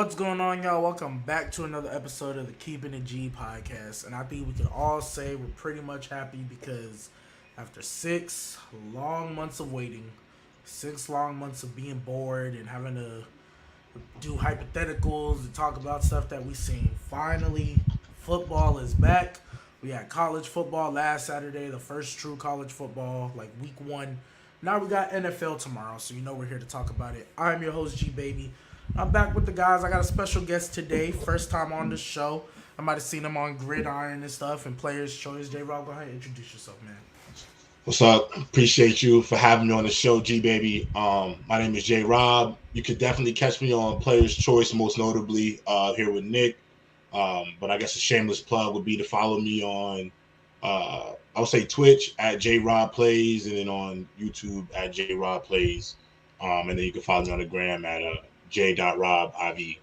What's going on, y'all? Welcome back to another episode of the Keeping It G podcast. And I think we can all say we're pretty much happy because after 6 long months of waiting, 6 long months of being bored and having to do hypotheticals and talk about stuff that we've seen, finally, football is back. We had college football last Saturday, the first true college football, like week 1. Now we got NFL tomorrow, so you know we're here to talk about it. I'm your host, G Baby. I'm back with the guys. I got a special guest today. First time on the show. I might have seen him on Gridiron and stuff and Player's Choice. J-Rob, go ahead and introduce yourself, man. What's up? Appreciate you for having me on the show, G-Baby. My name is J-Rob. You could definitely catch me on Player's Choice, most notably here with Nick. But I guess a shameless plug would be to follow me on, I would say Twitch at J-Rob Plays, and then on YouTube at J-Rob Plays. And then you can follow me on the gram at j.robiv.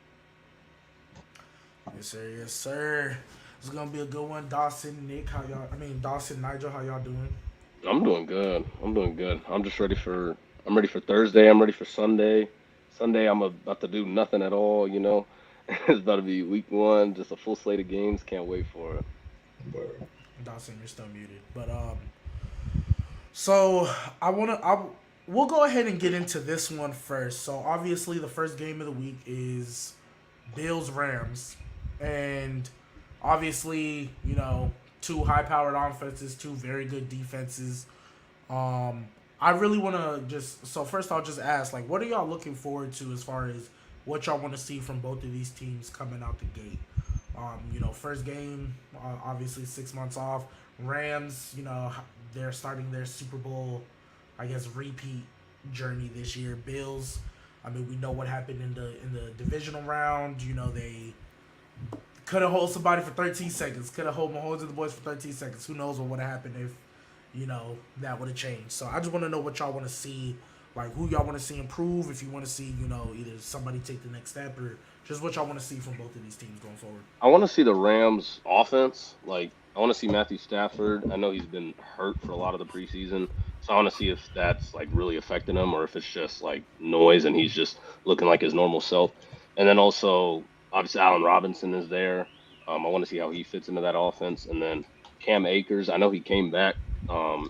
Yes, sir. Yes, sir. It's gonna be a good one. Dawson, Nick, Dawson, Nigel, how y'all doing? I'm doing good. I'm just ready for Thursday. I'm ready for Sunday. Sunday, I'm about to do nothing at all, you know. It's about to be week 1, just a full slate of games. Can't wait for it. Dawson, you're still muted. But so we'll go ahead and get into this one first. So obviously the first game of the week is Bills-Rams. And obviously, you know, 2 high-powered offenses, 2 very good defenses. I really want to first I'll just ask, like, what are y'all looking forward to as far as what y'all want to see from both of these teams coming out the gate? First game, obviously 6 months off. Rams, you know, they're starting their Super Bowl, I guess, repeat journey this year. Bills, I mean, we know what happened in the divisional round. You know, they could have hold somebody for 13 seconds. Could have hold Mahomes and the boys for 13 seconds. Who knows what would have happened if, you know, that would have changed. So I just want to know what y'all want to see, like who y'all want to see improve. If you want to see, you know, either somebody take the next step or just what y'all want to see from both of these teams going forward. I want to see the Rams offense. Like, I want to see Matthew Stafford. I know he's been hurt for a lot of the preseason. So I want to see if that's like really affecting him or if it's just like noise and he's just looking like his normal self. And then also, obviously, Allen Robinson is there. I want to see how he fits into that offense. And then Cam Akers, I know he came back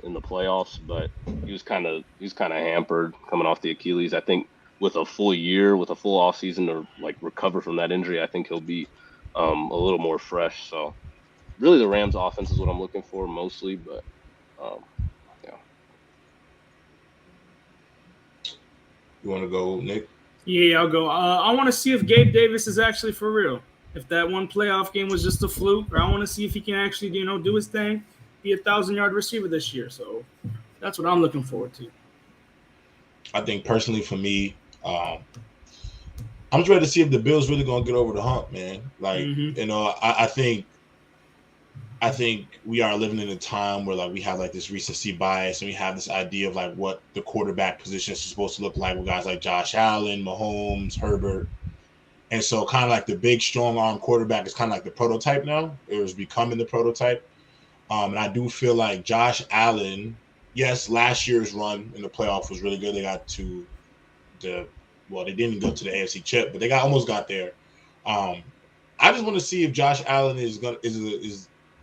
in the playoffs, but he was kind of hampered coming off the Achilles. I think with a full year, with a full off season to like recover from that injury, I think he'll be a little more fresh. So really, the Rams offense is what I'm looking for mostly, but yeah. You want to go, Nick? Yeah, I'll go. I want to see if Gabe Davis is actually for real. If that one playoff game was just a fluke, or I want to see if he can actually, you know, do his thing, be a 1,000-yard receiver this year. So that's what I'm looking forward to. I think personally for me, I'm just ready to see if the Bills really gonna get over the hump, man. Like, you know, I think we are living in a time where like we have like this recency bias and we have this idea of like what the quarterback position is supposed to look like with guys like Josh Allen, Mahomes, Herbert. And so kind of like the big strong arm quarterback is kind of like the prototype now. It was becoming the prototype. And I do feel like Josh Allen, yes, last year's run in the playoff was really good. They got to they didn't go to the AFC chip, but they almost got there. I just want to see if Josh Allen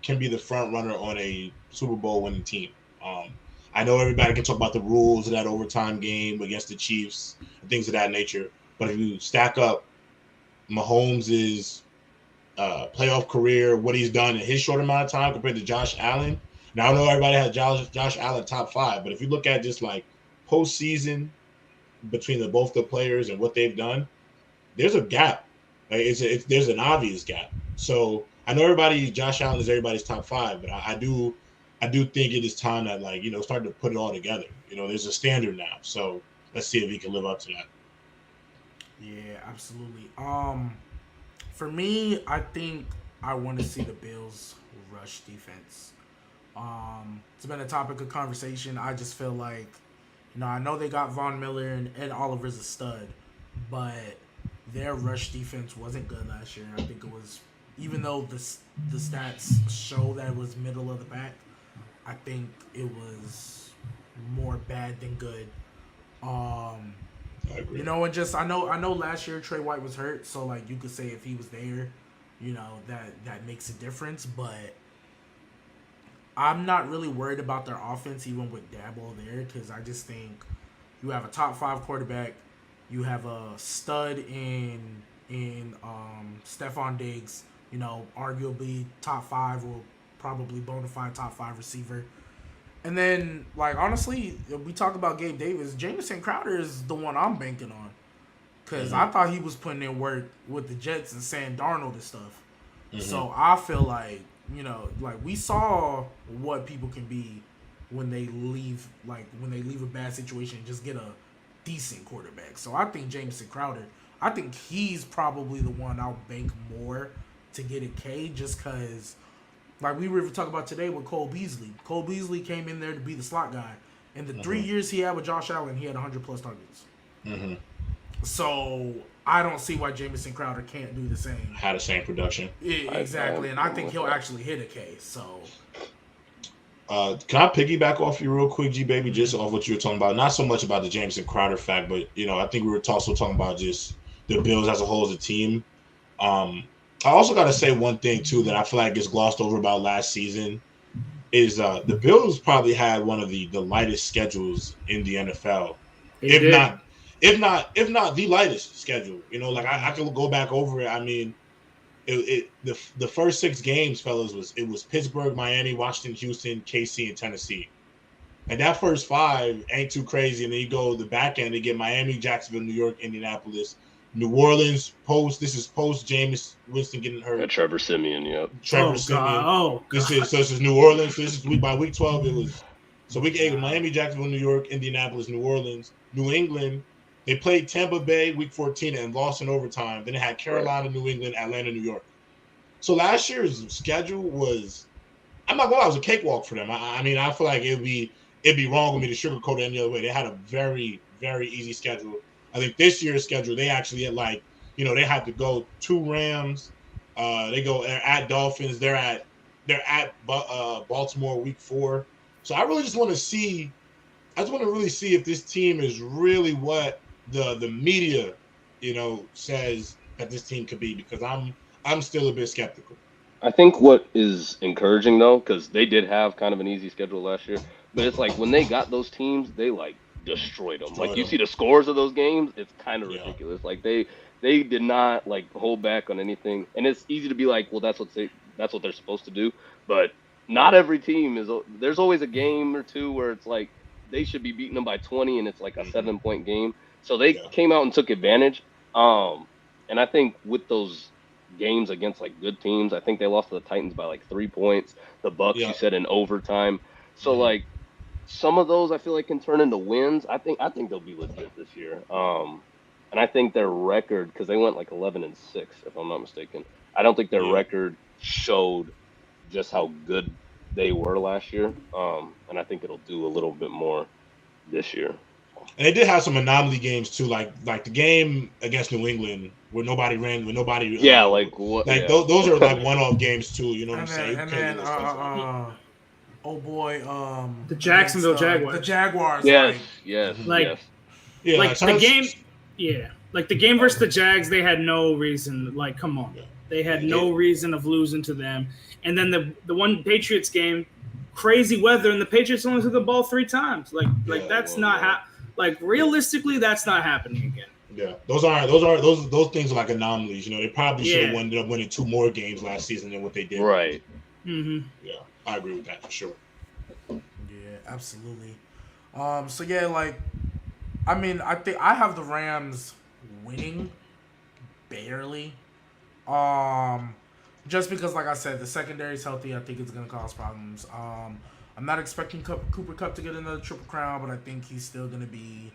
can be the front runner on a Super Bowl winning team. I know everybody can talk about the rules of that overtime game against the Chiefs and things of that nature, but if you stack up Mahomes' playoff career, what he's done in his short amount of time compared to Josh Allen. Now I know everybody has Josh Allen top 5, but if you look at just like postseason between both the players and what they've done, there's a gap. Like there's an obvious gap. So I know Josh Allen is everybody's top 5, but I do think it is time that, like, start to put it all together. There's a standard now, so let's see if he can live up to that. Yeah, absolutely. For me, I think I want to see the Bills rush defense. It's been a topic of conversation. I just feel like, I know they got Von Miller and Ed Oliver's a stud, but their rush defense wasn't good last year. I think it was, even though the stats show that it was middle of the pack, I think it was more bad than good. I agree. And just I know last year Trey White was hurt, so like you could say if he was there, that makes a difference. But I'm not really worried about their offense, even with Dabo there, because I just think you have a top 5 quarterback, you have a stud in Stephon Diggs, arguably top 5 or probably bona fide top 5 receiver. And then, like, honestly, if we talk about Gabe Davis, Jamison Crowder is the one I'm banking on. Because I thought he was putting in work with the Jets and Sam Darnold and stuff. Mm-hmm. So I feel like, like we saw what people can be when they leave a bad situation and just get a decent quarterback. So I think Jamison Crowder, I think he's probably the one I'll bank more to get a K, just because, like we were talking about today with Cole Beasley. Cole Beasley came in there to be the slot guy. In the 3 years he had with Josh Allen, he had 100-plus targets. Mm-hmm. So I don't see why Jamison Crowder can't do the same. Had the same production. Exactly, and I think he'll actually hit a K. So, can I piggyback off you real quick, G baby, just off what you were talking about? Not so much about the Jamison Crowder fact, but I think we were also talking about just the Bills as a whole as a team. I also got to say one thing too that I feel like gets glossed over about last season is the Bills probably had one of the lightest schedules in the NFL, if not the lightest schedule. Like I could go back over it. I mean, the first 6 games, fellas, was Pittsburgh, Miami, Washington, Houston, KC, and Tennessee. And that first 5 ain't too crazy. And then you go the back end to get Miami, Jacksonville, New York, Indianapolis, New Orleans. This is post Jameis Winston getting hurt. Yeah, Trevor Siemian, yep. God. This is New Orleans. So this is by week 12. It was so week 8 Miami, Jacksonville, New York, Indianapolis, New Orleans, New England. They played Tampa Bay week 14 and lost in overtime. Then it had Carolina, New England, Atlanta, New York. So last year's schedule was, I'm not gonna lie, it was a cakewalk for them. I mean, I feel like it'd be wrong of me to sugarcoat it any other way. They had a very, very easy schedule. I think this year's schedule, they actually had they had to go to Rams. They're at Dolphins. They're at Baltimore week 4. So I really just want to really see if this team is really what the media, says that this team could be, because I'm still a bit skeptical. I think what is encouraging though, because they did have kind of an easy schedule last year, but it's like when they got those teams, they like destroyed them. You see the scores of those games, it's kind of ridiculous. Like they did not like hold back on anything, and it's easy to be like, well, that's what they're supposed to do, but not every team is. There's always a game or two where it's like they should be beating them by 20, and it's like a 7-point game. So they came out and took advantage. And I think with those games against like good teams, I think they lost to the Titans by like 3 points. The Bucks, you said, in overtime. So like some of those I feel like can turn into wins. I think they'll be legit this year. And I think their record, because they went like 11-6, if I'm not mistaken. I don't think their record showed just how good they were last year. And I think it'll do a little bit more this year. And they did have some anomaly games too, like the game against New England where nobody ran, where nobody. Those are like one-off games too. You know what I'm saying? And then, the Jacksonville Jaguars. The Jaguars. Yes. Like the game. Yeah, like the game versus the Jags, they had no reason. Like, come on, they had no reason of losing to them. And then the one Patriots game, crazy weather, and the Patriots only took the ball 3 times. That's not realistically, that's not happening again. Yeah, those things are like anomalies. They probably should have ended up winning 2 more games last season than what they did. Right. Mm-hmm. Yeah, I agree with that for sure. Yeah, absolutely. I mean, I think I have the Rams winning barely. Just because, like I said, the secondary's healthy, I think it's going to cause problems. I'm not expecting Cooper Kupp to get another Triple Crown, but I think he's still going to be,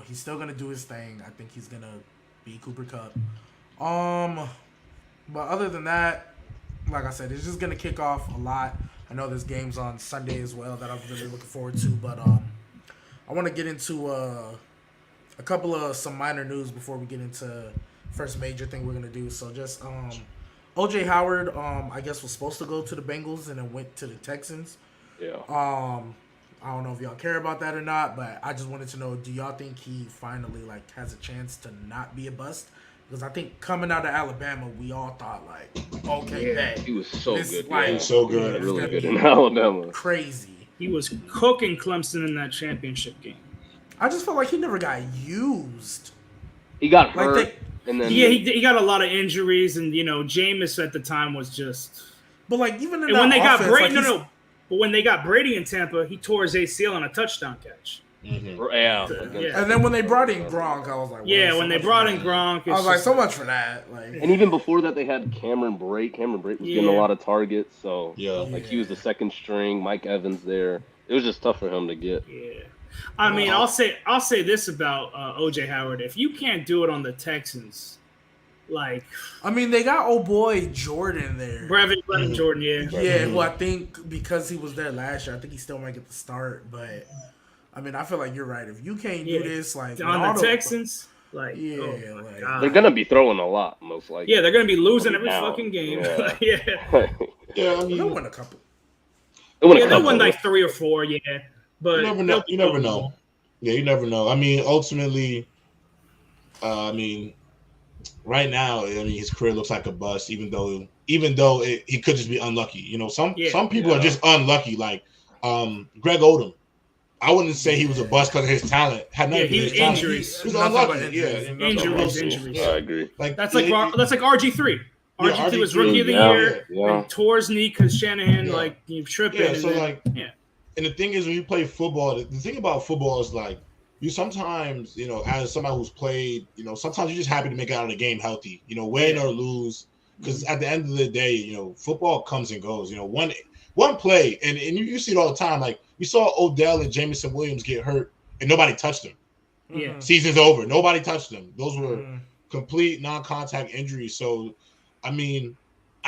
he's still going to do his thing. I think he's going to be Cooper Kupp. But other than that, like I said, it's just going to kick off a lot. I know there's games on Sunday as well that I'm really looking forward to, but I want to get into a couple of some minor news before we get into first major thing we're going to do. So just O.J. Howard, I guess, was supposed to go to the Bengals and then went to the Texans. Yeah. I don't know if y'all care about that or not, but I just wanted to know, do y'all think he finally has a chance to not be a bust? Because I think coming out of Alabama, we all thought okay, bet. He was so good. He was so good. Really good in Alabama. Crazy. He was cooking Clemson in that championship game. I just felt like he never got used. He got hurt. And then he got a lot of injuries, and Jameis at the time was just. But even in and that when they offense, got Brady, but when they got Brady in Tampa, he tore his ACL on a touchdown catch. Mm-hmm. Yeah. And then when they brought in Gronk, I was like, when they brought in Gronk, I was like, so much for that. And even before that, they had Cameron Brate. Cameron Brate was getting a lot of targets, so he was the second string. Mike Evans there. It was just tough for him to get. Yeah. I mean, I'll say this about O.J. Howard: if you can't do it on the Texans, they got old boy Jordan there, Brevin Jordan, who I think because he was there last year, I think he still might get the start. But I feel like you're right. If you can't do this, on the Texans, they're gonna be throwing a lot, most likely. Yeah, they're gonna be losing every fucking game. They'll win a couple. They'll win 3 or 4, but you never know. You never know. Yeah, you never know. Ultimately, right now, his career looks like a bust. Even though he could just be unlucky. Some people are just unlucky. Like Greg Odom, I wouldn't say he was a bust because of his talent. Had nothing to do with his talent. Injuries. He was unlucky. Injuries. Yeah. I agree. That's like RG3. RG3 was rookie of the year and tore his knee because Shanahan tripping. And the thing is, when you play football, the thing about football is you sometimes, as somebody who's played, sometimes you're just happy to make it out of the game healthy, win or lose. Because at the end of the day, football comes and goes. One play, and you see it all the time. We saw Odell and Jameson Williams get hurt, and nobody touched them. Yeah, season's over. Nobody touched them. Those were complete non-contact injuries. So, I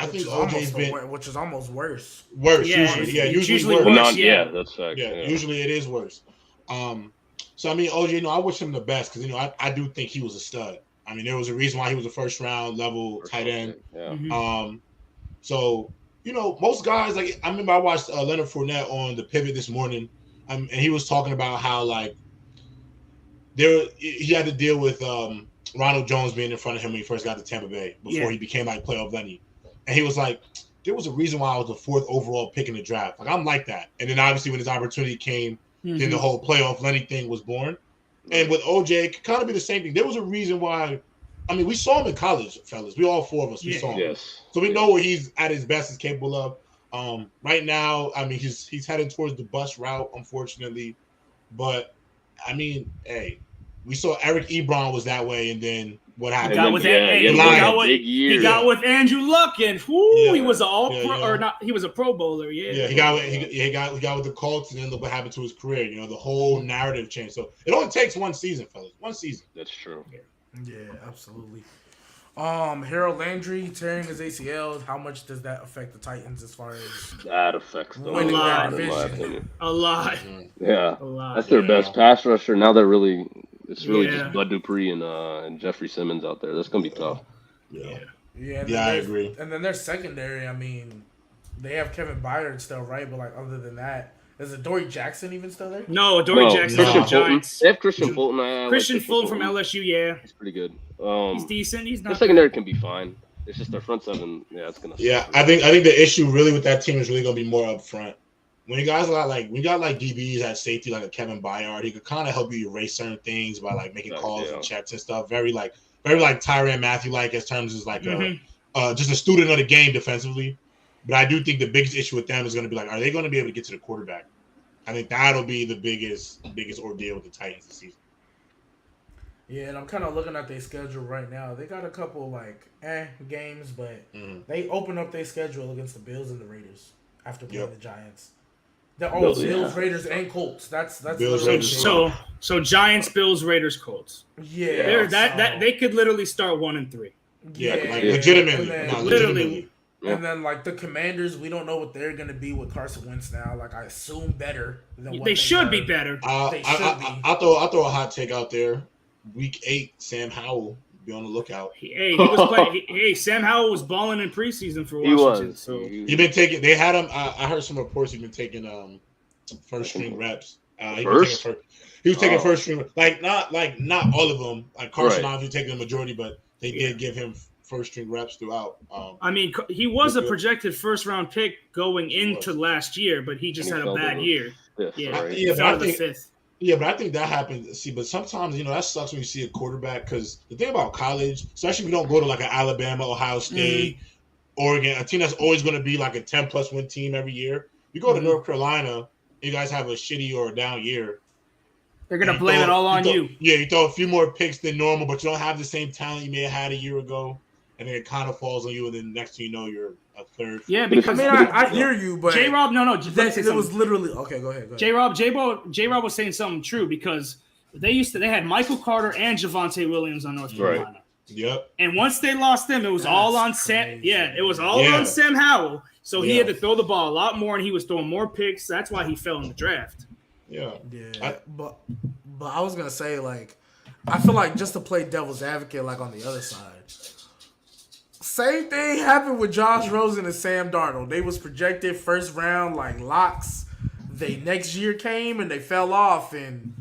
think OJ's been, which is almost worse. Usually worse. That's fact. Usually it is worse. So OJ, I wish him the best because I do think he was a stud. There was a reason why he was a first round level tight end. Yeah. So most guys I remember I watched Leonard Fournette on the Pivot this morning, and he was talking about how he had to deal with Ronald Jones being in front of him when he first got to Tampa Bay before he became playoff Lenny. And he was like, there was a reason why I was the 4th overall pick in the draft. I'm like that. And then obviously when his opportunity came, then the whole playoff Lenny thing was born. And with OJ, it could kind of be the same thing. There was a reason why. We saw him in college, fellas. We all 4 of us, we saw him. Yes. So we know what he's at his best is capable of. Right now, he's heading towards the bust route, unfortunately. But hey, we saw Eric Ebron was that way, and then what happened? He got with Andrew Luck, and he was an all-pro or not? He was a Pro Bowler. He got with the Colts, and then look what happened to his career. The whole narrative changed. So it only takes one season, fellas. One season. That's true. Yeah, absolutely. Harold Landry tearing his ACL. How much does that affect the Titans as far as that affects them winning that in my division? opinion. A lot. Yeah, a lot. That's their best pass rusher. Now it's really just Bud Dupree and Jeffrey Simmons out there. That's gonna be tough. I agree. And then their secondary. They have Kevin Byard still, right? But other than that, is Adoree Jackson even still there? No, Adoree Jackson. Christian Giants. They have Christian Fulton. Christian Fulton from LSU. Yeah, he's pretty good. He's decent. He's not. Their secondary can be fine. It's just their front seven. Yeah, it's gonna. Yeah, I think the issue really with that team is really gonna be more up front. When you guys got DBs at safety like a Kevin Byard, he could kind of help you erase certain things by making calls and checks and stuff. Very Tyrann Mathieu as terms is just a student of the game defensively. But I do think the biggest issue with them is going to be are they going to be able to get to the quarterback? I think that'll be the biggest ordeal with the Titans this season. Yeah, and I'm kind of looking at their schedule right now. They got a couple games, but they open up their schedule against the Bills and the Raiders after playing the Giants. Bills, Raiders, and Colts. That's Bills, Raiders. So Giants, Bills, Raiders, Colts. Yeah, that they could literally start 1-3. Yeah, legitimately. Legitimately. And then the Commanders, we don't know what they're gonna be with Carson Wentz now. I assume better than what they should be better. They should be. I'll throw a hot take out there. Week 8, Sam Howell. Be on the lookout. Hey, he was playing. Sam Howell was balling in preseason for Washington. He been taking. They had him. I heard some reports he's been taking first string reps. He was taking first string. Not all of them. Like Carson obviously taking the majority, but they did give him first string reps throughout. I mean, he was a projected first round pick going into last year, but he just had a bad year. But I think that happens. See, but sometimes that sucks when you see a quarterback, because the thing about college, especially if you don't go to an Alabama, Ohio State, Oregon, a team that's always going to be a 10+ win team every year. You go to North Carolina, you guys have a shitty or a down year. They're going to blame it all on you. Yeah, you throw a few more picks than normal, but you don't have the same talent you may have had a year ago, and then it kind of falls on you, and then next thing you know, you're a third. Yeah, because I hear you, but J-Rob, it was literally okay. Go ahead. J-Rob was saying something true, because they had Michael Carter and Javonte Williams on North Carolina. Right. Yep. And once they lost them, it was all on Sam. Yeah, it was all on Sam Howell. So he had to throw the ball a lot more, and he was throwing more picks. That's why he fell in the draft. Yeah. But I was gonna say, I feel like, just to play devil's advocate, on the other side, same thing happened with Josh Rosen and Sam Darnold. They was projected first round locks. They next year came and they fell off, and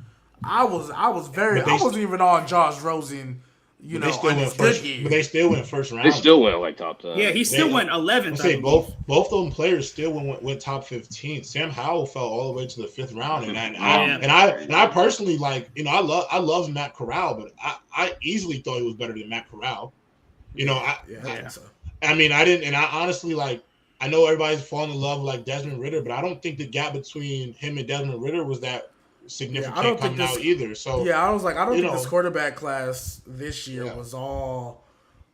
I wasn't even on Josh Rosen. They still went first, but they still went first round. They still went top 10. Yeah, he still went 11th. I say both of them players still went top 15. Sam Howell fell all the way to the 5th round, and I personally I love Matt Corral, but I easily thought he was better than Matt Corral. I mean, I didn't, and I honestly I know everybody's falling in love with Desmond Ridder, but I don't think the gap between him and Desmond Ridder was that significant coming out either. So I was I don't think this quarterback class this year was all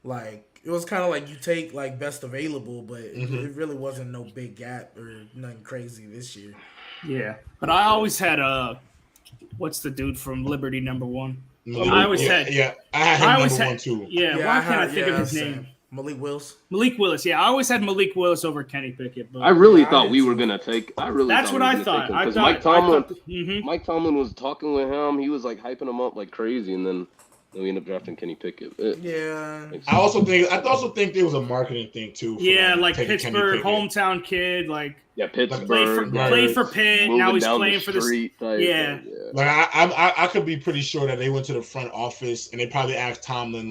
it was kind of you take best available, but it really wasn't no big gap or nothing crazy this year. Yeah, but I always had what's the dude from Liberty #1? I always had him #1 too. Yeah, why can't I think of his name? Malik Willis. Yeah, I always had Malik Willis over Kenny Pickett. But I really thought we were gonna take. That's what I thought. Because Mike Tomlin was talking with him. He was hyping him up like crazy, and then we ended up drafting Kenny Pickett. I also think there was a marketing thing too. Pittsburgh, hometown kid, Pittsburgh played for Pitt. Now he's playing for the street. I could be pretty sure that they went to the front office and they probably asked Tomlin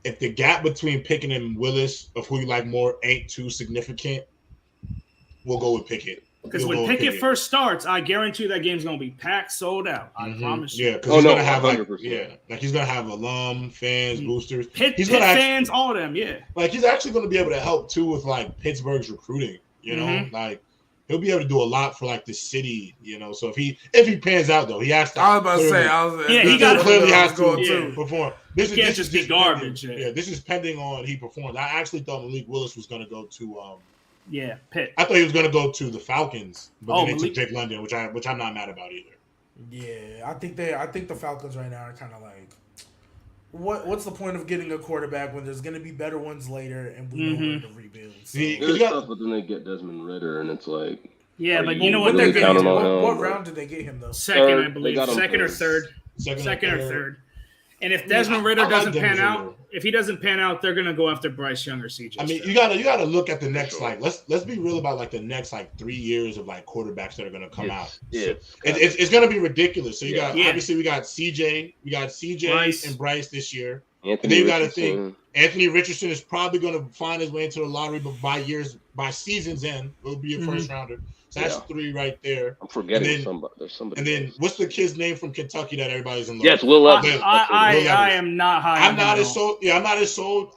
if the gap between Pickett and Willis of who you like more ain't too significant, we'll go with Pickett. Because when Pickett first starts, I guarantee you that game's gonna be packed, sold out. I promise you. Yeah, because he's gonna have he's gonna have alum fans, boosters. Pitt fans, all of them. Yeah, he's actually gonna be able to help too with Pittsburgh's recruiting. You know, he'll be able to do a lot for the city. So if he pans out though, he has to. I was about to say, he clearly has to perform. This can't just be garbage. This is pending on he performs. I actually thought Malik Willis was gonna go to Pitt. I thought he was going to go to the Falcons, but then they took Jake London, which I'm not mad about either. Yeah, I think the Falcons right now are kind of what's the point of getting a quarterback when there's going to be better ones later and we know when to rebuild? So. But then they get Desmond Ridder, and it's but you know what they're getting? What round did they get him though? Second, I believe. Second or third. Second or third. And if Desmond Ridder doesn't pan out, if he doesn't pan out, they're gonna go after Bryce Young or CJ. I mean, you gotta look at the next let's be real about the next 3 years of quarterbacks that are gonna come out. Yeah, it's gonna be ridiculous. So you got obviously we got CJ Bryce. and Bryce this year. And then you got to think Anthony Richardson is probably gonna find his way into the lottery, but by season's end, it'll be a first rounder. So that's 3 right there. I'm forgetting somebody. There's somebody. And then what's the kid's name from Kentucky that everybody's in love? Yes, Will Levis. I am not high. I'm not as sold. Yeah, I'm not as sold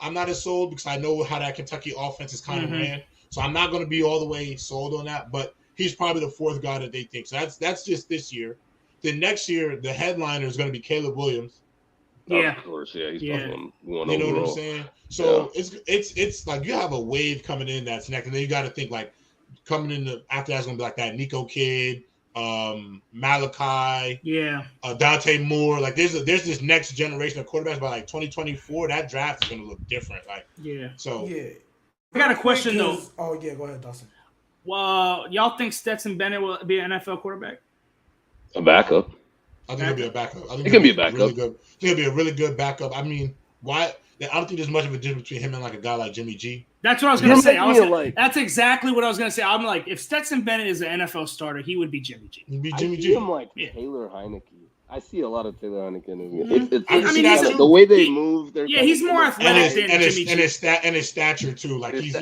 because I know how that Kentucky offense is kind of ran. So I'm not going to be all the way sold on that. But he's probably the 4th guy that they think. So that's just this year. Then next year, the headliner is going to be Caleb Williams. Yeah. Of course, yeah. He's Yeah. probably one You know what I'm overall. saying? So it's like you have a wave coming in that's next, and then you got to think like coming in after that's gonna be like that Nico Kid, Malachi, Yeah. Dante Moore. Like there's this next generation of quarterbacks by like 2024. That draft is gonna look different. Like so. Yeah. I got a question though. Oh yeah, go ahead, Dawson. Well, y'all think Stetson Bennett will be an NFL quarterback? A backup. I think he'll be a backup. I think It can be a backup. Really good. I think he'll be a really good backup. I mean, why? I don't think there's much of a difference between him and like a guy like Jimmy G. That's what I was gonna say. Like, that's exactly what I was gonna say. I'm like, if Stetson Bennett is an NFL starter, he would be Jimmy G. He'd be I Jimmy see G. him like Taylor Heineke. I see a lot of Taylor Heineke in him. He's the way they move. He's more athletic than Jimmy G. And his stature too. Like he's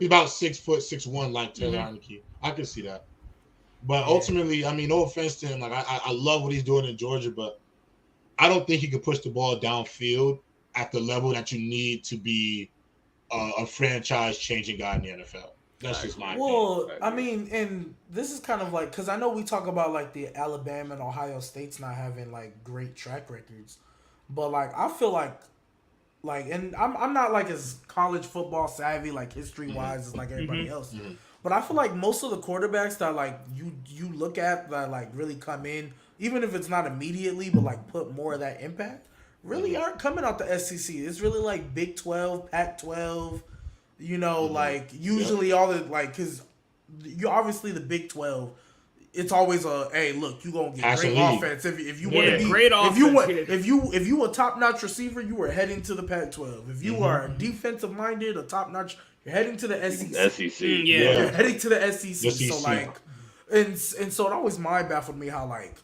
about 6 foot 6'1", like Taylor Heineke. I can see that. But ultimately, I mean, no offense to him. Like I love what he's doing in Georgia, but I don't think he could push the ball downfield at the level that you need to be a franchise-changing guy in the NFL. That's just my opinion. Well, I mean, and this is kind of like, because I know we talk about like the Alabama and Ohio States not having like great track records, but like I feel like, and I'm not like as college football savvy like history wise as like everybody else, but I feel like most of the quarterbacks that like you look at that like really come in, even if it's not immediately, but like put more of that impact, really aren't coming out the SEC. It's really like Big 12, Pac-12. You know, like usually all the like, because you obviously the Big 12, it's always a hey, look, you gonna get great offense if you want to be great offense. If you a top notch receiver, you are heading to the Pac-12. If you are defensive minded, a top notch, you're heading to the SEC. You're heading to the SEC. So like, and so it always mind baffled me how like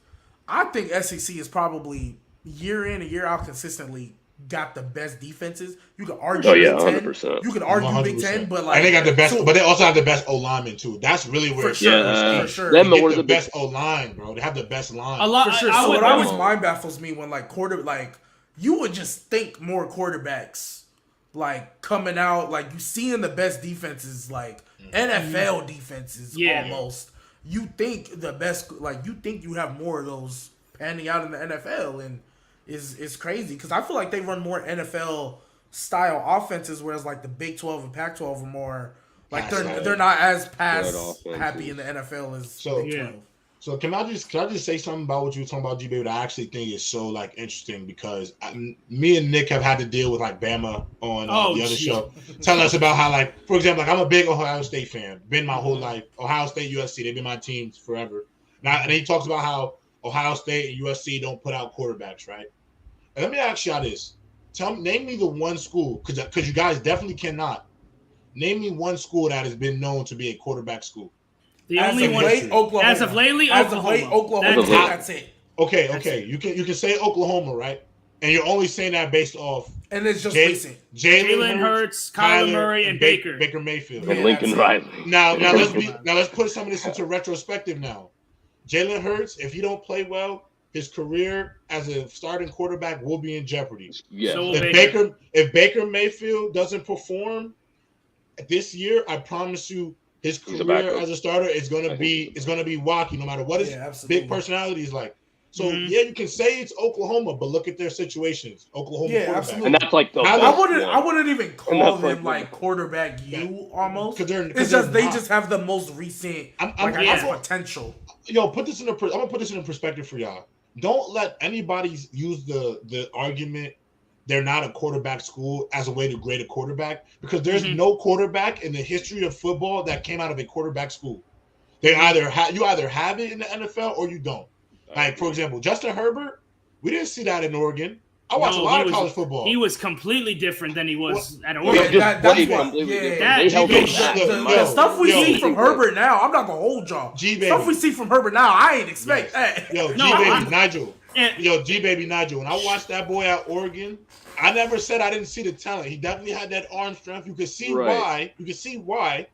I think SEC is probably year in and year out consistently got the best defenses. You could argue Big 10. 100%. You could argue 100%. Big 10, but like and they got the best, but they also have the best O linemen too. That's really where for sure. They get the best O line, bro. They have the best line. A lot for sure. So it always mind baffles me when like you would just think more quarterbacks like coming out like you seeing the best defenses like NFL defenses almost. You think the best like you think you have more of those panning out in the NFL and is crazy because I feel like they run more NFL style offenses, whereas like the Big 12 and Pac-12 are more like they're not as pass happy in the NFL as Big 12. So can I just say something about what you were talking about, G-Baby, that I actually think is so like interesting because me and Nick have had to deal with like Bama on the other show, telling us about how like, for example, like I'm a big Ohio State fan, been my whole life. Ohio State, USC, they've been my teams forever. And he talks about how Ohio State and USC don't put out quarterbacks, right? And let me ask y'all this. Name me the one school, because you guys definitely cannot. Name me one school that has been known to be a quarterback school. The only one, Oklahoma. As of lately, Oklahoma. That's it. Okay. You can say Oklahoma, right? And you're only saying that based off. And it's just recent. Jalen Hurts, Kyler Murray, and Baker Mayfield. And Lincoln Riley. Now let's put some of this into retrospective now. Jalen Hurts, if he don't play well, his career as a starting quarterback will be in jeopardy. Yeah. So if Baker Mayfield doesn't perform this year, I promise you his career as a starter is gonna be wacky no matter what his big personality is like. So you can say it's Oklahoma, but look at their situations. Oklahoma quarterback. And that's like I wouldn't even call them like quarterback almost. It's just they just have the most recent potential. Yo, I'm gonna put this in perspective for y'all. Don't let anybody use the argument they're not a quarterback school as a way to grade a quarterback because there's no quarterback in the history of football that came out of a quarterback school. They you either have it in the NFL or you don't. Like for example, Justin Herbert, we didn't see that in Oregon. I watched a lot of college football. He was completely different than he was at Oregon. The stuff we see from Herbert now, I'm not gonna hold y'all. Stuff we see from Herbert now, I ain't expect that. G-Baby Nigel. When I watched that boy at Oregon, I never said I didn't see the talent. He definitely had that arm strength. You could see why. You could see why.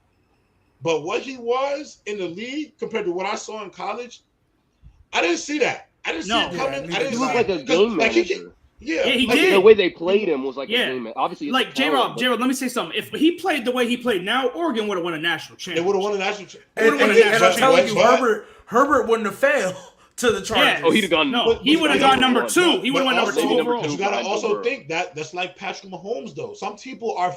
But what he was in the league compared to what I saw in college, I didn't see that. I didn't see it coming. He was like a game manager. He did. The way they played him was like a game manager. Obviously, like J-Rob, let me say something. If he played the way he played now, Oregon would have won a national championship. They would have won a national championship. And I'm telling you, Herbert wouldn't have failed. to the Chargers. Oh, he'd have gone. No, he would have gone number 2. He would have went number 2 maybe number overall. two. You gotta Right, also number- think that's like Patrick Mahomes though. Some people are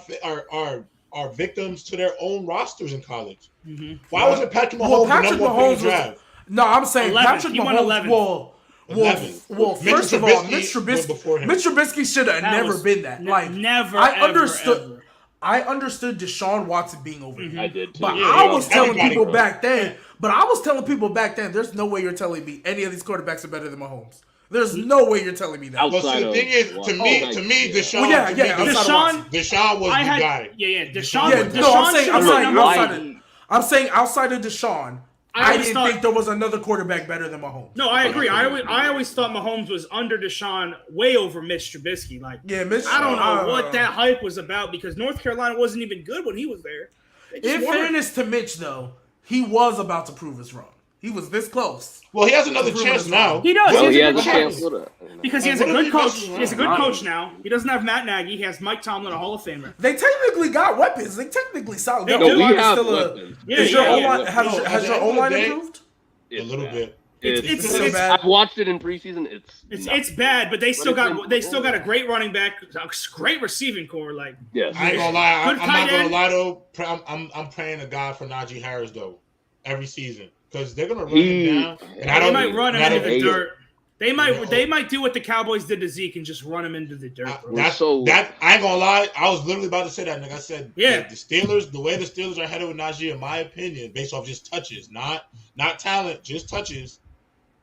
victims to their own rosters in college. Mhm. Why wasn't Patrick Mahomes Well, the Patrick number one pick in Mahomes the draft? No, I'm saying 11th. Patrick He went Mahomes. 11th. Well, Mitch first of all, Trubisky Mitch went before him. Trubisky should have That never was been that. Like never. I ever, understood. ever. I understood Deshaun Watson being over here. I did too. But Yeah, I was telling everybody people was. back then. But I was telling people back then. There's no way you're telling me any of these quarterbacks are better than Mahomes. There's no way you're telling me that. Outside Well, see, the of thing is, to Watson. me, Yeah. Deshaun, Well, yeah, to me, yeah, outside of Deshaun, Watson. Deshaun was I the had, guy. yeah. Deshaun. Yeah, Deshaun no, I'm saying should have been outside number of. I'm saying outside of Deshaun, I I always didn't thought- think there was another quarterback better than Mahomes. No, I agree. I always thought Mahomes was under Deshaun, way over Mitch Trubisky. Like, Yeah, Mitch. I don't know what that hype was about because North Carolina wasn't even good when he was there. They just In weren't. fairness to Mitch, though, he was about to prove us wrong. He was this close. Well, he has another Prove chance us now. wrong. He does. Well, he he has has a a good chance chance with it. because he has a What if good he coach. messes He has a good around? coach now. He doesn't have Matt Nagy. He has Mike Tomlin, a Hall of Famer. They technically got weapons. They technically solid. No, Their we O-line is have still weapons. Yeah, Is your yeah, O-line yeah. has No, your at the end of O-line the day- improved? A little bit. It's still bad. I've watched it in preseason. It's bad, but they still But it's got a great running back, a great receiving core. Like, Yes. I ain't gonna lie. Good I'm tight not gonna end. lie though. I'm praying to God for Najee Harris though, every season because they're gonna run He- him down. And I they don't. might run him and I into don't- the dirt. They No. might do what the Cowboys did to Zeke and just run him into the dirt. Bro. That's So- that. I ain't gonna lie. I was literally about to say that, nigga. I said, Yeah. the Steelers, the way the Steelers are headed with Najee, in my opinion, based off just touches, not talent, just touches.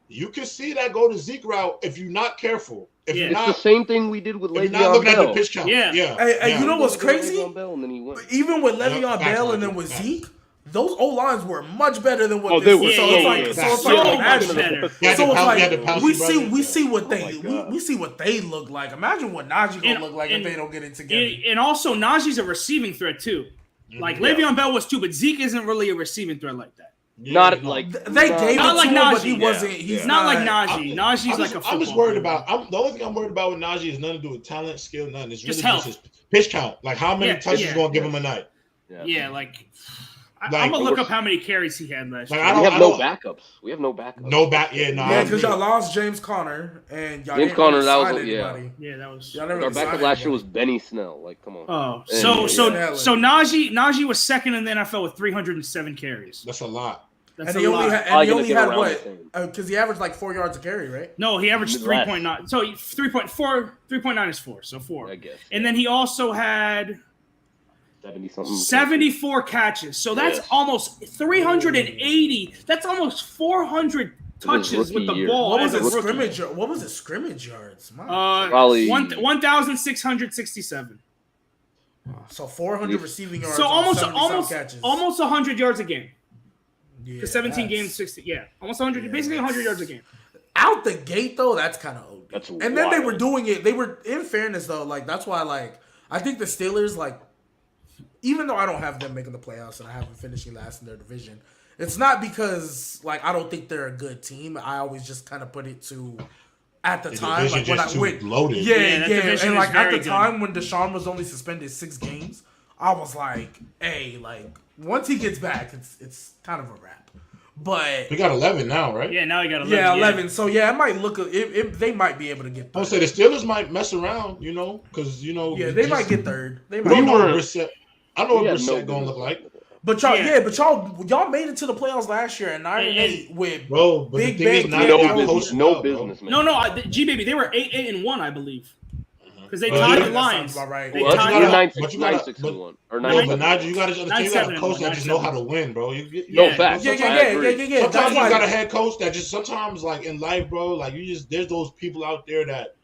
You can see that go to Zeke route if you're not careful. If Yeah. you're It's the not, same thing we did with if you're Le'Veon not looking at Bell. the pitch count. Yeah. Yeah. Hey, yeah. you know what's crazy? Le'Veon Bell, and then he went. Even with Le'Veon facts, Bell and then Michael, with facts. Zeke, those O-lines were much better than what Oh, this they is. were So so it's like, good. so it's So like much imagine. better. You had So the it's Pouncy- you had the like Pouncy we see brothers. what Oh they my God. we see what they look like. Imagine what Najee gonna look like if they don't get it together. And also, Najee's a receiving threat too. Like Yeah. Le'Veon Bell was too, but Zeke isn't really a receiving threat like that. Yeah, Not no. like They gave Not it like to him, but he Najee, wasn't. yeah. He's Not like not. Najee. Najee's like a football I'm just worried player. about. The only thing I'm worried about with Najee is nothing to do with talent, skill, nothing. It's really Just just health. his pitch count. Like how many Yeah, touches yeah. you gonna give him a night? Yeah, like Like, I'm gonna look up how many carries he had last Like, year. I we don't- have no backups. We have no backups. No back. Yeah, no. I Yeah, because agree. y'all lost James Conner and y'all James didn't Conner, really that was sign a- yeah. anybody. Yeah, that was. Y'all never Our really backup signed last year anybody. was Benny Snell. Like, come on. Oh, And- so Najee was second in the NFL with 307 carries. That's a lot. That's And a he only lot. had, Probably and he gonna only get had around what? the same. Because he averaged like 4 yards a carry, right? No, he averaged Less. 3.9. So 3.4, 3.9 is 4, so 4. I guess. And then he also had 70 something. 74 catches. So that's Yes. almost 380. That's almost 400 touches rookie with the year. ball. What was as it? a rookie. Scrimmage? What was it? Scrimmage yards? My Probably 1,667. So 400 receiving yards. So on almost 70-some catches. 100 yards a game. Yeah, For 17 that's- games, 60. Yeah, almost 100. Yeah, basically 100 yards a game. Out the gate though, that's kind of OD. That's And then they wild. were doing it. They were, in fairness though, like that's why like I think the Steelers, like, even though I don't have them making the playoffs and I have them finishing last in their division, it's not because like I don't think they're a good team. I always just kind of put it to at the time, division like when I just too went loaded. Yeah, Yeah, that yeah, division and is like at very the good. time when Deshaun was only suspended 6 games, I was like, hey, like once he gets back, it's kind of a wrap. But We got 11 now, right? Yeah, now he got 11. yeah, 11. So yeah, it might look. They might be able to get. I would Third. say the Steelers might mess around, because Yeah, they might get third. They We don't might. know what were- Brissett. I don't know what We had Brissett no gonna business. look like, But y'all, Yeah. but y'all made it to the playoffs last year at 9-8 with. bro. But Big the thing is, Ben now can't they No go got business. coached No up, bro. business, man. No, G baby, they were 8-1, I believe, because they Well, tied yeah, the that Lions. sounds about right. They Well, tied you're gotta- 9-6, but you gotta- 9-6-1 or No, 9. but Najee, you got to understand. You got a 9-7, coach that just know how to 9-7. win, bro. No Yeah. facts. Yeah, I yeah. agree. Sometimes That's you got a why. head coach that just sometimes, like in life, bro, like there's those people out there that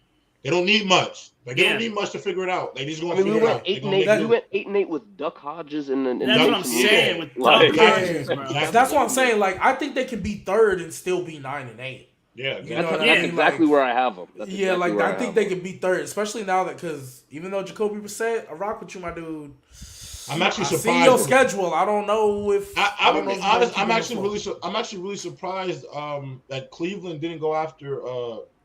they don't need much. Like they Yeah. don't need much to figure it out. They just I gonna mean, we figure it went out. They 8 gonna and 8. make We it. went 8 and 8 with Duck Hodges and That's what I'm Yeah. saying with Like- Duck Hodges, bro. Yeah. That's what I'm saying. Like I think they can be third and still be 9-8. Yeah, You know That's, what I that's mean? exactly Like- where I have them. That's Yeah, exactly like where I think have they 'em. could be third, especially now that because even though Jacoby Brissett, I rock with you, my dude. I'm actually I see surprised. your schedule. I don't know if I'm don't know gonna if be you're honest. gonna I'm keep actually him really surprised that Cleveland didn't go after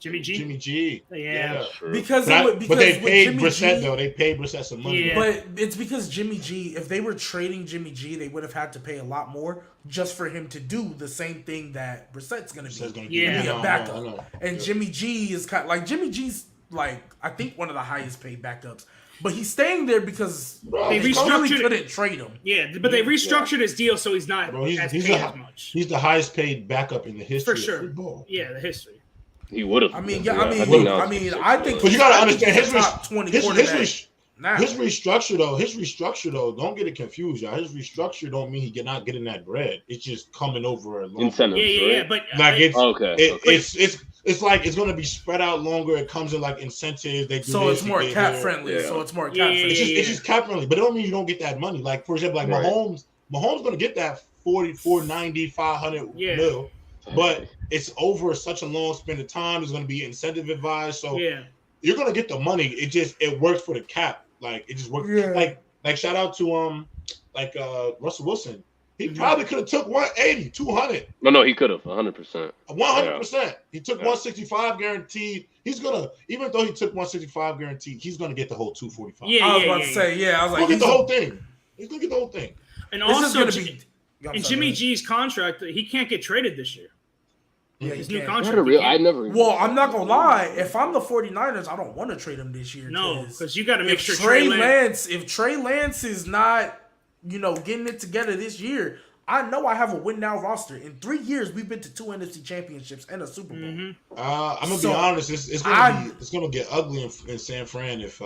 Jimmy G. Jimmy G. Yeah. True. Because But they paid Jimmy Brissett G, though. They paid Brissett some money. Yeah. But it's because Jimmy G, if they were trading Jimmy G, they would have had to pay a lot more just for him to do the same thing that Brissett's going to be. Yeah. Be a backup. I know. And Jimmy G is kind of like, Jimmy G's like, I think one of the highest paid backups. But he's staying there because They they restructured really it. couldn't trade him. Yeah, but they restructured his deal so he's not Bro, he's as the paid as much. He's the highest paid backup in the history For sure. of football. Yeah, the history. He would have. I mean, now I it's think $6 But you gotta I think understand he's a top 20 quarterback now. his restructure though. Don't get it confused, y'all. His restructure don't mean he not getting that bread. It's just coming over a long. incentives. Yeah, right? but Like it's it's like it's gonna be spread out longer. It comes in like incentives. They do So this, it's more they get cap here. friendly. Yeah. So it's more cap Yeah, friendly. It's just cap friendly, but it don't mean you don't get that money. Like for example, like Right. Mahomes gonna get that 40, 490, 500 Yeah. mil, but it's over such a long span of time. It's gonna be incentive advised, so you're gonna get the money. It works for the cap. Like it just works. Yeah. Like shout out to Russell Wilson. He probably could have took 180, 200. No, he could have 100%. 100%. He took 165 guaranteed. He's gonna, even though he took 165 guaranteed, he's gonna get the whole 245. Yeah. I was about to say, I was like, He's gonna get the whole thing. He's gonna get the whole thing. And This is also, gonna be. in Jimmy G's contract, he can't get traded this year. Yeah, His he new can't. contract. he I can't. never. Well, I'm not gonna lie. If I'm the 49ers, I don't want to trade him this year. No, because you got to make if sure Trey Lance, if Trey Lance is not, getting it together this year, I know I have a win now roster. In 3 years, we've been to 2 NFC championships and a Super Bowl. Mm-hmm. I'm gonna be honest. It's gonna get ugly in San Fran if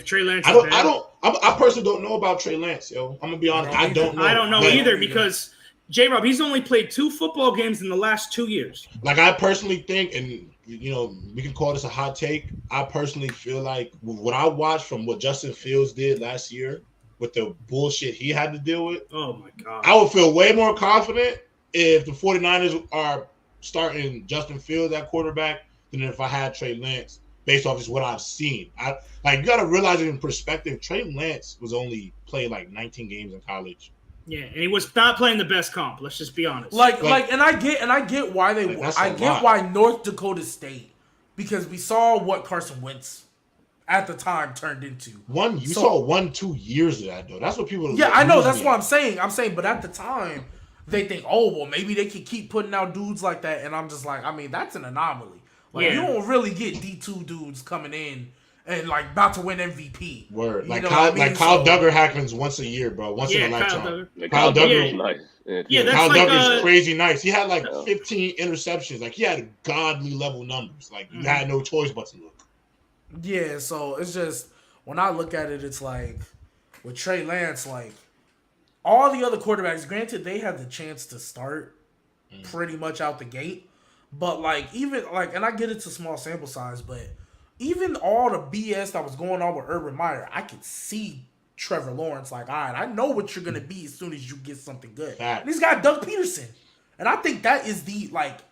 Trey Lance. I personally don't know about Trey Lance, yo. I'm gonna be honest. I don't know. I don't know either because J-Rob, he's only played 2 football games in the last 2 years. Like I personally think, and we can call this a hot take. I personally feel like what I watched from what Justin Fields did last year with the bullshit he had to deal with. Oh my God. I would feel way more confident if the 49ers are starting Justin Fields at quarterback than if I had Trey Lance based off just what I've seen. You got to realize it in perspective. Trey Lance was only played like 19 games in college. Yeah, and he was not playing the best comp. Let's just be honest. And I get why why North Dakota State, because we saw what Carson Wentz at the time turned into. You saw 1-2 years of that though. That's what people. Yeah, I know. That's what I'm saying. But at the time, they think, maybe they could keep putting out dudes like that, and I'm just like, that's an anomaly. You don't really get D2 dudes coming in and about to win MVP. Word. Kyle Duggar happens once a year, bro. Once in a lifetime. Kyle Duggar is nice. That's Kyle Duggar is crazy nice. He had 15 interceptions. He had godly level numbers. You had no choice but to look. Yeah, so it's just when I look at it, it's with Trey Lance, all the other quarterbacks, granted they had the chance to start pretty much out the gate, but even and I get it's a small sample size, but even all the BS that was going on with Urban Meyer, I could see Trevor Lawrence all right, I know what you're gonna be as soon as you get something good. And he's got Doug Peterson, and I think that is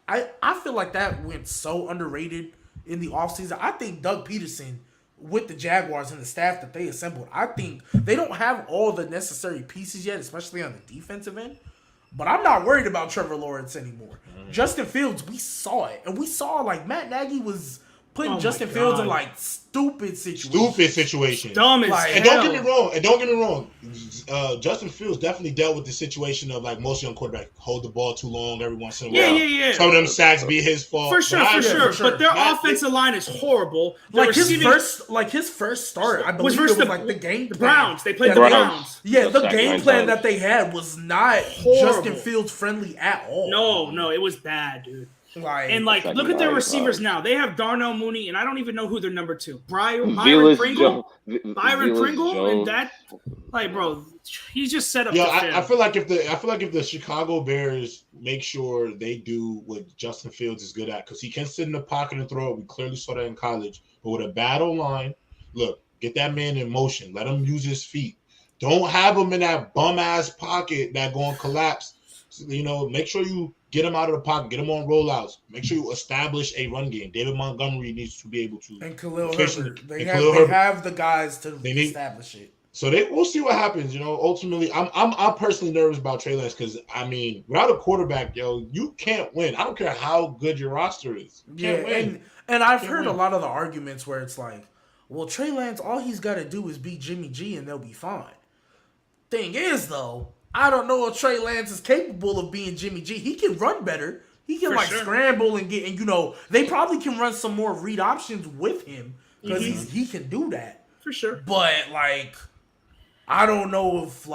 I feel like that went so underrated in the offseason. I think Doug Peterson with the Jaguars and the staff that they assembled, I think they don't have all the necessary pieces yet, especially on the defensive end. But I'm not worried about Trevor Lawrence anymore. Justin Fields, we saw it. And we saw Matt Nagy was putting Justin Fields in stupid situations. Dumb as hell. And don't get me wrong. Justin Fields definitely dealt with the situation of most young quarterbacks hold the ball too long every once in a while. Yeah. Some of them sacks be his fault. For sure. But their offensive line is horrible. His first start, I believe was it was the game the Browns. They played the Browns. Yeah, the game plan that they had was not Justin Fields friendly at all. No, it was bad, dude. Look at their receivers now. They have Darnell Mooney, and I don't even know who their number 2. Byron Pringle, and that, bro, he's just set up. I feel like if the Chicago Bears make sure they do what Justin Fields is good at, because he can sit in the pocket and throw it. We clearly saw that in college. But with a bad O-line, look, get that man in motion. Let him use his feet. Don't have him in that bum ass pocket that going to collapse. Make sure you get him out of the pocket, get him on rollouts. Make sure you establish a run game. David Montgomery needs to be able to. And Khalil Herbert. They have the guys to establish it. So we'll see what happens. Ultimately, I'm personally nervous about Trey Lance because without a quarterback, you can't win. I don't care how good your roster is. You can't win. And I've heard a lot of the arguments where it's like, well, Trey Lance, all he's got to do is beat Jimmy G and they'll be fine. Thing is, though, I don't know if Trey Lance is capable of being Jimmy G. He can run better. He can scramble and get, and they probably can run some more read options with him because he can do that for sure. But I don't know if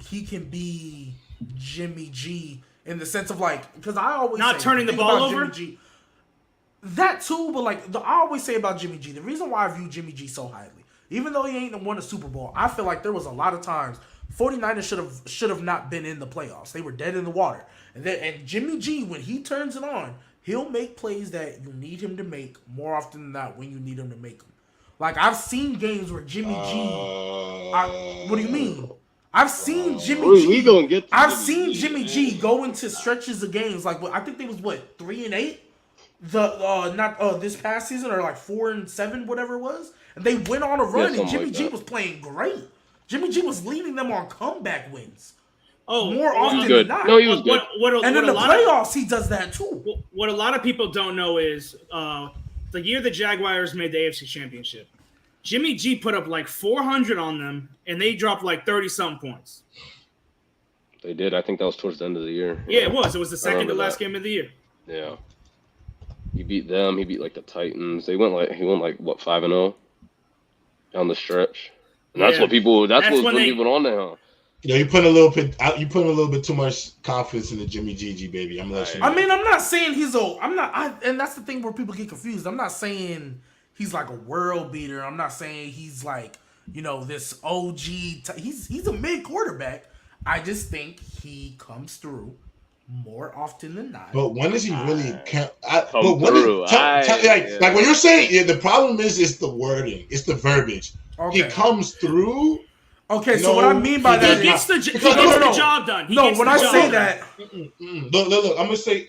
he can be Jimmy G in the sense of because I always not turning the ball over. Jimmy G, that too, but I always say about Jimmy G, the reason why I view Jimmy G so highly, even though he ain't won a Super Bowl, I feel like there was a lot of times 49ers should have not been in the playoffs. They were dead in the water. And Jimmy G, when he turns it on, he'll make plays that you need him to make more often than not when you need him to make them. I've seen games where Jimmy G. What do you mean? I've seen Jimmy G. I've seen Jimmy G go into stretches of games I think they was 3-8. This past season or 4-7, whatever it was, and they went on a run and Jimmy G was playing great. Jimmy G was leading them on comeback wins. Oh, more often than not. No, he was good. And in the playoffs, he does that too. What a lot of people don't know is the year the Jaguars made the AFC Championship, Jimmy G put up 400 on them, and they dropped 30-something points. They did. I think that was towards the end of the year. Yeah, it was. It was the second to last game of the year. Yeah. He beat them. He beat the Titans. He won 5-0 down the stretch. And that's what people. That's what put people on there. You put a little bit too much confidence in the Jimmy G, baby. I'm gonna let you know. I mean, I'm not saying and that's the thing where people get confused. I'm not saying he's a world beater. I'm not saying he's this OG. He's a mid quarterback. I just think he comes through more often than not. But when does he really count? When you're saying the problem is it's the wording, it's the verbiage. Okay. He comes through. Okay, so what I mean by that, he gets the job done. When I say that, look, I'm gonna say,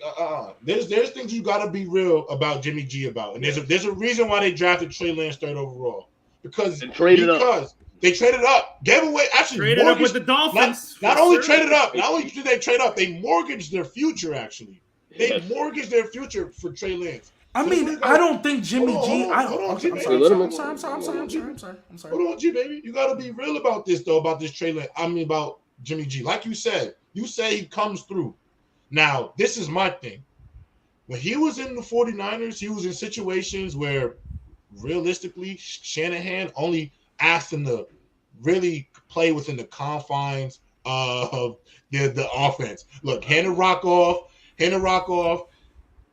there's things you gotta be real about Jimmy G about, and there's a reason why they drafted Trey Lance 3rd overall because they traded up, gave away traded up with the Dolphins. Not only traded up, not only did they trade up, they mortgaged their future. Actually, they mortgaged their future for Trey Lance. I mean, I don't think Jimmy G. I'm sorry. Hold on, G baby. You gotta be real about this though, about this Trey Lance. About Jimmy G. Like you say he comes through. Now, this is my thing. When he was in the 49ers, he was in situations where realistically Shanahan only asked him to really play within the confines of the offense. Look, hand the rock off,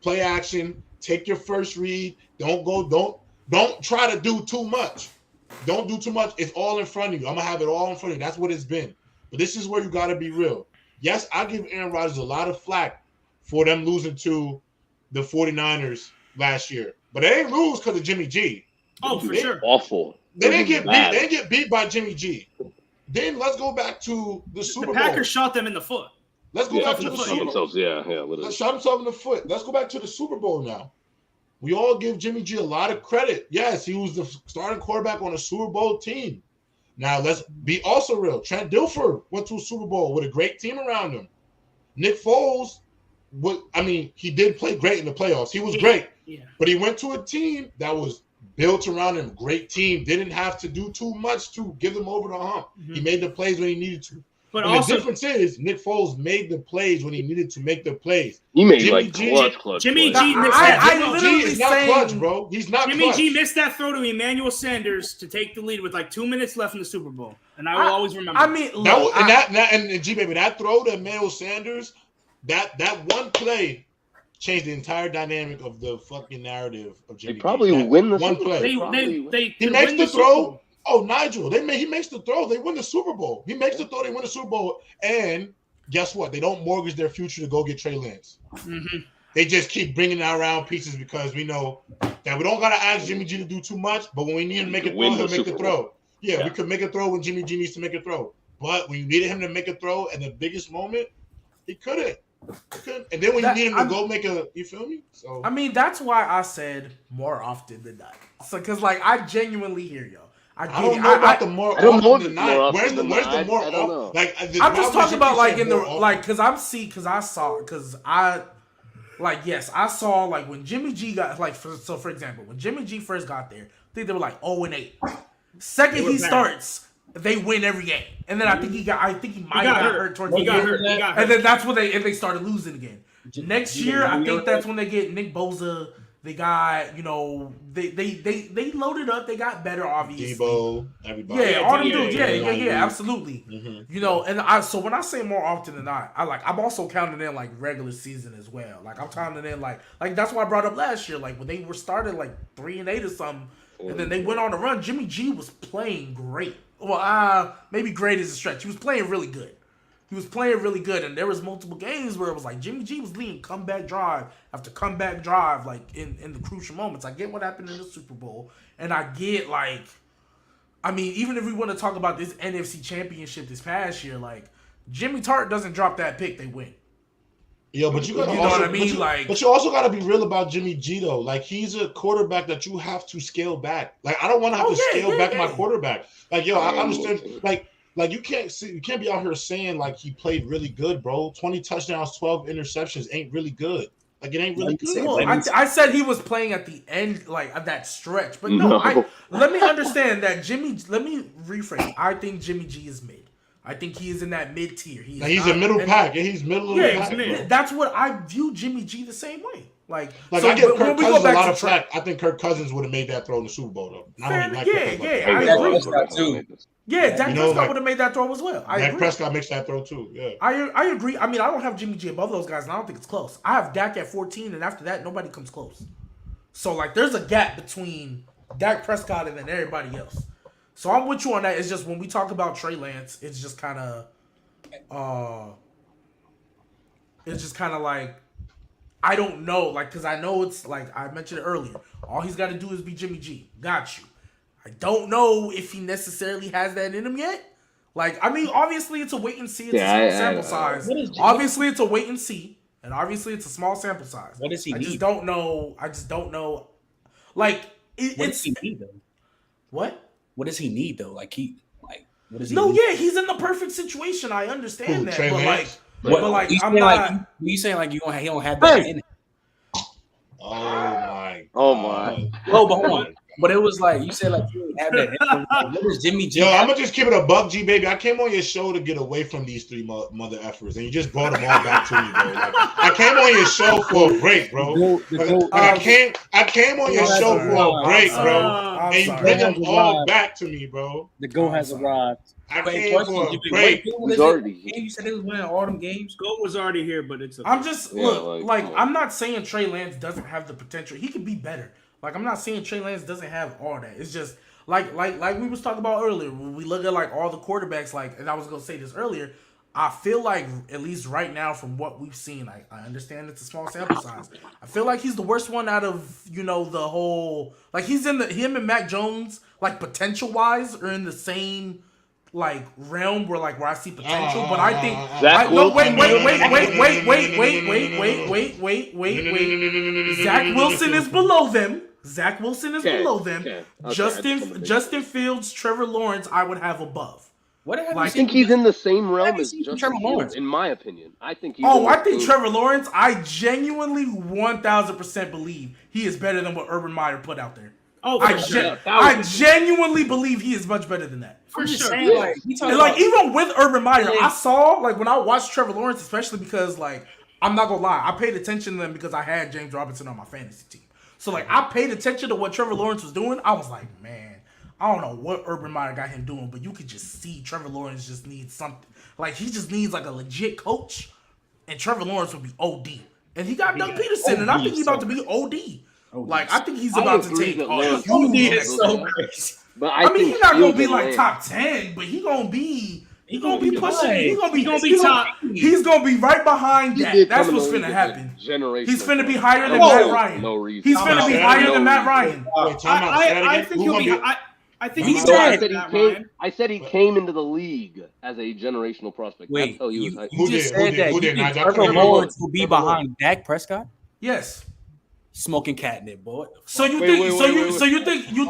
play action. Take your first read. Don't try to do too much. Don't do too much. It's all in front of you. I'm going to have it all in front of you. That's what it's been. But this is where you got to be real. Yes, I give Aaron Rodgers a lot of flack for them losing to the 49ers last year. But they didn't lose because of Jimmy G. Oh, for sure. Awful. They didn't get beat. They didn't get beat by Jimmy G. Then let's go back to the Super Bowl. The Packers shot them in the foot. Let's go back to the Super Bowl. Let's shot himself in the foot. Let's go back to the Super Bowl now. We all give Jimmy G a lot of credit. Yes, he was the starting quarterback on a Super Bowl team. Now, let's be also real. Trent Dilfer went to a Super Bowl with a great team around him. Nick Foles, he did play great in the playoffs. He was great. Yeah. But he went to a team that was built around him. Great team. Didn't have to do too much to give them over the hump. Mm-hmm. He made the plays when he needed to. But also, the difference is Nick Foles made the plays when he needed to make the plays. He made clutch. Jimmy G missed that. Jimmy G is not clutch, bro. He's not Jimmy clutch. G missed that throw to Emmanuel Sanders to take the lead with 2 minutes left in the Super Bowl, and I will always remember. G baby, that throw to Emmanuel Sanders, that one play changed the entire dynamic of the fucking narrative of Jimmy. They probably win the one Super Bowl. Play. He makes the throw. Oh, Nigel, he makes the throw. They win the Super Bowl. He makes the throw. They win the Super Bowl. And guess what? They don't mortgage their future to go get Trey Lance. Mm-hmm. They just keep bringing around pieces because we know that we don't got to ask Jimmy G to do too much, but when we need him to make a throw, he'll make the throw. Yeah, we could make a throw when Jimmy G needs to make a throw. But when you needed him to make a throw at the biggest moment, he couldn't. And then when you need him to go make you feel me? So that's why I said more often than not. So, because I genuinely hear y'all. I don't know about the more often than not. Where's the more often? Like I'm just talking about like in the like because I saw like when Jimmy G got like for example when Jimmy G first got there, I think they were like 0-8. Second he starts, they win every game, and then I think he might have got hurt towards the end, and then that's when they started losing again. Next year, I think that's when they get Nick Bosa. They got, you know, they loaded up. They got better, obviously. Debo, everybody. Yeah, all them dudes. Yeah, absolutely. Mm-hmm. You know, and so when I say more often than not, I'm also counting in like regular season as well. Like I'm counting in like that's why I brought up last year. Like when they were started like 3-8 or something, and then they went on a run. Jimmy G was playing great. Well, maybe great is a stretch. He was playing really good. And there was multiple games where it was like Jimmy G was leading comeback drive after comeback drive, like in the crucial moments. I get what happened in the Super Bowl, and I get like, I mean, even if we want to talk about this NFC Championship this past year, like Jimmy Tart doesn't drop that pick, they win. Yo, but you know what I mean? But you also got to be real about Jimmy G though. Like he's a quarterback that you have to scale back. Like I don't want to have to scale back my quarterback. Like yo, I understand. Like you can't be out here saying like he played really good, bro. 20 touchdowns, 12 interceptions ain't really good. Like it ain't really good. Well, I said he was playing at the end, like at that stretch, but no. Let me understand that Let me rephrase. I think Jimmy G is mid. I think he is in that mid tier. He's a middle pack. He's middle of the pack. Yeah, that's what I view Jimmy G the same way. Like so I give Kirk Cousins a lot of slack. I think Kirk Cousins would have made that throw in the Super Bowl though. I agree. Yeah, Dak Prescott would have made that throw as well. Dak Prescott makes that throw too. Yeah, I agree. I mean, I don't have Jimmy G above those guys, and I don't think it's close. I have Dak at 14, and after that, nobody comes close. So like, there's a gap between Dak Prescott and then everybody else. So I'm with you on that. It's just when we talk about Trey Lance, it's just kind of like. I don't know, like, because I know it's like I mentioned earlier. All he's got to do is be Jimmy G. Got you. I don't know if he necessarily has that in him yet. Like, I mean, obviously it's a wait and see. It's a small sample size. Obviously it's a wait and see, and obviously it's a small sample size. What does he need? I just don't know. Like, what does he need though? What? What does he need though? What does he? No, yeah, he's in the perfect situation. I understand that, Trey but Lance? like. But like, I'm not. You saying like he don't have that in it? Oh my! Oh, but hold on. But it was like you said, like you didn't have that in it. What is Jimmy G? Yo, I'm gonna just keep it a buck, G baby. I came on your show to get away from these three mother effers, and you just brought them all back to me, bro. Like, I came on your show for a break, bro. I came on your show for a break, bro, and you bring them all back to me, bro. The goal has arrived. I came for a break. You said he was winning all them games. Goat was already here, but it's. I'm just I'm not saying Trey Lance doesn't have the potential. He could be better. Like I'm not saying Trey Lance doesn't have all that. It's just like we was talking about earlier. When we look at like all the quarterbacks, like, and I was gonna say this earlier. I feel like at least right now from what we've seen, I understand it's a small sample size. I feel like he's the worst one out of the whole. Like he's in him and Mac Jones, like potential wise, are in the same like realm where I see potential, but I think wait. Zach Wilson is below them. Justin Fields, Trevor Lawrence, I would have above. I think he's in the same realm as Trevor Lawrence, in my opinion. I think he's I think Trevor Lawrence, I genuinely 1,000% believe he is better than what Urban Meyer put out there. I genuinely believe he is much better than that. For sure. Even with Urban Meyer, I saw when I watched Trevor Lawrence, especially because I'm not gonna lie, I paid attention to them because I had James Robinson on my fantasy team. So I paid attention to what Trevor Lawrence was doing. I was like, man, I don't know what Urban Meyer got him doing, but you could just see Trevor Lawrence just needs something. Like he just needs a legit coach, and Trevor Lawrence would be OD. And he got Doug Peterson, and I think he's about to be OD. I think he's about to take OD is so crazy. But I mean, he's not gonna be top 10, but he's gonna be pushing. He's gonna be top. He's gonna be right behind that. That's what's finna happen. He's finna be higher than Matt Ryan. No reason. He's finna be higher than Matt Ryan. I think he'll be. I think I said he came into the league as a generational prospect. Wait, you just said that Trevor Lawrence will be behind Dak Prescott? Yes. smoking catnip, boy. So you Wait, think? wait, so wait, you wait, so you think you?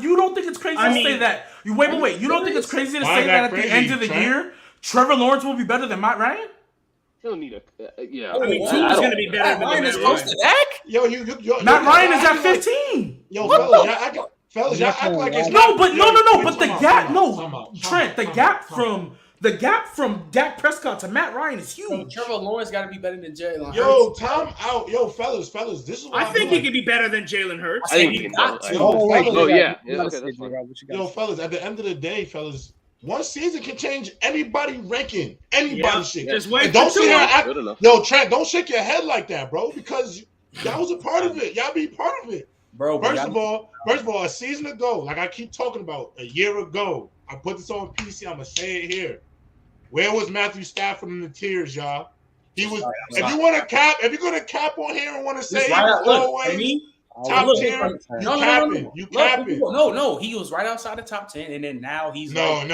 You don't think it's crazy to say that? Wait. You don't think it's crazy to Why say is that that at the crazy, end of the Trent? year, Trevor Lawrence will be better than Matt Ryan? He'll need a yeah. I mean, Oh, Tua's I going to be better than Ryan is Matt close Ryan. to Dak. Yo, Matt Ryan is y'all at acting like- 15. Yo, fellas, y'all act like it's No, not. but yo, no. wait, But the time out, gap, time out, Trent, the gap from Dak Prescott to Matt Ryan is Bro, huge. Trevor Lawrence got to be better than Jalen Hurts. Yo, time out. Yo, fellas. This is why I think he could be better than Jalen Hurts. I think he can. got to. Oh yeah. Okay, that's fine. Yo, fellas, at the end of the day, fellas, one season can change anybody ranking. Anybody shit. Just wait And don't for sit here Tua. and act. Good enough. Yo, Trent, don't shake your head like that, bro, because y'all was a part of it. Y'all be part of it. Bro, First of all, a season ago, like I keep talking about, a year ago, I put this on PC. I'm gonna say it here. Where was Matthew Stafford in the tiers, y'all? He was. If you're gonna cap on here and want to say he was always top 10, you capping. You capping. No, he was right outside the top 10, and then now he's No.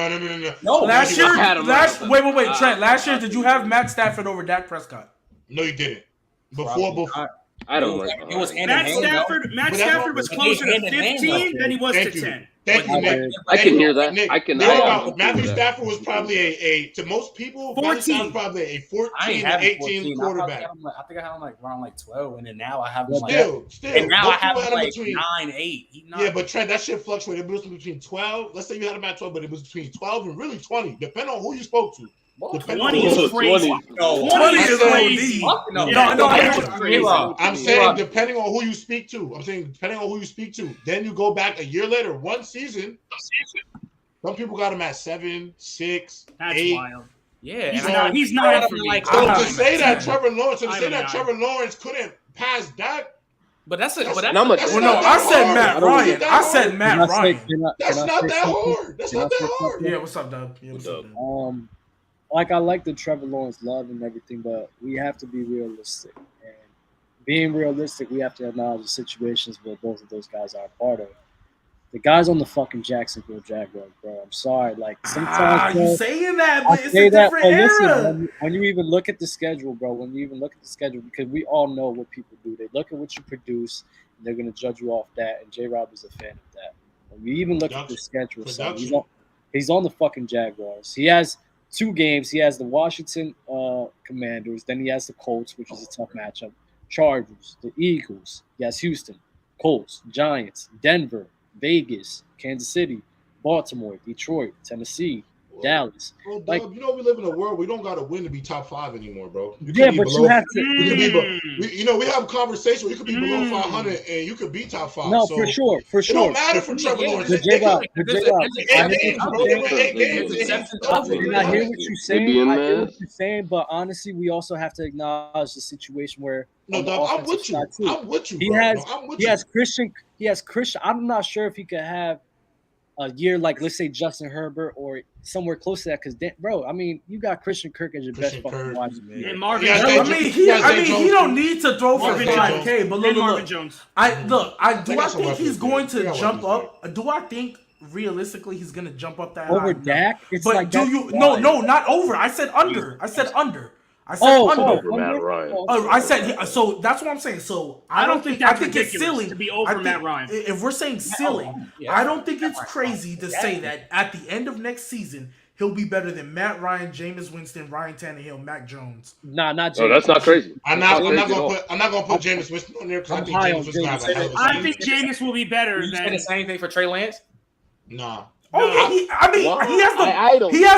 Last year, had him wait, Trent. Last year, did you have Matt Stafford over Dak Prescott? No, you didn't. Before. I don't like it was hand Matt in hand, Stafford was closer to 15 than he was to 10. Thank you, Nick. I can hear that. Nick, I can. Matthew Stafford was probably a to most people, 14. probably a 14 I ain't to having 18 14. quarterback. I think I had him like around like 12, and then now I have him like Still. and now I most have people him had like between 9, 8. Yeah, but Trent, that shit fluctuated. It was between 12. Let's say you had him at 12, but it was between 12 and really 20, depending on who you spoke to. 20 is crazy. 20 is crazy. I'm saying depending on who you speak to. Then you go back a year later, one season. Some people got him at 7, 6, That's 8. wild. Yeah, He's not for me. like So to say that Trevor Lawrence couldn't pass Dak. But that's it. That's not much. Well, no, I said Matt Ryan. I said Matt Ryan. That's not that hard. That's not that hard. Yeah, what's up, Dub? Like I like the Trevor Lawrence love and everything, but we have to be realistic. And being realistic, we have to acknowledge the situations where both of those guys are a part of. The guys on the fucking Jacksonville Jaguars, bro. I'm sorry. Like sometimes you saying that, but it's a that, different era. Listen, when you even look at the schedule, bro, because we all know what people do. They look at what you produce, and they're gonna judge you off that. And J-Rob is a fan of that. When you even look at the schedule, so he's on the fucking Jaguars. He has 2 games. He has the Washington Commanders. Then he has the Colts, which is a tough matchup. Chargers, the Eagles. He has Houston, Colts, Giants, Denver, Vegas, Kansas City, Baltimore, Detroit, Tennessee, Dallas. Well, Dub, we live in a world we don't got to win to be top 5 anymore, bro. You have to. We have conversations. You could be below 500 and you could be top 5. No, so for sure. It don't matter for Trevor Lawrence. I hear what you're saying, but honestly, we also have to acknowledge the situation where. No, Dub, I'm with you. I'm with you. He has Christian. I'm not sure if he could have a year like, let's say, Justin Herbert or somewhere close to that. Because, bro, I mean, you got Christian Kirk as your best fucking wide receiver. And Marvin Jones. He don't need to throw for Marvin 5K. But look, Marvin Jones. Do I think he's going to jump up? Do I think realistically he's going to jump up that over high? Dak? But like do you? No, not over. I said under. I said under. Under. Matt Ryan. I said so. That's what I'm saying. So I don't think that's it's silly to be over Matt Ryan. If we're saying silly, I don't think it's crazy to say that at the end of next season he'll be better than Matt Ryan, Jameis Winston, Ryan Tannehill, Mac Jones. Nah, not Jameis. No, that's not crazy. I'm not gonna put Jameis Winston on there because I think Jameis Winston have a hell of a season. I think Jameis will be better. You say the same thing for Trey Lance? Nah. He has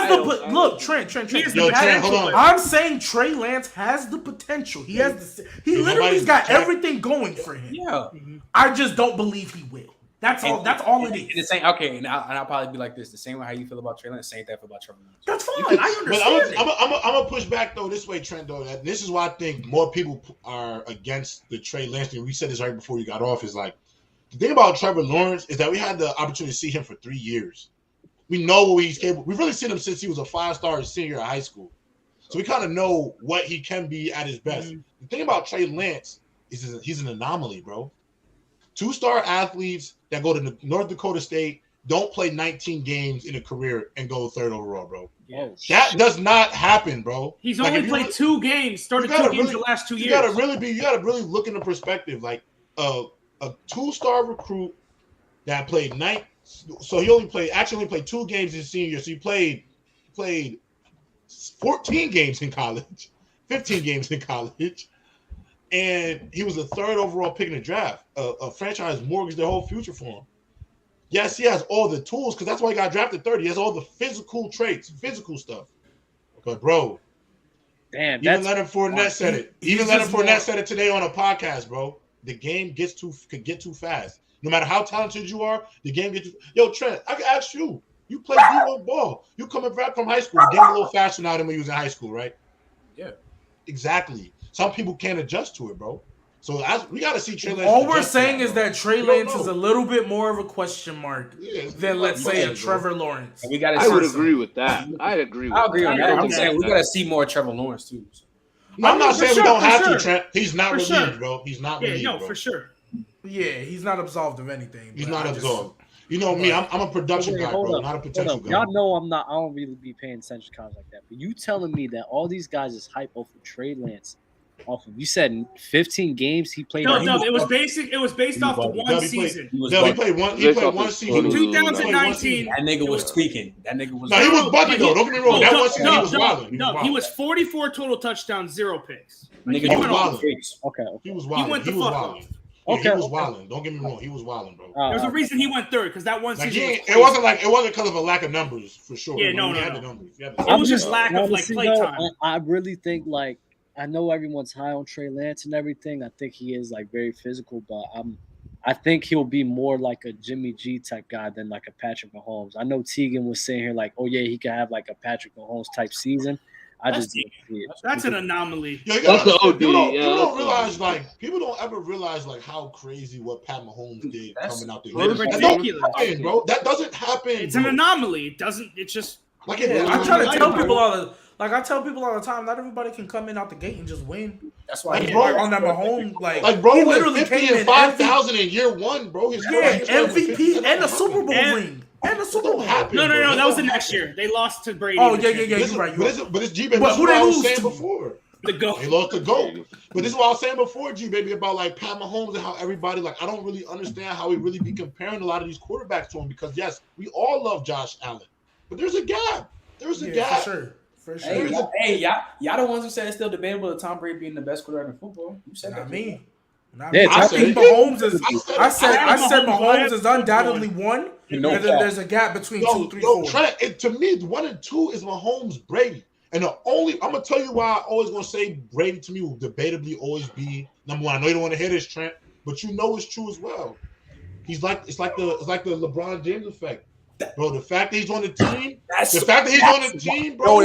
the look, Trent. Hold on. I'm saying Trey Lance has the potential. He literally's got everything going for him. Yeah. I just don't believe he will. That's all it is. The same. Okay, and I'll probably be like this. The same way how you feel about Trey Lance, same thing about Trevor Lawrence. That's fine. I understand. But I'm gonna push back though this way, Trent. Though this is why I think more people are against the Trey Lance thing. We said this right before you got off. Is like the thing about Trevor Lawrence is that we had the opportunity to see him for 3 years. We know what he's capable. We've really seen him since he was a 5-star senior in high school. So we kind of know what he can be at his best. The thing about Trey Lance is he's an anomaly, bro. 2-star athletes that go to North Dakota State don't play 19 games in a career and go 3rd overall, bro. That does not happen, bro. He's only played 2 games, started 2 games the last 2 years. You gotta really look in the perspective. Like a 2-star recruit that played night. So he only played 2 games his senior year. So he played 14 games in college, 15 games in college, and he was the 3rd overall pick in the draft. A franchise mortgaged their whole future for him. Yes, he has all the tools because that's why he got drafted 3rd. He has all the physical traits, physical stuff. But bro, Damn, even Leonard Fournette said it. Even Leonard Fournette said it today on a podcast, bro. The game could get too fast. No matter how talented you are, the game gets too. Yo, Trent, I can ask you. You play D1 ball. You coming back from high school. The game a little faster now than when you was in high school, right? Yeah. Exactly. Some people can't adjust to it, bro. So we got to see Trey Lance. All we're saying is that Trey Lance is a little bit more of a question mark than, let's say, a Trevor Lawrence. We gotta I would agree with that. I agree with that. I'm saying we gotta see more Trevor Lawrence too. So. I'm not saying we don't have to, Trent. He's not relieved, bro. He's not relieved. No, bro. for sure. Yeah, he's not absolved of anything. He's not absolved. You know me, I'm a production guy, bro, not a potential guy. Y'all know I don't really be paying attention to college like that. But you telling me that all these guys is hype off of Trey Lance, off of, you said 15 games he played. No, it was based off the one season. He played one season. 2019. That nigga was tweaking. That nigga was. No, he was bugging though. Don't get me wrong. That one season he was wilding. No, he was 44 total touchdowns, 0 picks. Nigga, he was wilding. Okay. He was wilding. He went the fuck off. Okay, he was wilding. Don't get me wrong. He was wilding, bro. There's a reason he went 3rd because that one season. It wasn't because of a lack of numbers for sure. Yeah, no. It was just lack of play time. I really think I know everyone's high on Trey Lance and everything. I think he is very physical, but I think he'll be more like a Jimmy G type guy than like a Patrick Mahomes. I know Tegan was saying here oh yeah, he could have like a Patrick Mahomes type season. That's an anomaly. That's the OD. People don't ever realize how crazy what Pat Mahomes did coming out there. Ridiculous, bro. That doesn't happen. It's an anomaly. It doesn't. It's just. I try to tell people I tell people all the time, not everybody can come in out the gate and just win. That's why on that Mahomes, bro, he literally 50 came and 5,000 in year 1, bro. MVP and a Super Bowl ring. And the Super Bowl. No. That was the next year. They lost to Brady. Oh, yeah. You're right. But it's G-Baby. That's what I was saying before. The GOAT. They lost the GOAT. But this is what I was saying before, G-Baby, about Pat Mahomes and how everybody, I don't really understand how we really be comparing a lot of these quarterbacks to him because, yes, we all love Josh Allen. But there's a gap. There's a gap. For sure. Hey, y'all the ones who said it's still debatable that Tom Brady being the best quarterback in football. You said not that. Me. I think Mahomes is. I said Mahomes is undoubtedly 1. And then there's a gap between 2, 3, 4. To me, 1 and 2 is Mahomes, Brady, and I'm gonna tell you why I always gonna say Brady to me will debatably always be number 1. I know you don't want to hear this, Trent, but you know it's true as well. It's like the LeBron James effect. Bro, the fact that he's on the team, bro.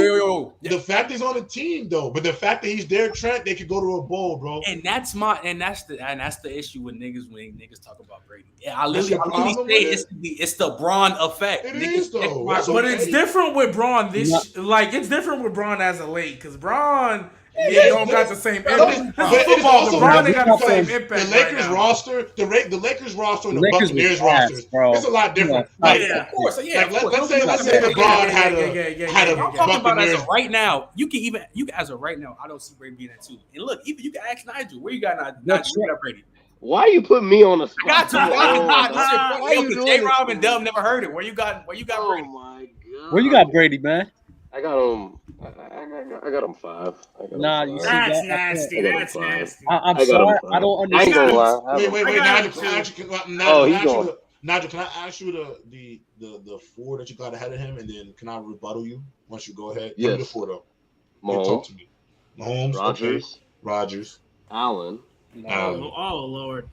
The fact that he's on the team, though, but the fact that he's there, Trent, they could go to a bowl, bro. And that's the issue with niggas when niggas talk about Brady. I literally say it's the Braun effect. It is though, but it's different with Braun. It's different with Braun as a late because Braun. Don't got the same impact. LeBron ain't got the same impact. The Lakers roster, the Lakers roster and the Buccaneers roster, it's a lot different. Of course, let's say LeBron had a I'm talking about as of right now. You can as of right now. I don't see Brady being that 2. And look, even you can ask Nigel where you got Brady. Why are you putting me on the spot? I got to. J-Rob and Dub never heard it. Where you got Brady? Oh my god. Where you got Brady, man? I got him. I got him 5. Nah, you see that's nasty. That's nasty. I'm sorry. I don't understand. I ain't gonna lie. Wait, Nigel, can I ask you the 4 that you got ahead of him, and then can I rebuttal you once you go ahead? Yes. The 4 though. Mahomes. Talk to me. Mahomes. Rodgers. Allen. Oh Lord.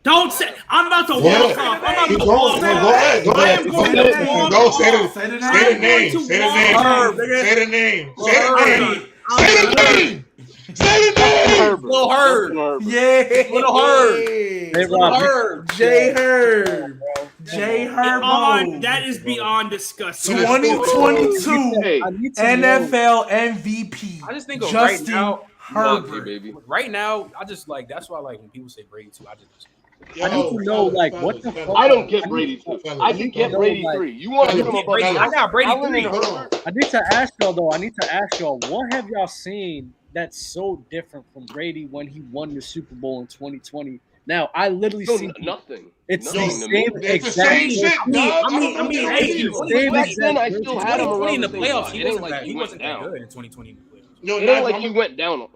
Don't say. I'm about to walk off. I'm about to walk off. Go ahead. Go say the name. Say the name. Little Herb. Yeah. Little Herb. J Herb. That is beyond disgusting. 2022 NFL MVP. I just think of Justin right now. Herbert. Right now, I just that's why when people say Brady 2, I need to know what the fuck. I don't get Brady 2. I can get Brady 3. You want to give him a Brady? I got Brady 3. I need to ask y'all, what have y'all seen that's so different from Brady when he won the Super Bowl in 2020 Now, I literally see nothing. It's Nothing the to me. same It's the exact. same shit, dog. I mean, hey, Back then I still had him around in the the same playoffs. spot. He It ain't wasn't like that. he He went wasn't that down. good in 2020 in the playoffs. Yo, It ain't like he went down.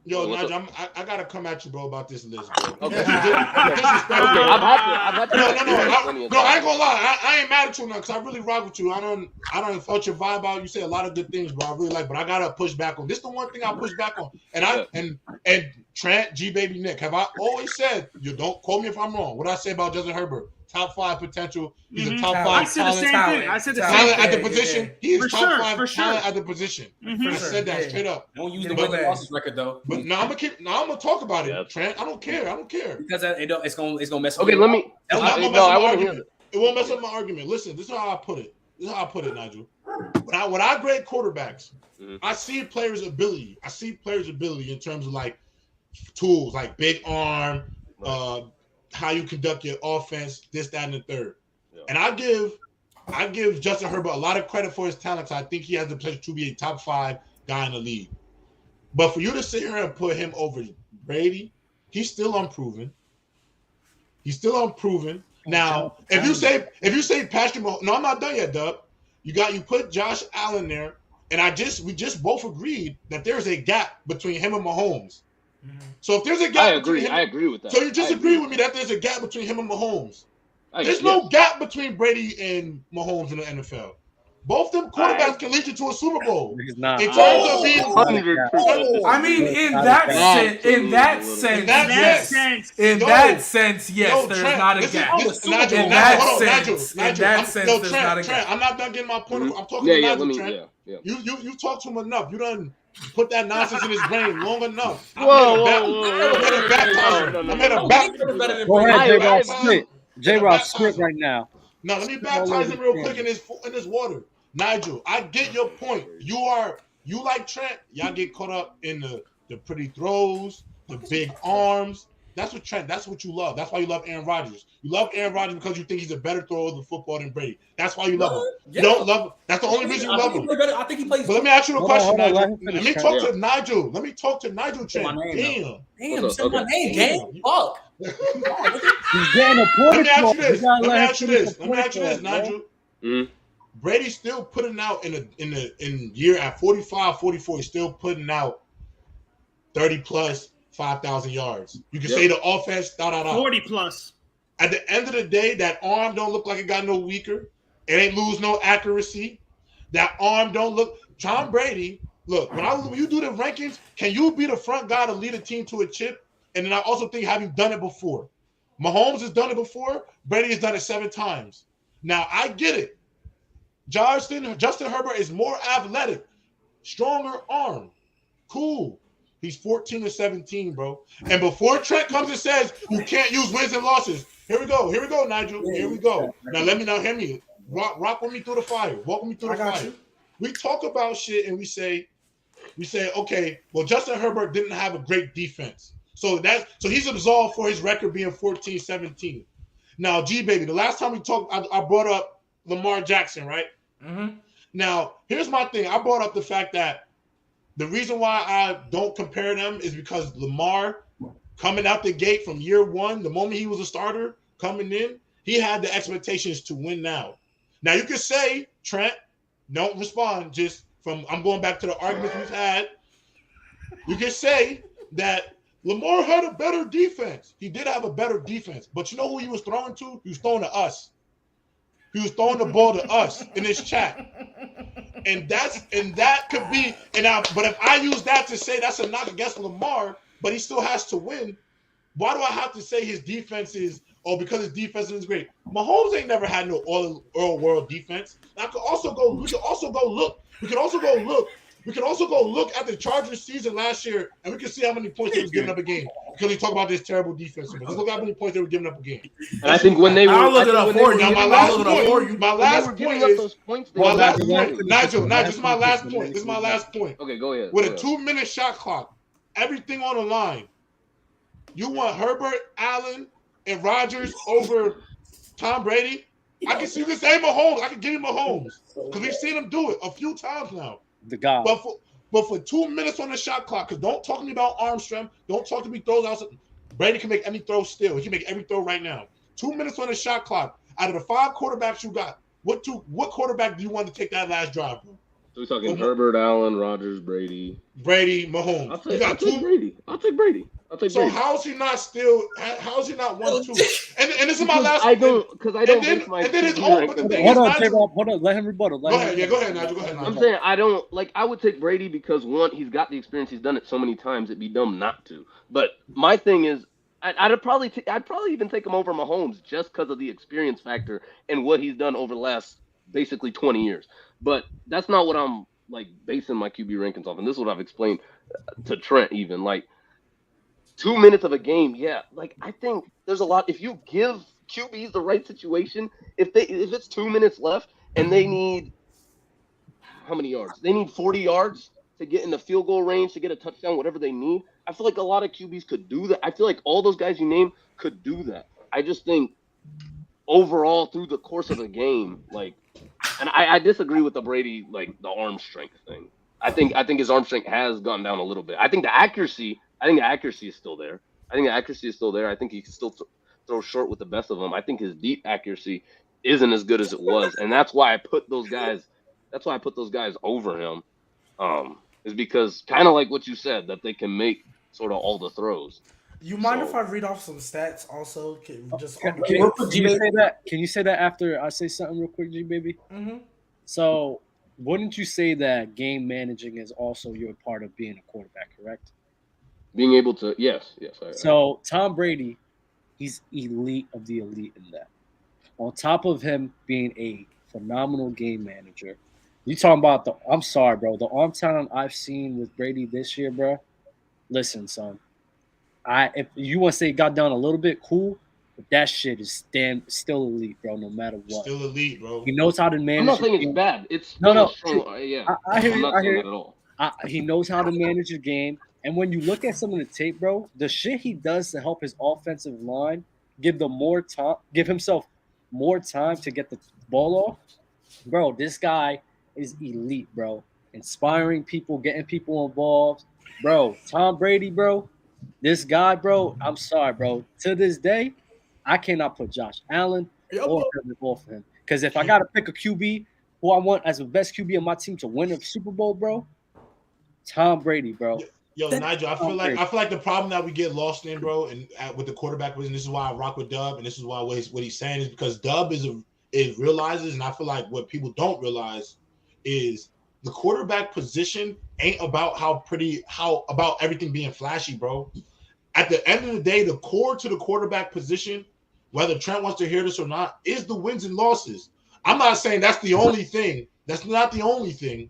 Yo, What's Nigel, I gotta come at you, bro, about this list, bro. Okay. This is disrespectful. Okay, I've had to. No, I ain't gonna lie. I ain't mad at you now because I really rock with you. I don't felt your vibe out. You say a lot of good things, bro. I really like, but I gotta push back on. This is the one thing I push back on. And Trent, G Baby Nick, have I always said, you don't quote me if I'm wrong. What I say about Justin Herbert? Top 5 potential. He's a top 5 I said the same thing. I said the same talent thing. at the position. He is For top sure, 5 for sure. talent at the position. I said that straight up. Don't use the win losses record though. But now I'm gonna talk about it, Trent. I don't care. Because it's gonna mess up. Okay, let me. It won't mess up my argument. It won't mess up my argument. Listen, this is how I put it. Nigel. When I grade quarterbacks, I see players' ability. I see players' ability in terms of like tools, like big arm, how you conduct your offense, this, that, and the third. Yeah. And I give Justin Herbert a lot of credit for his talents. I think he has the potential to be a top 5 guy in the league. But for you to sit here and put him over Brady, he's still unproven. Now, if you say Patrick Mahomes, no, I'm not done yet, Dub. You put Josh Allen there, and we just both agreed that there's a gap between him and Mahomes. So if there's a gap, I agree with that. So you just agree with me that there's a gap between him and Mahomes. There's no gap between Brady and Mahomes in the NFL. Both them quarterbacks can lead you to a Super Bowl. He's not. In terms of being, 100%. I mean, in that sense, yes, there's not a gap. In that sense, there's not a gap. I'm not done getting my point. I'm talking to Nigel, Trent. You talk to him enough. You done put that nonsense in his brain long enough. I'm here to back. Go ahead, J-Rob, split. J-Rob, split right now. Now, let me baptize him real quick in this water. Nigel, I get your point. You like Trent. Y'all get caught up in the pretty throws, the big arms. That's what you love. That's why you love Aaron Rodgers. You love Aaron Rodgers because you think he's a better thrower of the football than Brady. That's why you love him. You don't love him. That's the only reason you love him. I think he plays. But let me ask you a question, Nigel. Let me talk to Nigel. Let me talk to Nigel, Trent. Damn, you said my name, gang. Fuck. He's getting a point. Let me ask you this, Nigel. Brady's still putting out in year at 45, 44, he's still putting out 30 plus 5,000 yards. You can say the offense, 40 plus. At the end of the day, that arm don't look like it got no weaker. It ain't lose no accuracy. That arm don't look. Tom Brady, look, when you do the rankings, can you be the front guy to lead a team to a chip? And then I also think, have you done it before? Mahomes has done it before. Brady has done it 7 times. Now, I get it. Justin Herbert is more athletic, stronger arm. Cool. He's 14-17, bro. And before Trent comes and says you can't use wins and losses, here we go, Nigel. Here we go. Now hear me. Rock with me through the fire. Walk with me through the fire. We talk about shit and we say, okay, well, Justin Herbert didn't have a great defense. So he's absolved for his record being 14-17. Now, G baby, the last time we talked, I brought up Lamar Jackson, right? Mm-hmm. Now, here's my thing. I brought up the fact that the reason why I don't compare them is because Lamar, coming out the gate from year 1, the moment he was a starter coming in, he had the expectations to win now. Now, you could say, Trent, don't respond, I'm going back to the arguments we've had. You could say that Lamar had a better defense. He did have a better defense. But you know who he was throwing to? He was throwing to us. He was throwing the ball to us in his chat. And that could be, but if I use that to say that's a knock against Lamar, but he still has to win, why do I have to say his defense is, because his defense is great? Mahomes ain't never had no all world defense. We can also go look at the Chargers season last year, and we can see how many points he was giving up a game. Because we talk about this terrible defense. Let's look at how many points they were giving up a game. And I think when they were, my last point, Nigel, this is my last point. Okay, go ahead. With a 2-minute shot clock, everything on the line. You want Herbert, Allen, and Rodgers over Tom Brady? I can see the same Mahomes. I can give him Mahomes because we've seen him do it a few times now. The guy. But for 2 minutes on the shot clock, because don't talk to me about arm strength. Don't talk to me throws out. Brady can make any throw still. He can make every throw right now. 2 minutes on the shot clock. Out of the 5 quarterbacks you got, what quarterback do you want to take that last drive, bro? So we're talking Herbert, Allen, Rodgers, Brady, Mahomes. I'll take Brady. So how is he not 1-2? And this is my last. I don't base my. And then his own. but the thing Hold is, on, J-Rob, hold on. Let him rebuttal. Go ahead, Nigel. Go ahead, Nigel. I'm saying I don't like. I would take Brady because one, he's got the experience. He's done it so many times. It'd be dumb not to. But my thing is, I'd probably even take him over Mahomes just because of the experience factor and what he's done over the last basically 20 years. But that's not what I'm like basing my QB rankings off. And this is what I've explained to Trent even. Like 2 minutes of a game, yeah. Like I think there's a lot. If you give QBs the right situation, if it's 2 minutes left and they need how many yards? They need 40 yards to get in the field goal range, to get a touchdown, whatever they need. I feel like a lot of QBs could do that. I feel like all those guys you named could do that. I just think overall through the course of the game, like, and I disagree with the Brady, like the arm strength thing. I think his arm strength has gone down a little bit. I think the accuracy is still there. I think he can still throw short with the best of them. I think his deep accuracy isn't as good as it was, and that's why I put those guys over him. Is because kind of like what you said, that they can make sort of all the throws. You mind if I read off some stats also? Can you say that after I say something real quick, G baby? Mm-hmm. So wouldn't you say that game managing is also your part of being a quarterback, correct? Being able to, yes. So Tom Brady, he's elite of the elite in that. On top of him being a phenomenal game manager, you talking about I'm sorry, bro. The arm talent I've seen with Brady this year, bro. Listen, son. If you want to say it got down a little bit, cool. But that shit is still elite, bro. No matter what. Still elite, bro. He knows how to manage. I'm not saying it's bad. It's no. Yeah. I hear I'm not saying that at all. He knows how to manage the game. And when you look at some of the tape, bro, the shit he does to help his offensive line give himself more time to get the ball off, bro. This guy is elite, bro. Inspiring people, getting people involved. Bro, Tom Brady, bro. This guy, bro, I'm sorry, bro. To this day, I cannot put Josh Allen or Herbert off him. Because if I got to pick a QB who I want as the best QB on my team to win a Super Bowl, bro, Tom Brady, bro. Yo, Nigel, I feel like the problem that we get lost in, bro, and with the quarterback position, this is why I rock with Dub, and this is why what he's saying is because Dub realizes, and I feel like what people don't realize is the quarterback position ain't about about everything being flashy, bro. At the end of the day, the core to the quarterback position, whether Trent wants to hear this or not, is the wins and losses. I'm not saying that's the only thing. That's not the only thing,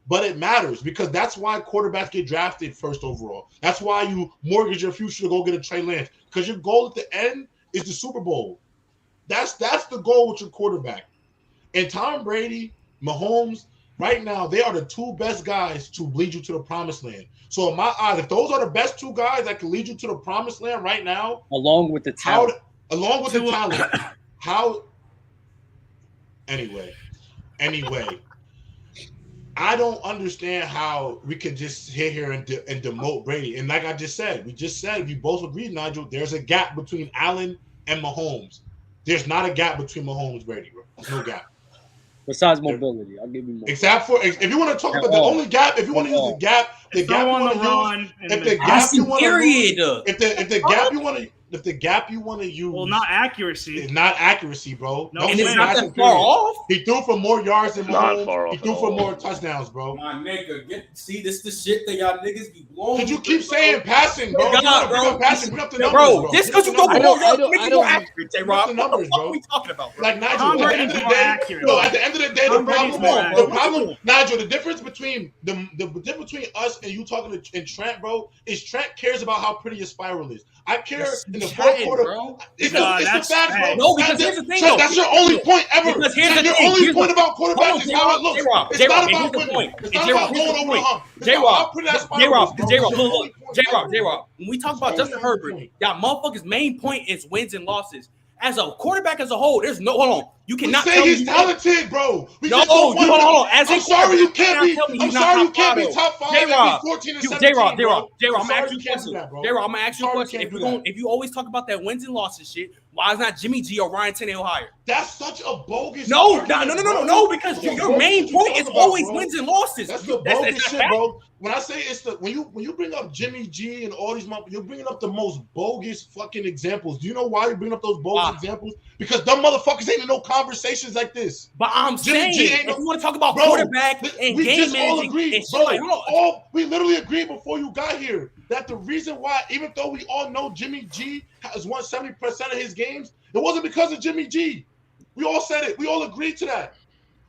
but it matters because that's why quarterbacks get drafted first overall. That's why you mortgage your future to go get a Trey Lance because your goal at the end is the Super Bowl. That's the goal with your quarterback. And Tom Brady, Mahomes, right now, they are the two best guys to lead you to the promised land. So in my eyes, if those are the best two guys that can lead you to the promised land right now, along with the talent, anyway, I don't understand how we could just sit here and demote Brady. And like I just said, we both agree, Nigel, there's a gap between Allen and Mahomes. There's not a gap between Mahomes and Brady, bro. There's no gap. Besides mobility, I'll give you more. Except for if you want to talk about the only gap, if you want to use the gap you want to use, well, not accuracy. It's not accuracy, bro. No, and it's not that far off. He threw for more yards than Mahomes. He threw for more touchdowns, bro. My nigga, see this the shit that y'all niggas be blowing. Did you keep saying passing, bro? Passing. Bring up the numbers, bro. This because you throw more yards, make you more accurate, J-Rob. The numbers, what bro. we talking about, bro? Like Nigel, at the end of the day, at the end of the day, the problem, Nigel, the difference between us and you talking to Trent, bro, is Trent cares about how pretty your spiral is. I care in the fourth quarter. Bro. It's the fact, bro. No, because here's the thing, that's your only point ever. Because here's the your thing. only point about quarterbacks is how it looks. It's not about winning. It's not about going over the hump. J-Rob, when we talk about Justin Herbert, y'all motherfuckers' main point is wins and losses. As a quarterback as a whole, there's no, hold on. You cannot say he's talented, bro. Hold on. I'm sorry you can't be. I'm sorry you can't be top 5 and be 14 and 17. J-Rob, I'm gonna ask you a question. J-Rob, I'm gonna ask you a question. If you always talk about that wins and losses shit, why is not Jimmy G or Ryan Tannehill higher? That's such a bogus. No, because your main point is always wins and losses. That's the bogus shit, bro. When I say it's the when you bring up Jimmy G and all these, you're bringing up the most bogus fucking examples. Do you know why you bring up those bogus examples? Because dumb motherfuckers ain't in no conversations like this. But I'm saying, if you want to talk about quarterback and we game just all managing, agreed, we literally agreed before you got here that the reason why, even though we all know Jimmy G has won 70% of his games, it wasn't because of Jimmy G. We all said it. We all agreed to that.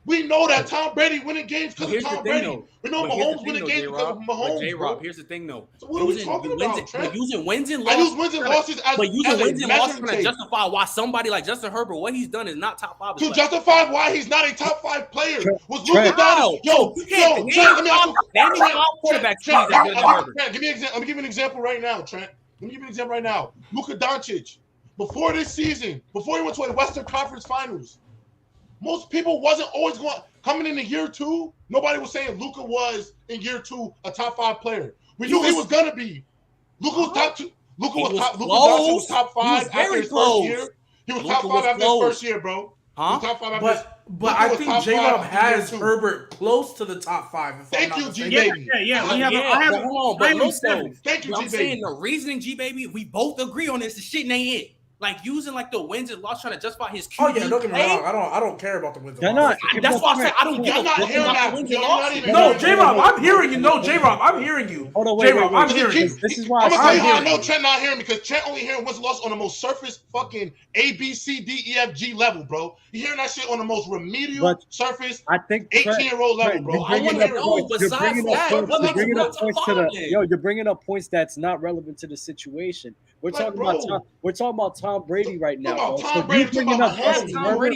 We know that Tom Brady winning games because of Tom Brady. We know Mahomes winning games because of Mahomes. J-Rob, here's the thing, though. So what are we talking about, Trent? Using wins and losses. I use wins and losses as to justify why somebody like Justin Herbert, what he's done is not top 5. To justify why he's not a top 5 player was Luka Doncic. Yo, Trent, let me ask you. Trent, give me an example. Let me give you an example right now, Trent. Let me give you an example right now. Luka Doncic, before this season, before he went to a Western Conference Finals, most people wasn't always going coming into year 2. Nobody was saying Luka was in year 2 a top 5 player. We knew he was gonna be. Luka was top 2. Luka was top 5 after his first year. He was top 5 after his first year, bro. Top 5 after but I think J-Rob has Herbert close to the top 5. Thank you, G-Baby. Thank you, G-Baby. I'm saying the reasoning, G-Baby, we both agree on this. The shit ain't it. Like using like the wins and losses trying to justify his QB. Oh yeah, don't get me wrong. I don't care about the wins and losses. That's why I said I don't give a fuck about the wins and losses. No, J-Rob, I'm hearing you. No, J-Rob, I'm hearing you. Hold on, wait. I'm hearing you. This is why I'm gonna tell you how I know Trent not hearing me, because Trent only hearing wins and losses on the most surface fucking A, B, C, D, E, F, G level, bro. You hearing that shit on the most remedial surface, I think 18-year-old level, bro. I want to know. Besides that, you're bringing up points that's not relevant to the situation. We're talking about Tom Brady right now. Tom Brady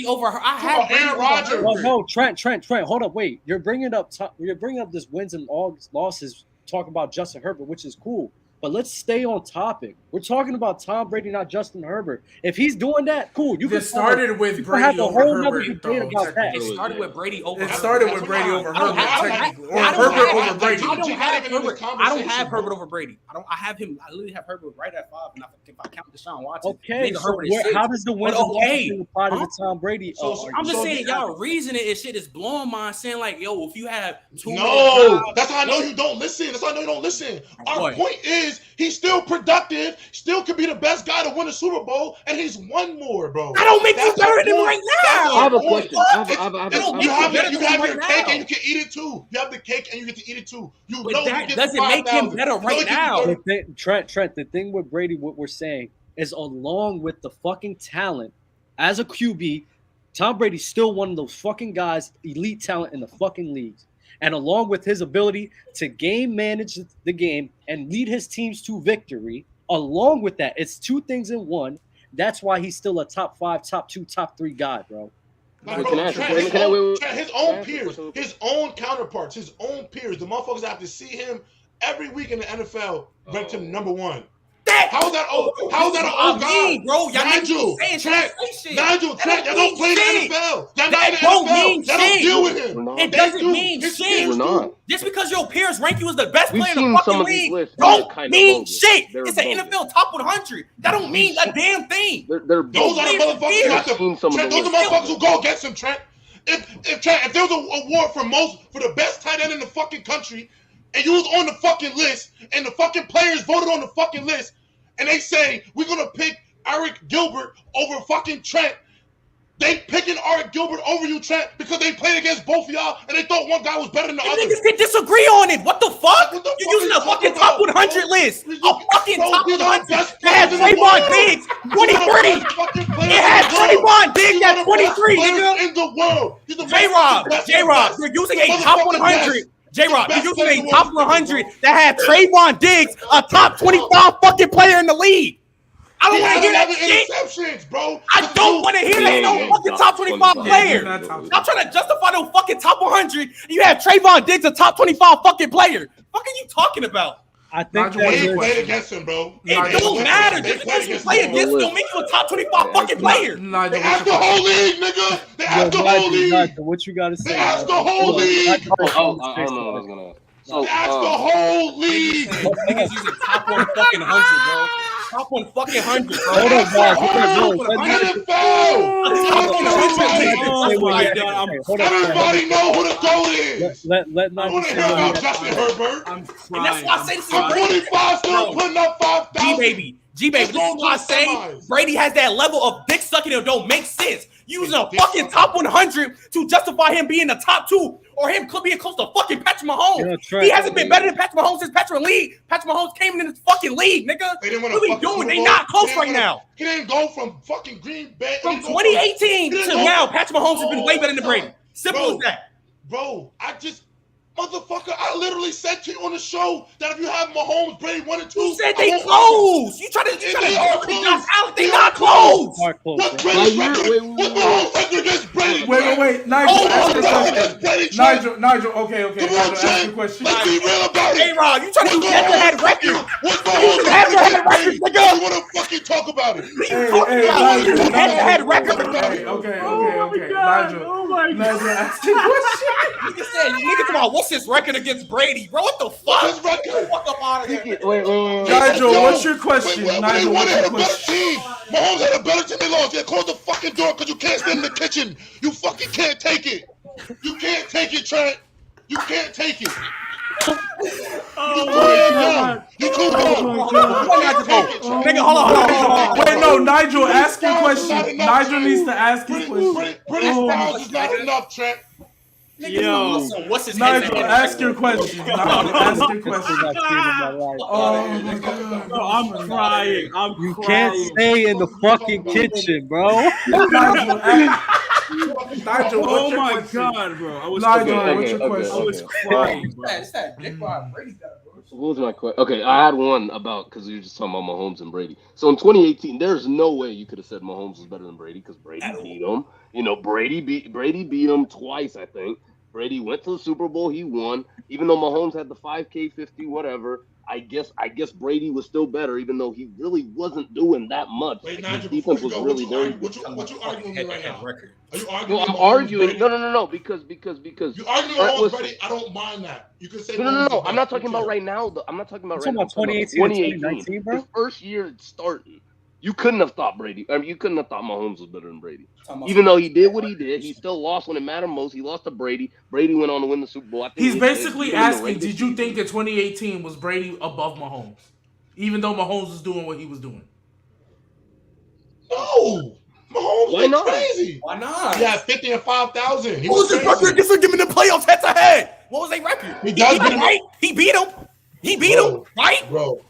over her. I have Aaron Rodgers. Well, no, Trent. Hold up, wait. You're bringing up this wins and losses. Talking about Justin Herbert, which is cool. But let's stay on topic. We're talking about Tom Brady, not Justin Herbert. If he's doing that, cool. It started with Brady over Herbert. It started with Brady over Herbert. It started with Brady over Herbert, technically. Or Herbert over Brady. I don't have Herbert over Brady. I have him. I literally have Herbert right at 5. And if I count Deshaun Watson, okay. So how does the win apply to the Tom Brady? I'm just saying, y'all reasoning and shit is blowing my mind. Saying like, yo, if you have 2. No, that's how I know you don't listen. That's how I know you don't listen. Our point is, he's still productive, still could be the best guy to win a Super Bowl, and he's won more, bro. I don't make you better than him right now. I have a question. You have your cake and you can eat it too. You have the cake and you get to eat it too. That doesn't make him better right now. Trent, the thing with Brady, what we're saying is, along with the fucking talent as a QB, Tom Brady's still one of those fucking guys, elite talent in the fucking leagues. And along with his ability to game manage the game and lead his teams to victory, along with that, it's 2 things in one. That's why he's still a top 5, top 2, top 3 guy, bro. His own peers, his own counterparts, his own peers, the motherfuckers have to see him every week in the NFL, ranked him number 1. How is that an old guy? Bro, Nigel, Trent, y'all don't play in the NFL. Y'all not in the NFL. Y'all don't deal with him. It doesn't mean shit. We're not. Just because your peers rank you as the best player in the fucking league don't mean shit. It's an NFL top 100. That don't mean a damn thing. Those are the motherfuckers who go against him, Trent. If there was an award for the best tight end in the fucking country, and you was on the fucking list, and the fucking players voted on the fucking list, and they say, we're going to pick Eric Gilbert over fucking Trent. They picking Eric Gilbert over you, Trent, because they played against both of y'all, and they thought one guy was better than the other. Niggas can disagree on it. What the fuck? You're using a fucking top 100 list. A fucking top 100. It had Trayvon Diggs, 23. It had Trayvon Diggs at 23, nigga. In the world. J-Rob, you're using a top 100. J-Rob, you're using a top 100 that had Trayvon Diggs, a top 25 fucking player in the league. I don't want to hear that shit, bro. I don't want to hear that no fucking top 25 player. I'm trying to justify no fucking top 100, and you have Trayvon Diggs, a top 25 fucking player. What are you talking about? I think Nigel, what's They your played question? against him, bro. It don't matter. Just because you play against him don't make you a top 25 fucking player. Nigel, They what's asked your the whole question? league, nigga. They asked the whole league. Nigel, what you got to say? They asked the whole league. I don't know what I was gonna ask. So They asked the whole league. Niggas using top 1 fucking 100, bro. Top 1 fucking 100, bro. Hold on, guys. Everybody know who the GOAT is. Let I Nigel want to say hear what he about has Justin to say. Herbert. I'm And crying. that's why I say this is I'm 25 still putting up 5,000. G-Baby, this is why I say Semis. Brady has that level of dick sucking that don't make sense. Using a fucking top 100 to justify him being the top 2 or him being close to fucking Patrick Mahomes. He hasn't been better than Patrick Mahomes since Patrick Mahomes came in this fucking league, nigga. They didn't win a What we fucking doing? Super They Bowl. not close They didn't right win a- now. He didn't go from fucking Green Bay. From He didn't go 2018 he didn't to go now, from- Patrick Mahomes has been way better than Brady. Simple Bro. as that. Bro, motherfucker, I literally said to you on the show that if you have Mahomes, Brady 1 and 2. You said I they won't- close. You try to They Josh are Allen. close. They not close. What's Brady's record? wait. What's Mahomes' record against Brady? Wait. Nigel, Oh, ask your What's question. against Brady, Trent? Nigel, okay. Come on, Nigel, ask your Trent. question. Let's be real about Hey, it. Rob, you trying to do What's head-to-head Mahomes' record? record? What's Mahomes' You have to have record a record, against Brady? nigga. You want to fucking talk about it? Hey, Head-to-head Nigel. record. Hey, okay. Oh my God. Nigel, Oh my God. Nigel, ask your question. Nigga talking about what's his record against Brady, bro? What the fuck? His record. Fuck up out of here. Wait. Nigel, Yo, what's your question? When they Nigel, won, what's they had your a better question? team. Mahomes had a better team. They lost. They closed the fucking door because you can't stand in the kitchen. You fucking can't take it. You can't take it, Trent. You can't take it. Oh You my too God. young. You too young. Nigga, hold on. Wait, no, Nigel, ask your Not question. enough, Nigel Trent. needs to ask his question. British Oh. styles is not enough, Trent. Yo. What's his Nigel, head-to-head ask your question. Nigel, ask your This is question. my team in my life. Oh my God. Bro, I'm crying. You can't stay in the fucking kitchen, bro. Nigel, Nigel, Oh what's your my question? God, bro. I was Nigel, crying. what's your Okay, question? I was crying, bro. It's that dick ride Brady's got, bro. What was my question? Okay, I had one about because you were just talking about Mahomes and Brady. So in 2018, there's no way you could have said Mahomes was better than Brady because Brady beat him. You know, Brady beat him twice, I think. Brady went to the Super Bowl, he won. Even though Mahomes had the 5K, 50, whatever. I guess Brady was still better, even though he really wasn't doing that much. Wait, His Nigel, defense before was you go, really very good. what you arguing with me right now? Record. Are you No, arguing? I'm with Mahomes, arguing. Brady? No, because You arguing Trent with was- Mahomes, Brady? I don't mind that. You can say No. Mahomes is I'm not better. talking about right now. I'm not talking about You're right talking now. about I'm 2018 and 2019, bro? His first year starting. You couldn't have thought Brady. I mean, you couldn't have thought Mahomes was better than Brady. Even though he did what he did, he still lost when it mattered most. He lost to Brady. Brady went on to win the Super Bowl. I think He's basically even in the asking, regular did you season- think that 2018 was Brady above Mahomes? Even though Mahomes was doing what he was doing. No. Mahomes Why went not? crazy. Why not? He had 50 and 5,000. He What was his crazy. record against him in the playoffs head to head? What was their record? He does beat beat him, him. right? He beat him. He beat him, right? Bro.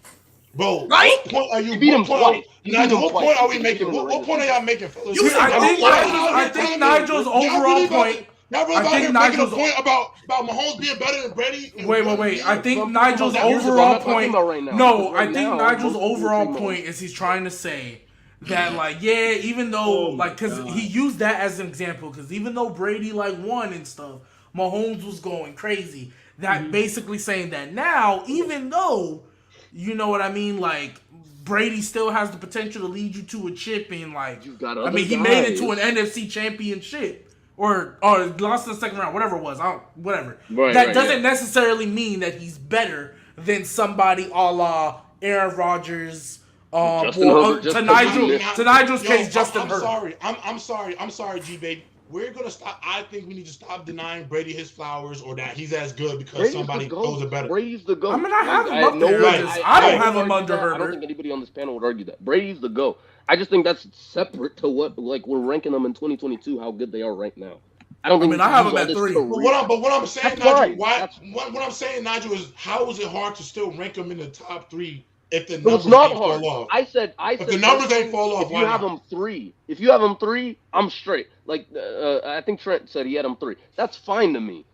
Right? What point are you? He beat him what point twice. Are, Nigel, what point are we He beat making? him in the What point are y'all making, fellas? You said- I think Nigel's overall point. Y'all really I about think here making a Nigel's- point about Mahomes being better than Brady? in Wait. one I year? think I'm Nigel's talking about years ago. I'm overall not talking point. about right now. No, Because I right think now, Nigel's most people overall say point is he's trying to say that, like, yeah, even though, Oh my like, because God. he used that as an example, because even though Brady, like, won and stuff, Mahomes was going crazy. That basically saying that now, even though, you know what I mean, like, Brady still has the potential to lead you to a chip and, like, You got I other mean, he made it guys. to an NFC championship. Or lost in the second round, whatever it was. Whatever. Right, that right, doesn't yeah. necessarily mean that he's better than somebody a la Aaron Rodgers. Justin Herbert just to because Nigel's Yo, case, Justin I'm Herbert. sorry. I'm sorry, G-Babe. We're gonna stop. I think we need to stop denying Brady his flowers or that he's as good because Brady's somebody the GOAT. those are better. Brady's the GOAT. I mean, I have him Like, up no there. way- I don't I have him argue under that. I don't Herbert. think anybody on this panel would argue that. Brady's the GOAT. I just think that's separate to what, like, we're ranking them in 2022, how good they are right now. I don't think mean, we I can have use them all at this 3. to But what I'm saying, That's Nigel, fine. what I'm saying, Nigel, is how is it hard to still rank them in the top 3 if the So numbers it's not ain't hard. fall off? I said If the numbers ain't fall off, if why you have not? them 3, I'm straight. Like I think Trent said he had them 3. That's fine to me.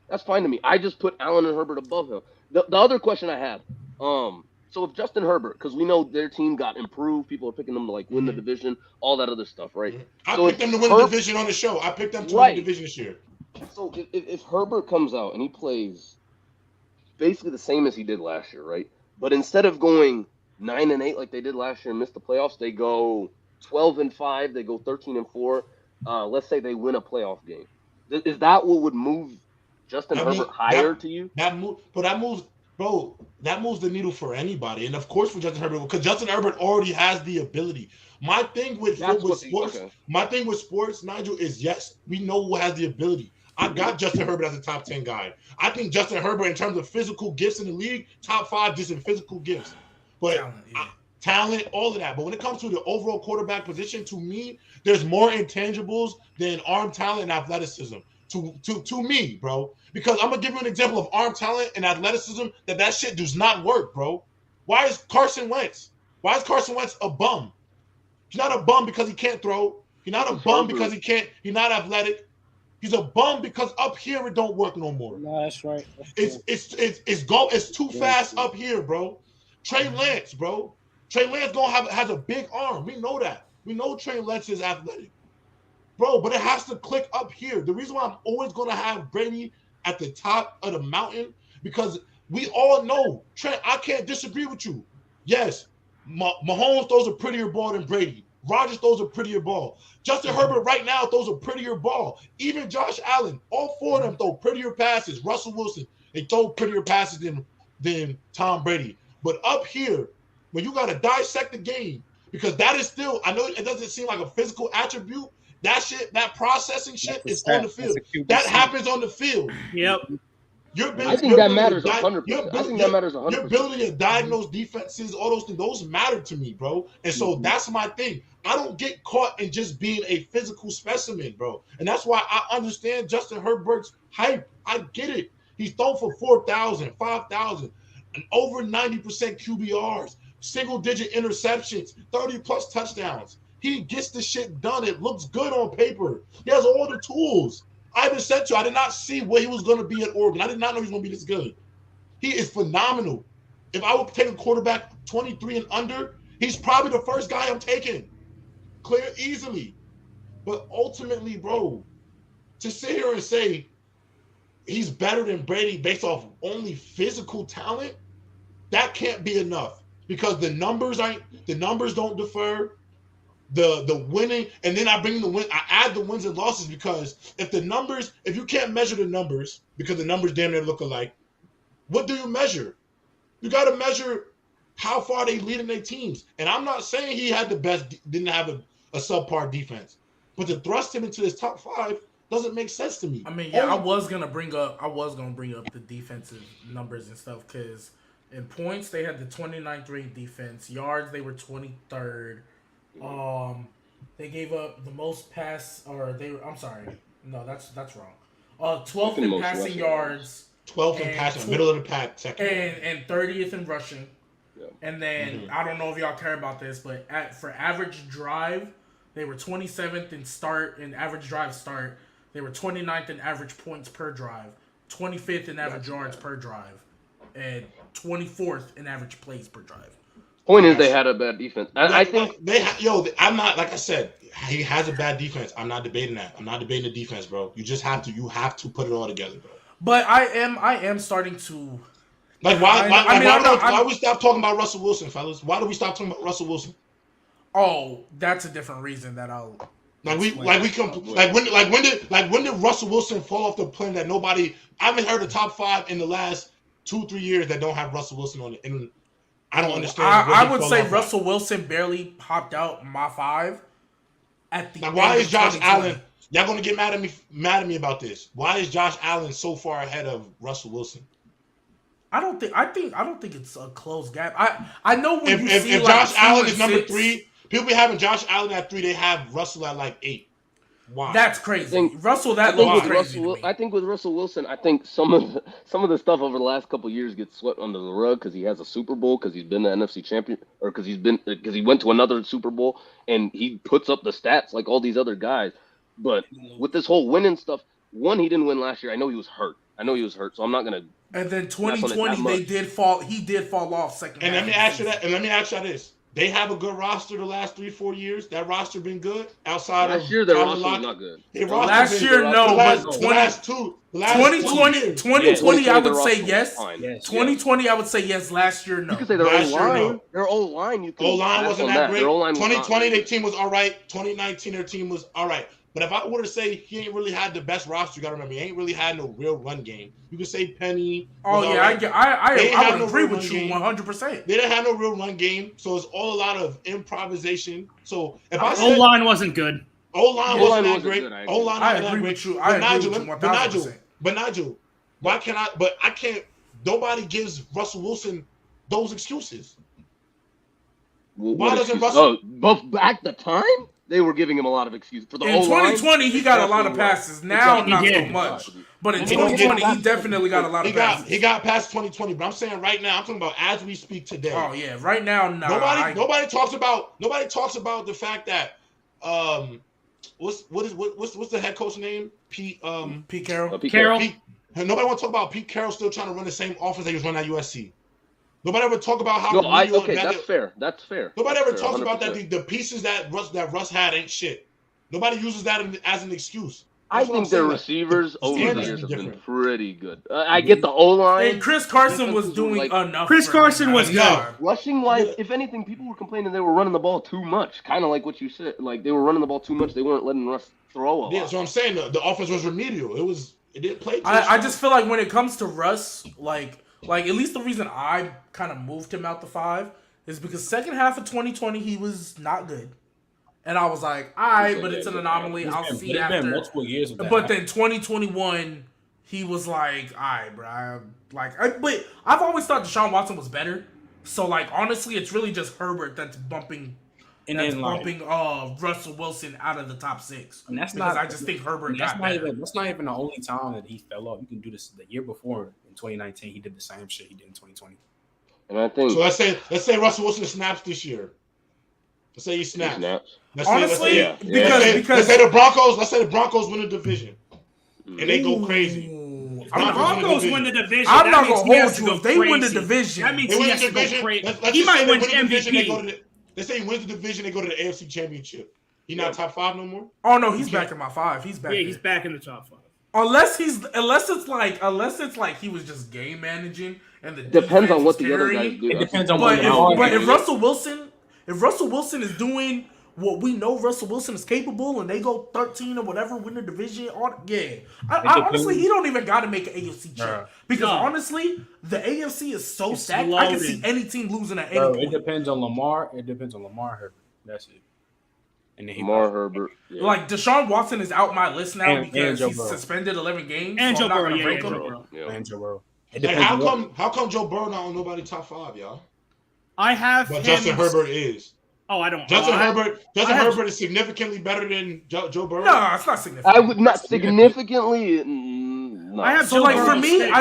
I just put Allen and Herbert above him. The other question I had, so if Justin Herbert, because we know their team got improved, people are picking them to like win the division, all that other stuff, right? I So picked them to win the division on the show. I picked them to win the division this year. So if Herbert comes out and he plays basically the same as he did last year, right? But instead of going 9-8 like they did last year and missed the playoffs, they go 12-5. They go 13-4. Let's say they win a playoff game. Is that what would move Justin Herbert higher to you? That moves, bro. That moves the needle for anybody, and of course for Justin Herbert, because Justin Herbert already has the ability. My thing with sports, Nigel, is yes, we know who has the ability. I got Justin Herbert as a top 10 guy. I think Justin Herbert, in terms of physical gifts in the league, top 5 just in physical gifts. But talent, all of that. But when it comes to the overall quarterback position, to me, there's more intangibles than arm talent and athleticism. To me, bro. Because I'm gonna give you an example of arm talent and athleticism that shit does not work, bro. Why is Carson Wentz a bum? He's not a bum because he can't throw. He's not a bum because he's not athletic. He's a bum because up here it don't work no more. No, that's right. It's too fast up here, bro. Trey Lance, bro. Trey Lance has a big arm. We know that. We know Trey Lance is athletic, bro. But it has to click up here. The reason why I'm always gonna have Brady at the top of the mountain, because we all know, Trent, I can't disagree with you. Yes, Mahomes throws a prettier ball than Brady. Rodgers throws a prettier ball. Justin Herbert right now throws a prettier ball. Even Josh Allen, all 4 of them throw prettier passes. Russell Wilson, they throw prettier passes than Tom Brady. But up here, when you got to dissect the game, because that is still, I know it doesn't seem like a physical attribute. That shit, that processing shit is on the field. That happens on the field. Yep. I think that matters 100%. I think that matters 100%. Your ability to diagnose defenses, all those things, those matter to me, bro. And so that's my thing. I don't get caught in just being a physical specimen, bro. And that's why I understand Justin Herbert's hype. I get it. He's thrown for 4,000, 5,000, and over 90% QBRs, single-digit interceptions, 30-plus touchdowns. He gets the shit done. It looks good on paper. He has all the tools. I even said to you, I did not see where he was going to be at Oregon. I did not know he was going to be this good. He is phenomenal. If I would take a quarterback 23 and under, he's probably the first guy I'm taking. Clear easily. But ultimately, bro, to sit here and say he's better than Brady based off only physical talent, that can't be enough. Because the numbers don't defer. The winning, and then I bring the win. I add the wins and losses, because if you can't measure the numbers, because the numbers damn near look alike, what do you measure? You got to measure how far they lead in their teams. And I'm not saying he had didn't have a subpar defense, but to thrust him into this top 5 doesn't make sense to me. I mean, yeah, I was gonna bring up the defensive numbers and stuff, because in points they had the 29th ranked defense. Yards, they were 23rd. They gave up the most pass, I'm sorry, no, that's wrong. 12th in passing yards, 12th in passing, middle of the pack, second, and 30th in rushing. Yeah. And then I don't know if y'all care about this, but for average drive, they were 27th in average drive start. They were 29th in average points per drive, 25th in average yards per drive, and 24th in average plays per drive. Point is, they had a bad defense. I think I'm not, like I said, he has a bad defense. I'm not debating that. I'm not debating the defense, bro. You just have to put it all together, bro. But I am starting to why we stop talking about Russell Wilson, fellas? Why do we stop talking about Russell Wilson? Oh, that's a different reason that I'll. When did Russell Wilson fall off the plane that nobody? I haven't heard the top 5 in the last 2-3 years that don't have Russell Wilson on it. And I don't understand. I would say Russell Wilson barely popped out my 5 at the. Now, why is Josh Allen? Y'all gonna get mad at me about this? Why is Josh Allen so far ahead of Russell Wilson? I don't think it's a close gap. I know when if Josh Allen is number 3, people be having Josh Allen at 3. They have Russell at like 8. Why? That's crazy. I think with Russell Wilson, I think some of the stuff over the last couple of years gets swept under the rug because he has a Super Bowl, because he's been the NFC champion, or because he went to another Super Bowl and he puts up the stats like all these other guys. But with this whole winning stuff, he didn't win last year. I know he was hurt, so I'm not gonna. And then 2020, he did fall off second. And let me ask you that. And let me ask you this: they have a good roster the last 3-4 years. That roster been good outside Last of year, their Tyler roster was Lockett. not good. Their roster Last been- year, no, the last, but the last two 2020, years. 2020, I would say their yes. roster was fine. Yes. 2020, I would say yes. Last year, no. You could say their Last year, O-line. no. Their O-line, you can O-line pass wasn't on that great. Their O-line was not 2020, very their team was all right. 2019, their team was all right. But if I were to say he ain't really had the best roster, you got to remember, he ain't really had no real run game. You could say Penny. Oh was all yeah, right. I They ain't would have no agree real with run you game. 100%. They didn't have no real run game, so it's all a lot of improvisation. So if I said O-line wasn't good. O-line O-line wasn't that wasn't great. good, I agree. O-line I wasn't that agree great. with you. But I agree Nigel, with you but 1000%. Nigel, why can I? But I can't. Nobody gives Russell Wilson those excuses. Why doesn't Russell? But at the time, they were giving him a lot of excuses for the In O-line. 2020, he got a lot of definitely was. passes. Now, Exactly. not He so did. much. But in He don't 2020, get he definitely got a lot of passes. He got past 2020. But I'm saying right now, I'm talking about as we speak today. Oh yeah, right now, nah. Nobody talks about the fact that what's the head coach name? Pete Carroll. Carroll. Nobody want to talk about Pete Carroll still trying to run the same offense that he was running at USC. Nobody ever talk about how That's fair. That's fair. Nobody That's ever fair, talks about 100%. that the pieces that Russ had ain't shit. Nobody uses that as an excuse. I That's what think I'm their saying. receivers over the standards years be have been different. pretty good. I get the O-line. And Chris Carson was defenses doing were like- enough. Chris for Carson him. was good. Enough. Rushing wise, if anything, people were complaining they were running the ball too much. Kind of like what you said. Like, they were running the ball too much. They weren't letting Russ throw a lot. Yeah, so I'm saying the offense was remedial. It didn't play. too I strong. just feel like when it comes to Russ, like at least the reason I kind of moved him out to 5 is because second half of 2020 he was not good, and I was like, all right, but it's an anomaly. I'll see It's after. been multiple years of that. But then 2021, he was like, all right, bro. But I've always thought Deshaun Watson was better. So like honestly, it's really just Herbert that's bumping. and That's then like, bumping Russell Wilson out of the top 6. and that's Because not. I just think Herbert That's got not better. even. That's not even the only time that he fell off. You can do this the year before in 2019. He did the same shit he did in 2020. And I think So let's say Russell Wilson snaps this year. Let's say he snaps. snaps. Honestly, Yeah. because let's say the Broncos win the division and they go crazy. Ooh, The Broncos win the division. I'm that not means gonna he hold has to you. go If they win the crazy. division, That means They he win has the to go division. crazy. Let's He just might say they win win the division. They go to MVP. the, let's say he wins the division. They go to the AFC Championship. He not top 5 no more. oh no, he's back in my 5. He's back. Yeah, there. he's back in the top 5. Unless it's like he was just game managing and the Depends defense on what was the other carrying. guys do. It depends on But what. if Russell Wilson is doing what we know Russell Wilson is capable, and they go 13 or whatever, win the division, I honestly, he don't even got to make an AFC check because honestly, the AFC is so stacked. I can see any team losing at any Bro, point. it depends on Lamar. It depends on Lamar Herbert. That's it. And then Lamar Herbert. Yeah. Like Deshaun Watson is out my list now And because Joe he's Burrow. suspended 11 games. And so Joe I'm not Burrow, gonna yeah, rank yeah, him. Joe Burrow. Yeah. and Joe Burrow. It Like, depends on how come Joe Burrow not on nobody top 5, y'all? I have But him. Justin Herbert is. Oh, I don't. Justin I- Herbert is significantly better than Joe Burrow. No, it's not significant. I would not significantly. No. I have So Joe like for Burrow me, six.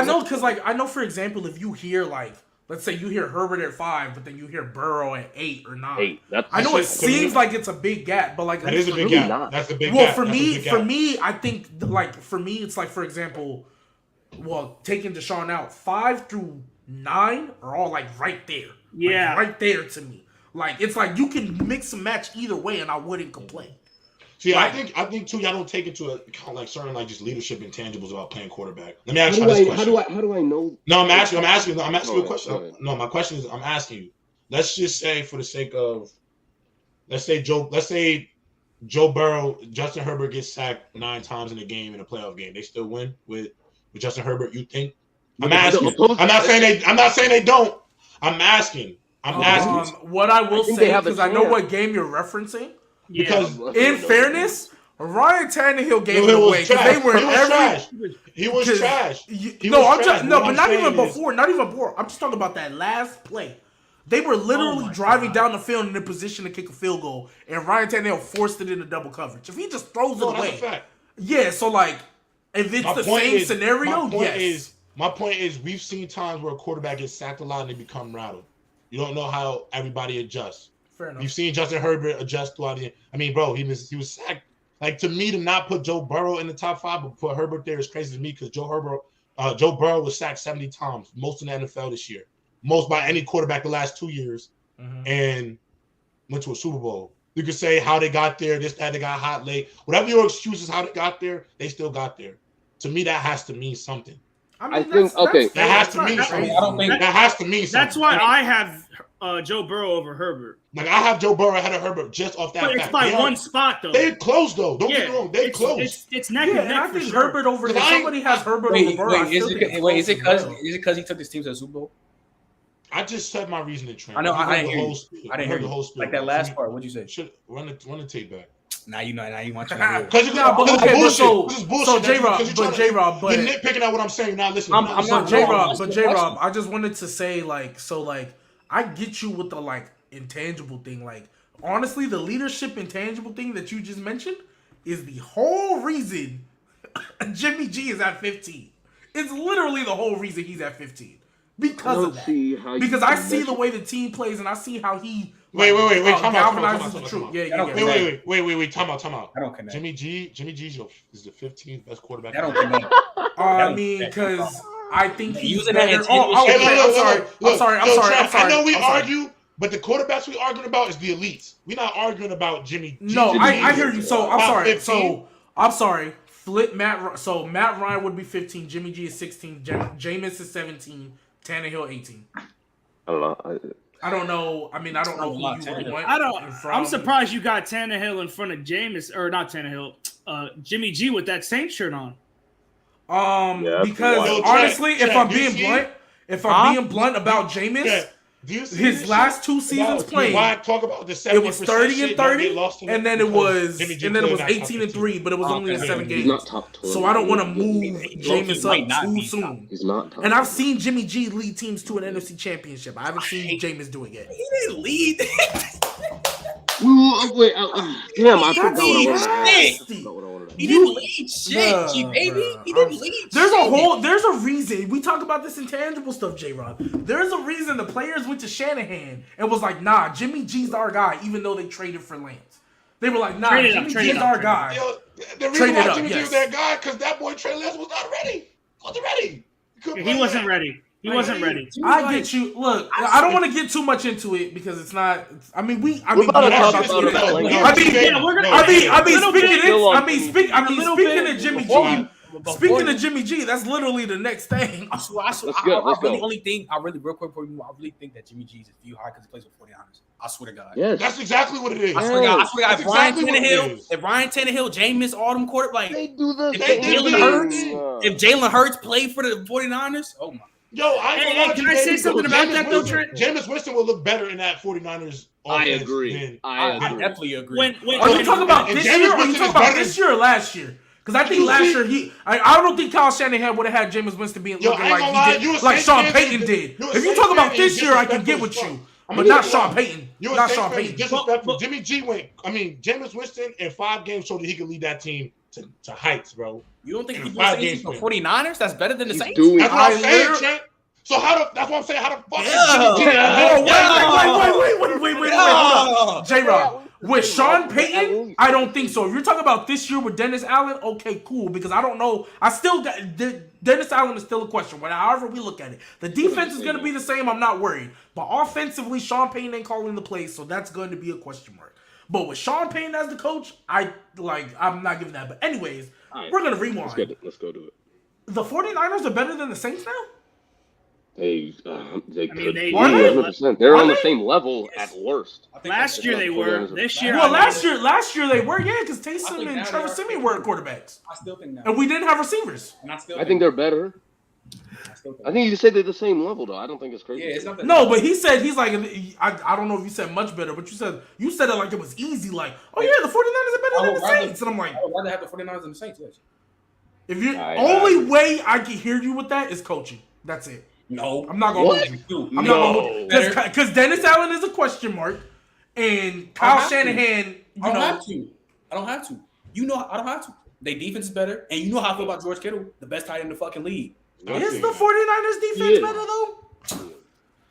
I know for example, if you hear like, let's say you hear Herbert at 5, but then you hear Burrow at 8 or 9. 8. That's I know it That's really- seems like it's a big gap, but like That is a big really gap. not. That's a big well gap. for That's a me, big gap. I think like for me, it's like for example, well taking Deshaun out 5 through 9 are all like right there, Yeah. like, right there to me. Like it's like you can mix and match either way, and I wouldn't complain. See, Like- I think too, y'all don't take into account like certain like just leadership intangibles about playing quarterback. Let me ask you this question. How do I know? No, I'm asking you a Go ahead, question. go ahead. No, my question is I'm asking you. Let's just say for the sake of let's say Joe Burrow, Justin Herbert gets sacked 9 times in a game in a playoff game. They still win with Justin Herbert, you think? I'm asking. I'm not saying they don't. I'm asking. What I will I think say, they have a because I know chance. what game you're referencing. Yeah. Because In fairness, Ryan Tannehill gave it He was away because they were He was trash. He was Because trash. You, He no, was I'm trash. just no, What but I'm not saying even is- before. Not even before. I'm just talking about that last play. They were Oh literally my driving God. down the field in a position to kick a field goal, and Ryan Tannehill forced it into double coverage. If he just throws No, it that's a away, fact. yeah. So like, if it's the same scenario, yes. My point is, we've seen times where a quarterback gets sacked a lot and they become rattled. You don't know how everybody adjusts. Fair enough. You've seen Justin Herbert adjust throughout the. I mean, bro, he was sacked. Like to me, to not put Joe Burrow in the top 5, but put Herbert there is crazy to me because Joe Burrow was sacked 70 times, most in the NFL this year, most by any quarterback the last 2 years. Mhm. And went to a Super Bowl. You could say how they got there, this, that, they got hot late. Whatever your excuse is how they got there, they still got there. To me, that has to mean something. I think okay. That has to mean something. I don't think that has to mean something. That's why I have Joe Burrow over Herbert. Like I have Joe Burrow ahead of Herbert just off that. But it's by one spot though. They're close though. Don't get me wrong. They're close. It's neck and neck. I think Herbert over. If somebody has Herbert over Burrow, is it because he took his team to the Super Bowl? I just said my reasoning, Trent. I know. I didn't hear the whole spiel. Like that last part. What'd you say? Should run the tape back. Now you want to. Because J-Rob, but you're nitpicking at what I'm saying. You're not listening. I'm not J-Rob, but J-Rob, I just wanted to say I get you with the intangible thing. Honestly, the leadership intangible thing that you just mentioned is the whole reason Jimmy G is at 15. It's literally the whole reason he's at 15 because of that. Because I see the way the team plays and I see how he. Wait. Time out. Wait. Time out. I don't connect. Jimmy G is the 15th best quarterback. I don't connect. I mean, because I think he's using better. that. I'm sorry. I know we argue, but the quarterbacks we arguing about is the elites. We're not arguing about Jimmy G. No, I hear you. So I'm sorry. 15. I'm sorry. Flip Matt. So Matt Ryan would be 15. Jimmy G is 16. Jameis is 17. Tannehill 18. I don't know. I mean, I don't know who you would want. I'm surprised you got Tannehill in front of Jameis, or not Tannehill. Jimmy G with that Saints shirt on. Because honestly, if I'm being blunt about Jameis, his last 2 seasons playing, it was 30 and 30, and then it was 18 and 3, but it was only in 7 games. So I don't want to move Jameis up too soon. He's not top. And I've seen Jimmy G lead teams to an NFC Championship. I haven't seen Jameis do it yet. He didn't lead. Wait, damn! I forgot what I wanted. He didn't lead shit, baby. He didn't lead. There's a reason. We talk about this intangible stuff, J-Rod. There's a reason the players went to Shanahan and was like, nah, Jimmy G's our guy, even though they traded for Lance. They were like, nah, Jimmy G's our guy. The reason why Jimmy G was that guy, because that boy Trey Lance was not ready. He wasn't ready. He wasn't ready. I get you. Look, I don't want to get too much into it because it's not. I mean, speaking of Jimmy G, that's literally the next thing. I really real quick for you. I really think that Jimmy G is a few high because he plays with 49ers. I swear to God. Yes. That's exactly what it is. I swear to God. If Ryan Tannehill, Jameis, all them quarterbacks, they do this. If Jalen Hurts played for the 49ers, oh my. Yo, can I say something about that though, Trent? Jameis Winston will look better in that 49ers. I agree. I definitely agree. Are you talking about this year? Or are you talking about this year or last year? Because I think last year I don't think Kyle Shanahan would have had Jameis Winston looking like he did, like Sean Payton did. If you talk about this year, I can get with you. But not Sean Payton. Not Sean Payton. Disrespectful. Jimmy G Jameis Winston in 5 games showed that he could lead that team to heights, bro. You don't think he was Saints for 49ers? That's better than the Saints? That's what I'm saying, Trent. So that's what I'm saying. How the fuck wait. J-Rob. With Sean Payton, I don't think so. If you're talking about this year with Dennis Allen, okay, cool. Because I don't know. I still got Dennis Allen is still a question. However we look at it, the defense is going to be the same. I'm not worried. But offensively, Sean Payton ain't calling the plays, so that's going to be a question mark. But with Sean Payton as the coach, I'm not giving that. But anyways, we're going to rewind. Let's go to it. The 49ers are better than the Saints now? They could. 100%. They're on the same level at worst. Last year they were. This year, last year they were. Yeah, because Taysom and Trevor Siemian were quarterbacks. I still think that. And we didn't have receivers. I think they're better. I think you said they're the same level though. I don't think it's crazy. Yeah, it's not no, but he's like I don't know if you said much better, but you said it like it was easy. Like, oh yeah, the 49ers are better than the Saints, and I'm like, I would rather have the 49ers than the Saints. Yes. If you only way I can hear you with that is coaching. That's it. No, I'm not gonna hold you. I'm not gonna hold you because Dennis Allen is a question mark, and Kyle Shanahan. I don't have to. You know, I don't have to. Their defense is better, and you know how I feel about George Kittle, the best tight end in the fucking league. Is the 49ers defense better though?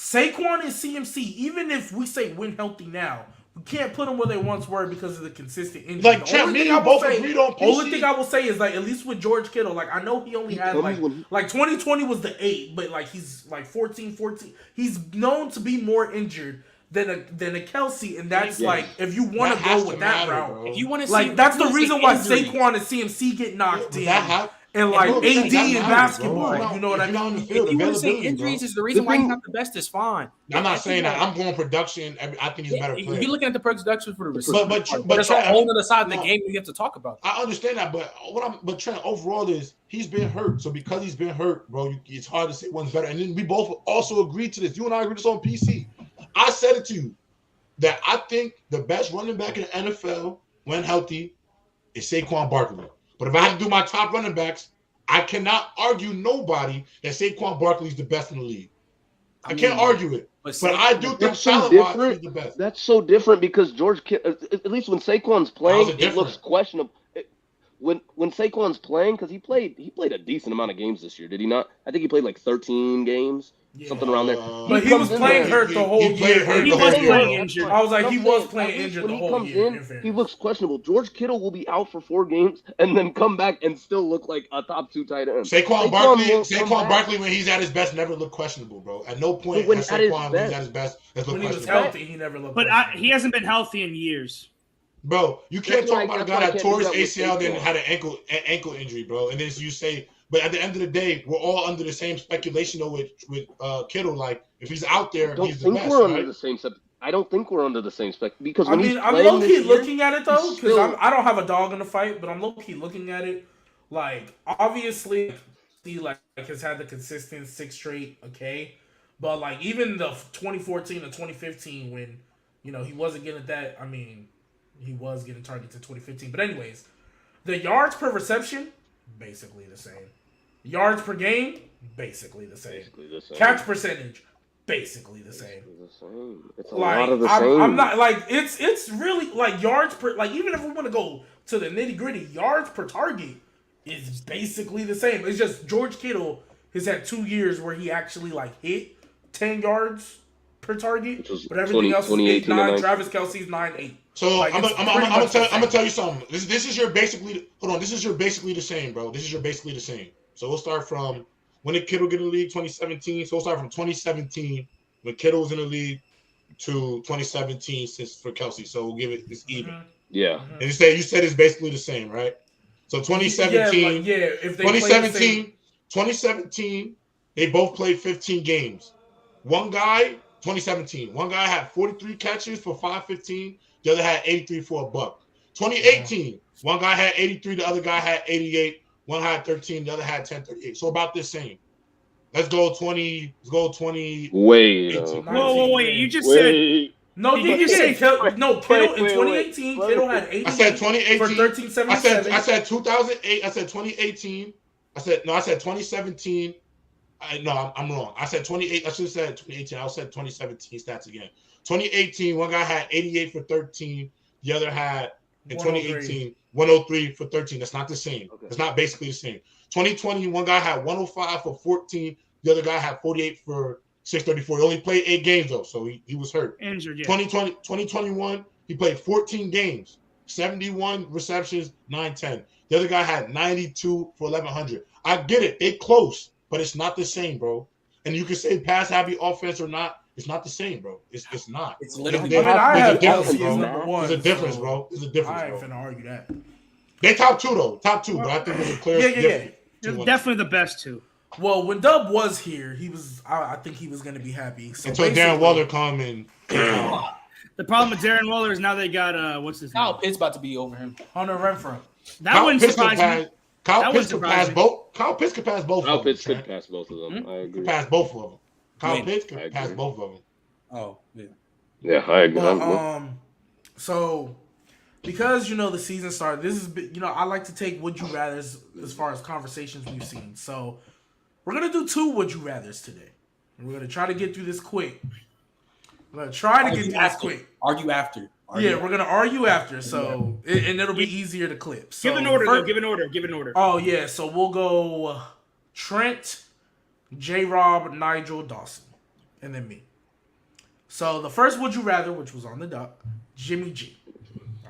Saquon is CMC. Even if we say win healthy now, we can't put them where they once were because of the consistent injuries. Like The Trent, only me thing and I you will both say- agreed on PC. Only thing I will say is like at least with George Kittle, like I know he only had like 2020 was the 8, but like he's like 14. He's known to be more injured than a Kelsey, and that's like if you want to go with that route, bro. If you want to like see, that's the reason why injuries. Saquon and CMC get knocked in, and If like you- AD that in matters, basketball. bro. You know what I If you're not on the mean? field, If you want to say availability, injuries bro. is the reason why he's not the best, is fine. I'm not saying that. I'm going production. I think he's a better player. You're looking at the production for the receiver. But that's a Trent, whole other side of the no. game we have to talk about. I understand that, but Trent, overall is he's been hurt. So because he's been hurt, bro, it's hard to say one's better. And then we both also agreed to this. You and I agreed this on PC. I said it to you that I think the best running back in the NFL when healthy is Saquon Barkley. But if I had to do my top running backs, I cannot argue nobody that Saquon Barkley is the best in the league. I can't argue it. But I do think talent-wise he's the best. That's so different because George Kittle, at least when Saquon's playing, it looks questionable. When Saquon's playing, because he played a decent amount of games this year, did he not? I think he played like 13 games. Something around there. But he was playing hurt the whole year. He was playing injured. I was like, he was playing injured the whole year. He looks questionable. George Kittle will be out for 4 games and then come back and still look like a top 2 tight end. Saquon Barkley, when he's at his best, never looked questionable, bro. At no point when he's at his best, when he was healthy, he never looked. But he hasn't been healthy in years. Bro, you can't talk about a guy that tore his ACL then had an ankle injury, bro, and then you say. But at the end of the day, we're all under the same speculation though with Kittle. Like if he's out there, he's the best. I don't think we're under the same spec because I'm low key looking at it though because I don't have a dog in the fight, but I'm low key looking at it. Like obviously, he like has had the consistent 6 straight, okay, but like even the 2014 to 2015 when he wasn't getting that. I mean, he was getting targets in 2015, but anyways, the yards per reception basically the same. Yards per game, basically the same. Catch percentage, basically the same. It's a lot of the same. I'm not like it's really like yards per like even if we want to go to the nitty gritty, yards per target is basically the same. It's just George Kittle has had 2 years where he actually like hit 10 yards per target, but everything else is 8-9. Travis Kelce's 9-8. So like, I'm gonna tell you something. This is your basically This is your basically the same, bro. This is your basically the same. So we'll start from when did Kittle get in the league? 2017. So we'll start from 2017 when Kittle was in the league to 2017 for Kelsey. So we'll give it this even. Yeah. And you said it's basically the same, right? So 2017. If they 2017, they both played 15 games. One guy 2017. One guy had 43 catches for 515. The other had 83 for $1. 2018, one guy had 83, the other guy had 88. One had 13, the other had 1038. So about the same. Let's go 20. Wait. Whoa. You just said. No, did you say Kittle in 2018? Kittle had 80. I said 2018 for 1377. I said 2008. I said 2018. I said 2017. I'm wrong. I said 28. I should have said 2018. I said 2017 stats again. 2018, one guy had 88 for 13. The other had in 2018 103 for 13. That's not the same. Okay. It's not basically the same. 2020, one guy had 105 for 14. The other guy had 48 for 634. He only played 8 games though, so he was hurt. Injured, yeah. 2021, he played 14 games, 71 receptions, 910. The other guy had 92 for 1100. I get it. They close, but it's not the same, bro. And you can say pass heavy offense or not. It's not the same, bro. It's not. It's literally. There's a difference, bro. There's a difference, bro. There's a difference, I ain't bro. finna argue that. They top 2 though. Top 2, but I think there's a clear difference. They're definitely the best 2. Well, when Dub was here, I think he was gonna be happy. So until Darren Waller come in. The problem with Darren Waller is now they got what's his name? Kyle Pitts about to be over him. Hunter Renfrow. That wouldn't surprise me. Kyle Pitts could pass both. Kyle Pitts could pass both. Kyle Pitts could pass both of them. I agree. Could pass both of them. Kyle Pitts could pass both of them. Oh, yeah. Yeah, I agree. So because the season started, this is I like to take would you rather's as far as conversations we've seen. So we're gonna do 2 would you rather's today. And we're gonna try to get through this quick. We're gonna try to get through this quick. Argue after. We're gonna argue after. So and it'll be easier to clip. So give an order. Give an order. Oh yeah. So we'll go Trent, J-Rob, Nigel, Dawson, and then me. So the first would you rather, which was on the duck, Jimmy G.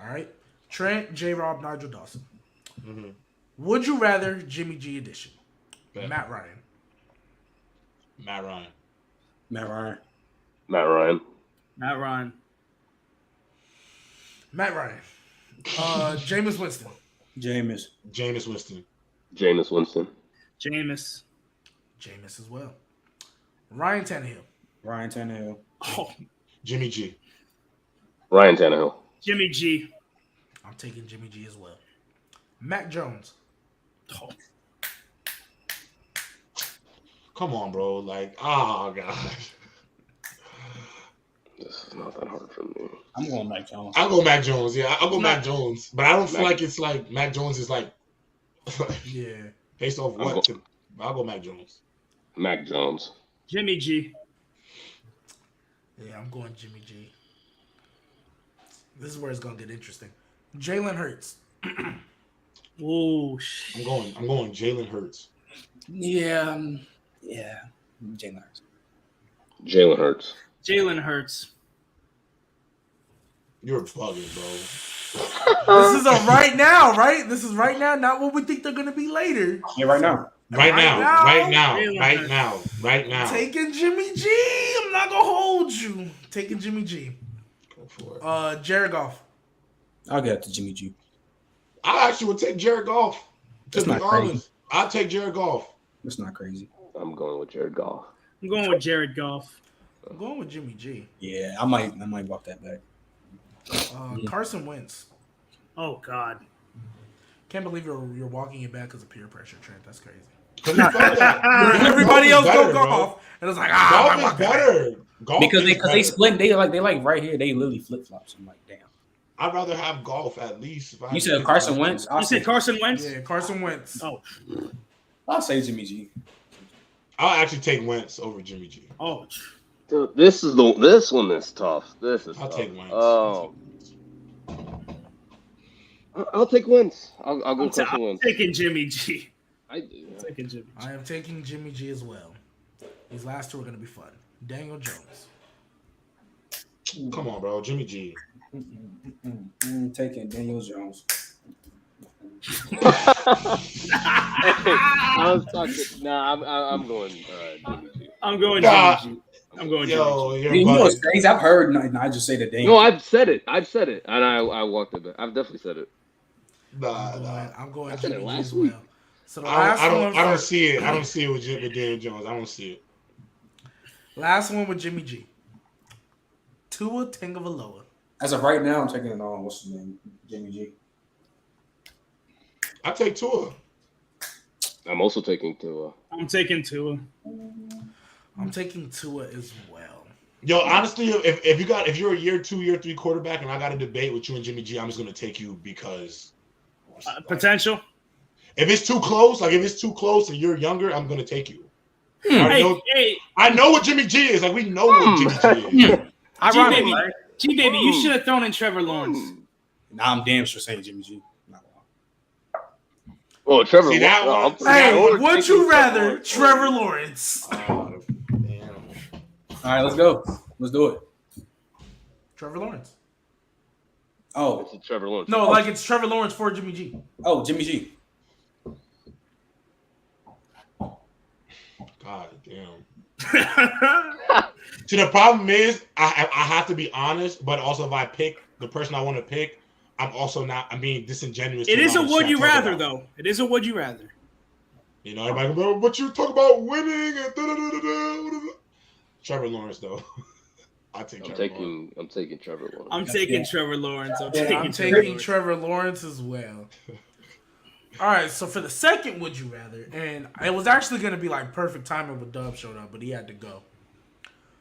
All right. Trent, J-Rob, Nigel Dawson. Mm-hmm. Would you rather Jimmy G edition? Bet. Matt Ryan. Matt Ryan. Matt Ryan. Matt Ryan. Matt Ryan. Matt Ryan. Jameis Winston. Jameis. Jameis Winston. Jameis Winston. Jameis. Jameis as well. Ryan Tannehill. Ryan Tannehill. Oh, Jimmy G. Ryan Tannehill. Jimmy G. I'm taking Jimmy G as well. Mac Jones. Oh, Come on, bro. Like, oh gosh. This is not that hard for me. I'm going Mac Jones. I'll go Mac Jones. Yeah, I'll go Mac Jones. But I don't feel Mac- like it's like Mac Jones is like Yeah. based off what? I'll go Mac Jones. Mac Jones. Jimmy G. Yeah, I'm going Jimmy G. This is where it's gonna get interesting. Jalen Hurts. Oh, I'm going Jalen Hurts. Yeah. Jalen Hurts. Jalen Hurts. Jalen Hurts. You're bugging, bro. This is a right now, right? This is right now, not what we think they're gonna be later. Yeah, right now. Right now. Jalen Right now. Taking Jimmy G. I'm not gonna hold you. Taking Jimmy G. Go for it. Jared Goff. I'll get it to Jimmy G. I actually would take Jared Goff. To That's be not honest, crazy. I'll take Jared Goff. That's not crazy. I'm going with Jared Goff. I'm going with Jared Goff. I'm going with Jimmy G. Yeah, I might walk that back. Carson Wentz. Oh, God. Can't believe you're walking it back because of peer pressure, Trent. That's crazy. Everybody Everybody else go Goff, and it's like Golf is better. Golf Because is they better. split. They like right here. They literally flip flops. I'm like, damn. I'd rather have golf at least. If I You said Carson Wentz. You said Carson Wentz? Yeah, Carson Wentz. Oh, I'll say Jimmy G. I'll actually take Wentz over Jimmy G. oh. Dude, this one is tough. This is I'll tough. take Wentz. Oh. I'll take Wentz. I'll go Carson I'm Wentz. taking Jimmy G. I do. I'm taking Jimmy G. I am taking Jimmy G as well. These last two are going to be fun. Daniel Jones. Come on, bro. Jimmy G. Taking Daniel Jones. I was talking. Nah, I'm going Jimmy G. I'm going Nah. Jimmy G. I'm going Yo, Jimmy G. you're You know bugging. what's crazy? I've heard Nigel say the Daniel. No, I've said it, and I walked it back. I've definitely said it. I'm going I said it Jimmy G last as week. well. So the last I one. don't see it. I don't see it with Daniel Jones. I don't see it. Last one with Jimmy G. Tua Tagovailoa. As of right now, I'm taking it on. What's his name? Jimmy G. I take Tua. I'm also taking Tua. I'm taking Tua. I'm taking Tua as well. Yo, honestly, if you're a year 2, year 3 quarterback, and I got a debate with you and Jimmy G, I'm just gonna take you because Potential. if it's too close, and you're younger, I'm gonna take you. Hey, I know what Jimmy G is. Like we know what Jimmy G is. G-Baby, G-Baby, you should have thrown in Trevor Lawrence. Nah, I'm damn sure saying Jimmy G. Not wrong. Oh, Trevor. See that one? Hey, would you rather Trevor Lawrence? Damn. All right, let's go. Let's do it. Trevor Lawrence. Oh, It's a Trevor Lawrence. No, like it's Trevor Lawrence for Jimmy G. Jimmy G. God damn. See, the problem is I have to be honest, but also if I pick the person I want to pick, I'm also not. I'm being disingenuous. It to is a what I'm would you talking rather, about. though. It is a would you rather. You know, everybody go, but you talk about winning and da-da-da-da-da. Trevor Lawrence, though. I take I'm Trevor Lawrence. taking Trevor Lawrence. I'm taking Trevor Lawrence. I'm I'm taking taking Trevor Lawrence as well. All right, so for the second would you rather, and it was actually going to be like perfect timing when Dub showed up, but he had to go.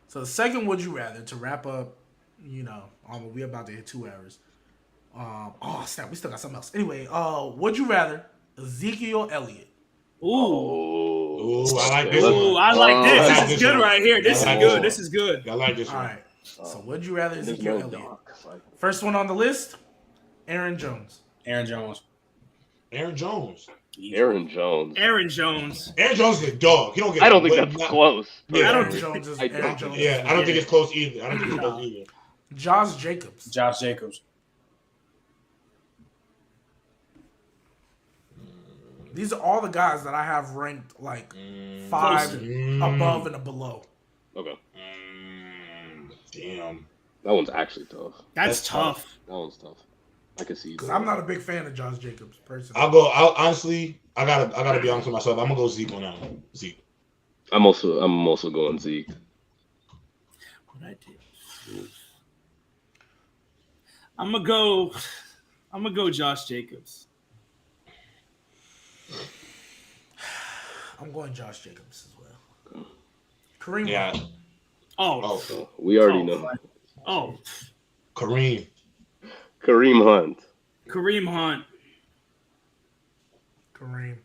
So the second would you rather to wrap up, you know, we're about to hit 2 hours. Oh snap, we still got something else. Anyway, would you rather Ezekiel Elliott? Ooh. Ooh, I like this Ooh, one. I like this. I like This is this good one. right here. This is I like good. one. This is good. I like this All one. right. So would you rather There's Ezekiel no Elliott? doc. First one on the list, Aaron Jones. Aaron Jones. Aaron Jones. Aaron Jones. Aaron Jones. Aaron Jones is a dog. He don't get. I don't think that's close. Yeah, Aaron I Jones is don't Aaron Jones. Yeah, I don't think it's close either. I don't think it's close either. Josh Jacobs. Josh Jacobs. These are all the guys that I have ranked like 5 above and below. Okay. Damn. That one's actually tough. That's tough. That one's tough. I can see. Because I'm not a big fan of Josh Jacobs personally. Honestly, I gotta be honest with myself. I'm gonna go Zeke on that one. Zeke. I'm also going Zeke. What I did. I'm gonna go Josh Jacobs. I'm going Josh Jacobs as well. Kareem. Yeah. Oh. We already know. Oh. Kareem Hunt. Kareem Hunt. Kareem.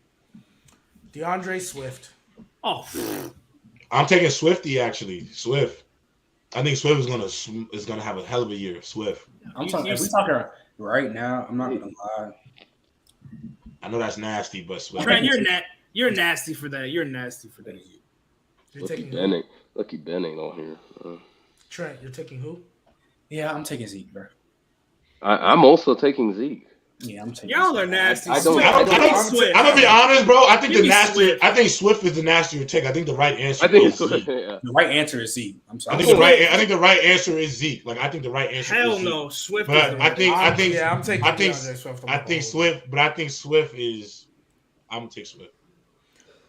DeAndre Swift. Oh. I'm taking Swifty actually. Swift. I think Swift is gonna have a hell of a year. Swift. I'm talking. If we talking right now, I'm not gonna lie. I know that's nasty, but Swift. Trent, you're nasty for that. You're nasty for that. Lucky Ben ain't on here. Trent, you're taking who? Yeah, I'm taking Zeke, bro. I'm also taking Zeke. Yeah, I'm taking. Y'all Zeke. are nasty. I don't- I'm gonna be honest, bro. I think Give me Swift. I think Swift is the nastier take. I think the right answer. I think is it's Zeke. yeah. The right answer is Zeke. I'm I sorry. think the right answer is Zeke. Like I think the right answer. Hell is Zeke. no, Swift. But is I think I'm taking DeAndre Swift. I think Swift, but I think Swift is. I'm gonna take Swift.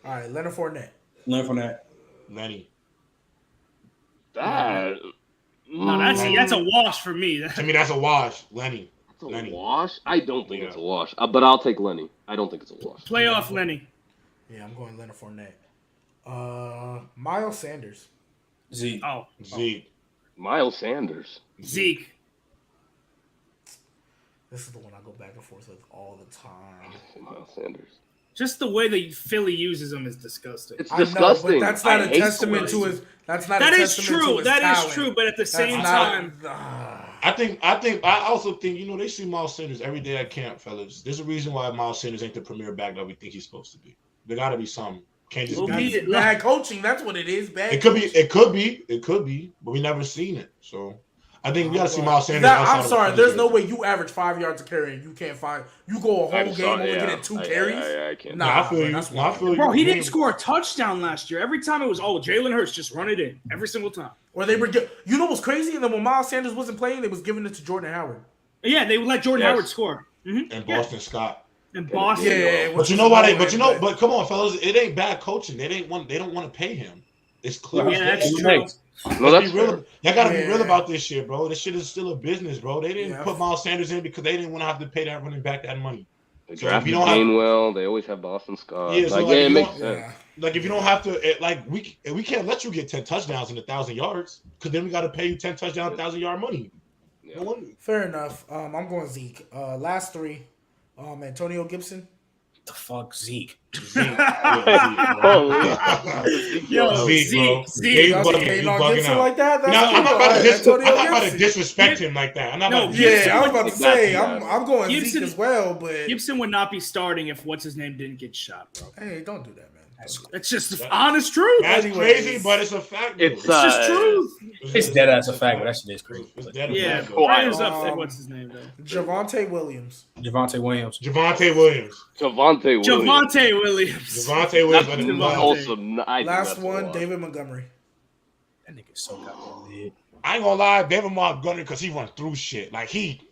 All right, Leonard Fournette. Learn from that. Lenny. That. No, that's a wash for me. To me, that's a wash. Lenny. It's a Lenny. wash. I don't think it's a wash, but I'll take Lenny. I don't think it's a wash. Playoff Lenny. Yeah, I'm going Leonard Fournette. Miles Sanders. Zeke. Oh, Zeke. Miles Sanders. Zeke. This is the one I go back and forth with all the time. Miles Sanders. Just the way that Philly uses him is disgusting. It's I know, disgusting. but that's not I a hate testament to Philly. his. That's not. That a is testament true. To his That talent. is true. But at the That's same not- time, I also think they see Miles Sanders every day at camp, fellas. There's a reason why Miles Sanders ain't the premier back that we think he's supposed to be. There got to be some. Can't just be. bad coaching. That's what it is. Bad. It could be, but we never seen it. So I think we got to see Miles Sanders. I'm sorry. There's no way you average 5 yards a carry and you can't find. You go a whole game only getting 2 carries. I can't. Nah, I feel you. That's I feel you. bro, he didn't score a touchdown last year. Every time it was, Jalen Hurts, just run it in every single time. Or they were. You know what's crazy? And then when Miles Sanders wasn't playing, they was giving it to Jordan Howard. Yeah, they would let Jordan Howard score. Mm-hmm. And Boston Scott. And Boston. Yeah, But you know why but come on, fellas, it ain't bad coaching. They don't want to pay him. It's clear. Yeah, that's as true. No, that's real. fair. Y'all gotta be real about this shit, bro. This shit is still a business, bro. They didn't Yeah. put Miles Sanders in because they didn't want to have to pay that running back that money. They So if drafted you don't have- Gainwell. They always have Boston Scott. Yeah, so like, like, yeah, it you makes don't- sense. Yeah. Like if you don't have to, we can't let you get 10 touchdowns and 1,000 yards because then we got to pay you 10 touchdowns, 1,000-yard money. Yeah. No wonder. Fair enough. I'm going Zeke. Last 3. Antonio Gibson. The fuck, Zeke. Zeke. Yo, Zeke, bro. Zeke. He's Y'all bugging, hating he's on bugging Gibson out. like that? That's I'm not about to Gibson. disrespect him like that. I'm not No, about to Yeah, I was about to say Gibson- I'm going Gibson- Zeke as well, but Gibson would not be starting if what's his name didn't get shot, bro. hey, don't do that, man. That's just the honest truth. That's Anyways. crazy, but it's a fact. It's, though. It's just truth. It's dead as a fact, but that shit is crazy. It's dead Yeah, as a fact, prayers Um, up said what's his name though. Javonte Williams. Javonte Williams. though. Javonte Williams. Javonte Williams. Javonte Williams. Javonte Williams. That's Javonte. also I think Last that's a one, lot. David Montgomery. That nigga's so goddamn lit. I ain't gonna lie, David Montgomery, because he run through shit. Like he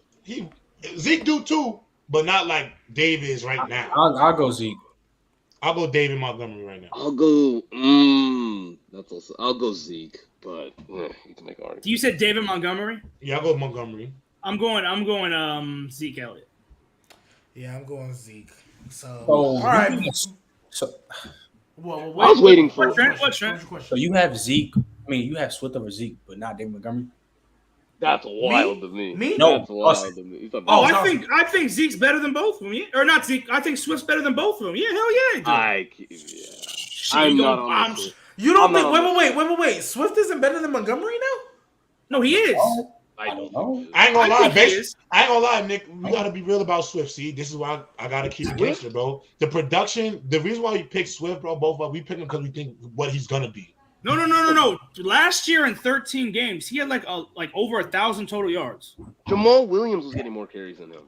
Zeke do too, but not like David is right now. I'll go Zeke. I'll go David Montgomery right now. I'll go. That's also. I'll go Zeke, but you can make an argument. You said David Montgomery? Yeah, I'll go Montgomery. I'm going Zeke Elliott. Yeah, I'm going Zeke. So, Oh, all right. So Well, I was waiting for. What, Trent? What's your question? you have Zeke. I mean, you have Swift over Zeke, but not David Montgomery. That's wild to me. Me? No, That's wild Austin. to me. I think Zeke's better than both of them. Yeah? Or not Zeke. I think Swift's better than both of them. Yeah, hell yeah. I'm not on this. You don't I'm think? not Wait. Swift isn't better than Montgomery now? No, he is. I don't know. I ain't gonna I lie, think he is. I ain't gonna lie, Nick. We gotta be real about Swift. See, this is why I gotta keep it gangster, bro. The production, the reason why we picked Swift, bro, both of us, we picked him because we think what he's gonna be. No. Last year in 13 games, he had like over 1,000 total yards. Jamal Williams was getting more carries than him.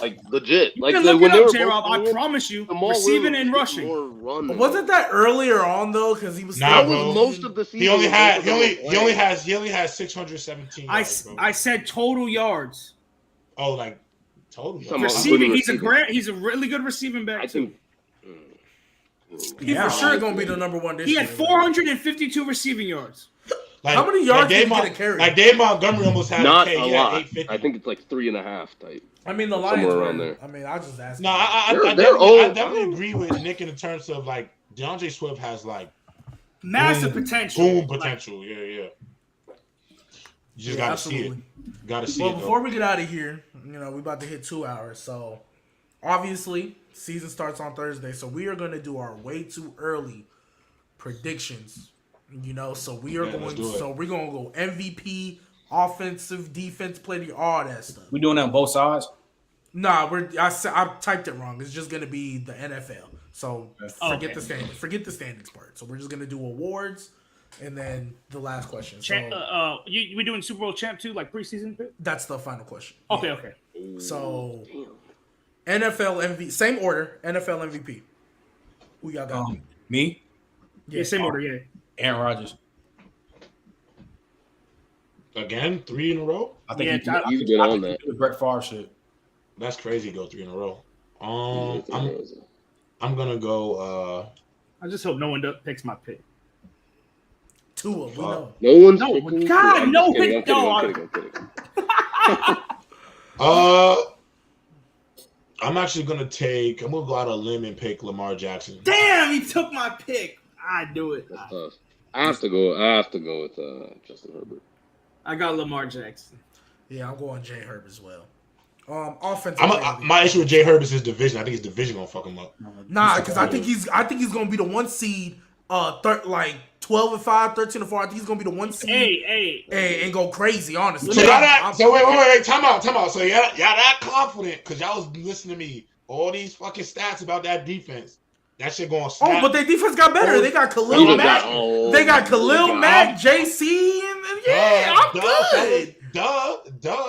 Like legit. You Like can look when it they up, were J-Rob. both I playing, promise you, Jamal receiving Williams and was getting rushing. more run But than wasn't him. that earlier on though? Because he was Nah, That bro. was most of the season. He only when both of them were playing. has 617 yards, bro. I said total yards. Oh, like total. Some yards. Including Receiving, receiving. he's a really good receiving back I too. think. He for sure gonna be the number one this He year. had 452 receiving yards. Like, How many yards Dave did he get a carry? Like Dave Montgomery almost had Not a a K. He had lot. 850. I think it's like 3.5 type. I mean, the Lions Somewhere were around there. I mean, I just asked. No, I They're old. definitely agree with Nick in the terms of like DeAndre Swift has like Massive boom, potential. Boom potential. Yeah. You just gotta see it. Gotta see Well, it. before we get out of here, we about to hit 2 hours. So, obviously, season starts on Thursday. So we are going to do our way too early predictions. So we are let's do it. So we're gonna go MVP, offensive, defense, player, all that stuff. We doing that on both sides? Nah, I typed it wrong. It's just gonna be the NFL. So forget the standings. Forget the standings part. So we're just gonna do awards, and then the last question. So We doing Super Bowl champ too, like preseason pick? that's the final question. Okay, Yeah. okay. So NFL MVP, same order. NFL MVP. Who y'all got? Me? Yeah, same order. Yeah. Aaron Rodgers. Again, 3 in a row. I think Yeah, He's been on that. the Brett Favre shit. That's crazy. Go 3 in a row. I'm gonna go. I just hope no one picks my pick. Tua. We know. No one's No, picking. God, I'm no, kidding, pick- no, I'm kidding. I'm actually gonna I'm gonna go out on a limb and pick Lamar Jackson. Damn, he took my pick. I do it. That's tough. I have to go with Justin Herbert. I got Lamar Jackson. Yeah, I'm going Jay Herb as well. Offensive. My issue with Jay Herb is his division. I think his division gonna fuck him up. Nah, because I think he's gonna be the 1 seed. 12-5, 13-4. I think he's gonna be the 1 seed. Hey, and go crazy. Honestly. So wait. Time out. So y'all that confident because y'all was listening to me. All these fucking stats about that defense. That shit going snap. Oh, but their defense got better. They got Khalil Mack. They got Khalil Mack, JC, and I'm good. Duh.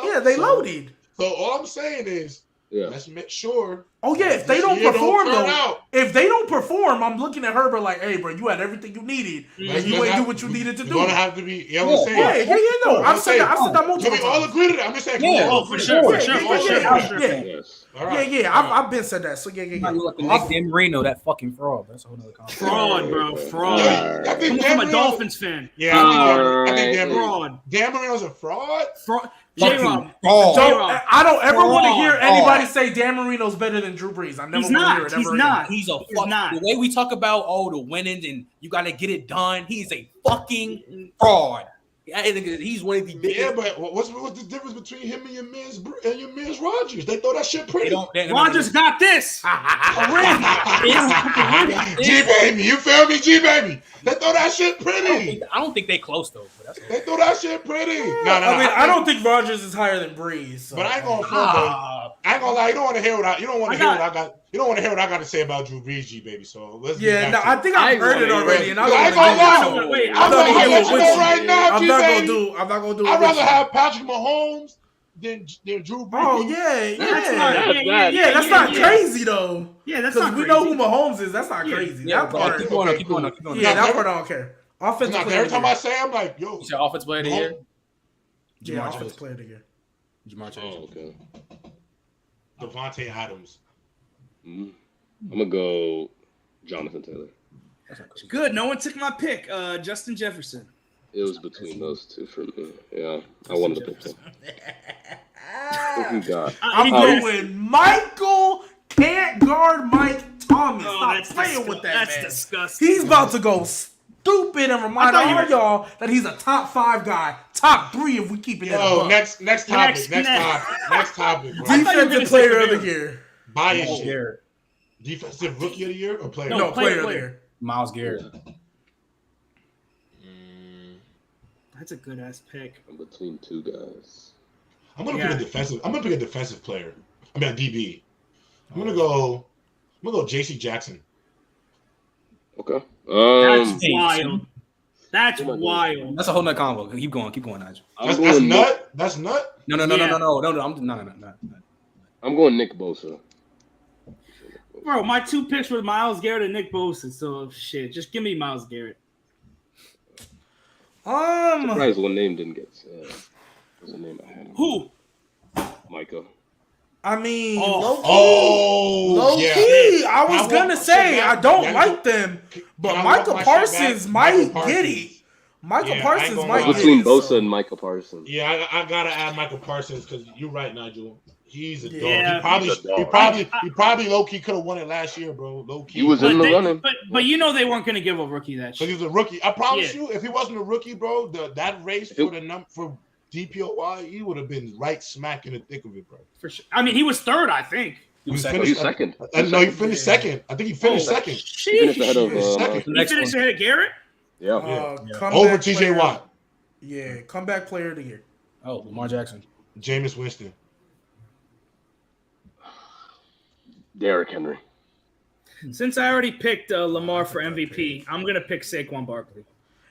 Yeah, they loaded. So all I'm saying is, let's make sure. Oh yeah, if they don't perform though, if they don't perform, I'm looking at Herbert like, hey, bro, you had everything you needed, and you ain't do what you needed to do. You're gonna have to be. You know what I'm saying? Yeah. No, I've said that multiple times. We all agree to that. I'm just saying. For sure. Yes. All right. Yeah. I've been said that. So yeah. Look, Nick Dan Marino, that fucking fraud. That's a whole nother conversation. Fraud, bro. Fraud. I think I'm a Dolphins fan. Yeah, I think fraud. Dan Marino's a fraud. Fraud. J-Rob. I don't ever want to hear anybody say Dan Marino's better than Drew Brees. I never want to hear it. He's not. He's not. The way we talk about the winning and you got to get it done, he's a fucking fraud. He's one of the biggest. Yeah, but what's the difference between him and your Miz Rogers? They throw that shit pretty. Rogers got this. G baby, you feel me, G baby? They throw that shit pretty. I don't think they close though. But they throw that shit pretty. I don't think Rogers is higher than Breeze. So. But I ain't gonna lie. You don't want to hear what I got to say about Drew Brees, G baby. So let's. Yeah, I think I've heard it already, and I ain't gonna lie. I'm not gonna do it. I'd rather have Patrick Mahomes than Drew Brees. Oh yeah. That's not crazy though. Yeah, that's not crazy. We know who Mahomes is. That's not crazy. Yeah, that part. Keep going. Yeah, that part I don't care. Offensive player. Every time I say, I'm like, yo. You said offensive player of the year. Yeah, offensive player of the year. Jamar Chase. Oh, okay. Devontae Adams. I'm gonna go Jonathan Taylor. Good. No one took my pick. Justin Jefferson. It was between those two for me. Yeah, I wanted to pick him. What you got? I'm going Michael can't guard Mike Thomas. Stop playing with that, That's man. disgusting. He's about to go stupid and remind all y'all that he's a top 5 guy, top 3 if we keep it in the next topic. Next topic. Bro. Defensive player of the year. Bias shit. Defensive rookie of the year or player? No, player of the year. Myles Garrett. That's a good ass pick. I'm between two guys. I'm gonna pick a defensive player. I mean a DB. I'm gonna go JC Jackson. Okay. That's wild. That's wild. That's a whole nother combo. Keep going, Nigel. That's nut. That's nut. No. I'm going Nick Bosa. Bro, my 2 picks were Myles Garrett and Nick Bosa. So shit, just give me Myles Garrett. Surprised one name didn't get. Was a name I had. Who? Micah. I mean, low key. Yeah. I was gonna say I don't like them, but Micah Parsons might get it. Micah Parsons might get it. Between Bosa and Micah Parsons. Yeah, I gotta add Micah Parsons because you're right, Nigel. He's a dog. Yeah, He probably low key could have won it last year, bro. Low key. He was in the running. But you know they weren't gonna give a rookie that shit. Because he was a rookie. I promise you, if he wasn't a rookie, bro, that race for DPOY, he would have been right smack in the thick of it, bro. For sure. I mean, he was third, I think. He was second. No, he finished second. I think he finished second. He finished ahead of. He finished ahead of Garrett. Yeah. Over TJ Watt. Yeah, comeback player of the year. Oh, Lamar Jackson. Jameis Winston. Derrick Henry. Since I already picked Lamar for MVP, I'm gonna pick Saquon Barkley.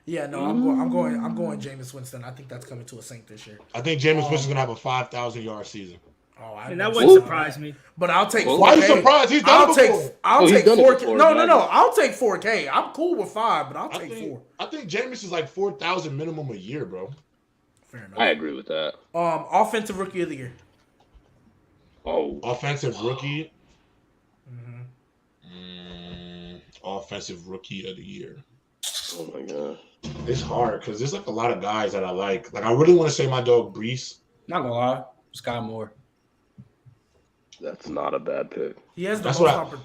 Yeah, no, I'm going Jameis Winston. I think that's coming to a Saint this year. I think Jameis Winston's gonna have a 5,000-yard season. Oh, and that wouldn't surprise me. But I'll take 4K. Why are you surprised? He's done it before. I'll take 4K. No. I'll take 4K. I'm cool with 5, but I'll take 4. I think Jameis is like 4,000 minimum a year, bro. Fair enough. I agree with that. Offensive rookie of the year. Oh, offensive rookie. Offensive rookie of the year. Oh my god, it's hard because there's like a lot of guys that I like. Like I really want to say my dog Brees. Not gonna lie, Sky Moore. That's not a bad pick. He has the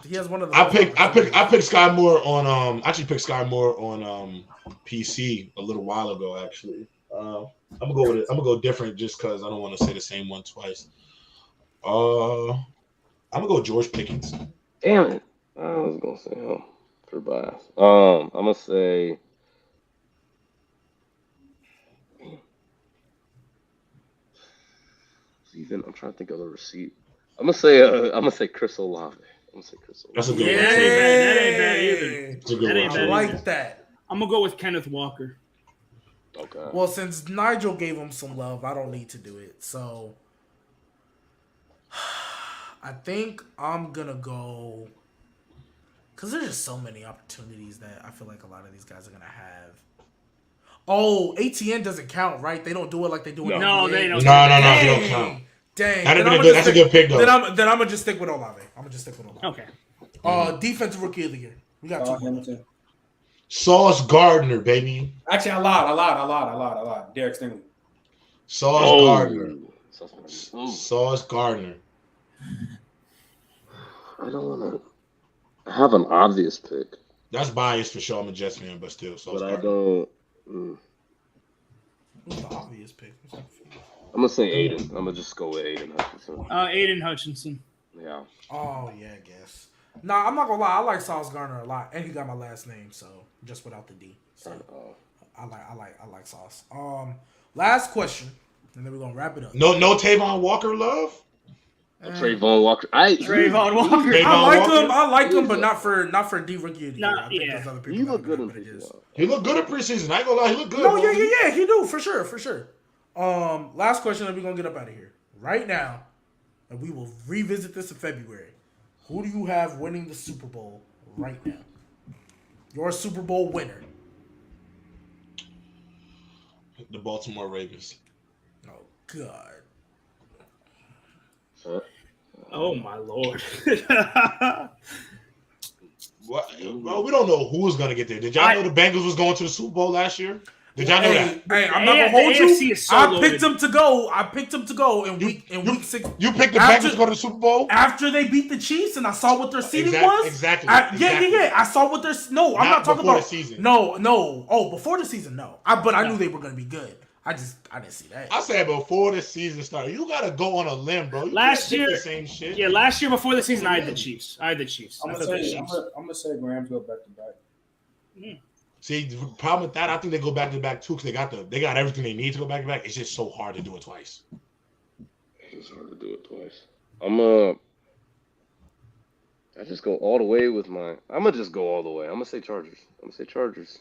he has one of the. I picked Sky Moore on. Actually, picked Sky Moore on PC a little while ago. Actually, I'm gonna go with it. I'm gonna go different just because I don't want to say the same one twice. I'm gonna go George Pickens. Damn it! I was gonna say him for bias. I'm gonna say. Even I'm trying to think of the receipt. I'm gonna say Chris Olave. That's a good one. That ain't bad either. That's a good one. I like that. I'm gonna go with Kenneth Walker. Okay. Well, since Nigel gave him some love, I don't need to do it. So I think I'm gonna go because there's just so many opportunities that I feel like a lot of these guys are gonna have. Oh, ATN doesn't count, right? They don't do it like they do in No, NBA. they don't. No, he don't count. Dang. That's a good pick, though. Then I'm gonna just stick with Olave. Okay. Defensive rookie of the year. We got two. Hamilton. Sauce Gardner, baby. Actually, I lied. Derek Stingley. Sauce Gardner. Sauce Gardner. I don't want to have an obvious pick. That's biased for sure. I'm a Jets fan, but still. Sauce but Gardner. I don't. Who's the obvious pick? I'm gonna say Aiden. I'm gonna just go with Aiden Hutchinson. Aiden Hutchinson. Yeah. Oh yeah, I guess. Nah, I'm not gonna lie. I like Sauce Gardner a lot, and he got my last name, so just without the D. So I like Sauce. Last question, and then we're gonna wrap it up. No Tavon Walker love. Trayvon Walker. Trayvon Walker. I like him, but not for D rookie of the year. I think there's other people. He looked good in preseason. He looked good in preseason. I ain't gonna lie, he looked good. No, yeah, he do for sure. Last question, and we're gonna get up out of here right now, and we will revisit this in February. Who do you have winning the Super Bowl right now? Your Super Bowl winner. The Baltimore Ravens. Oh God. Oh my Lord. Well, we don't know who's gonna get there. Did y'all know the Bengals was going to the Super Bowl last year? Did y'all know that? Hey, I'm not gonna hold you. I picked them to go in week 6. You picked the Bengals to go to the Super Bowl after they beat the Chiefs, and I saw what their seeding was. Exactly. Yeah. I saw what their I'm not talking about the season. No. Oh, before the season, no. But I knew they were gonna be good. I didn't see that. I said before the season started. You gotta go on a limb, bro. Last year, the same shit. Yeah, last year before the season, I had the Chiefs. I'm gonna say Rams go back to back. See, the problem with that, I think they go back to back too, because they got everything they need to go back to back. It's just so hard to do it twice. It's hard to do it twice. I just go all the way with I'm gonna just go all the way. I'm gonna say Chargers.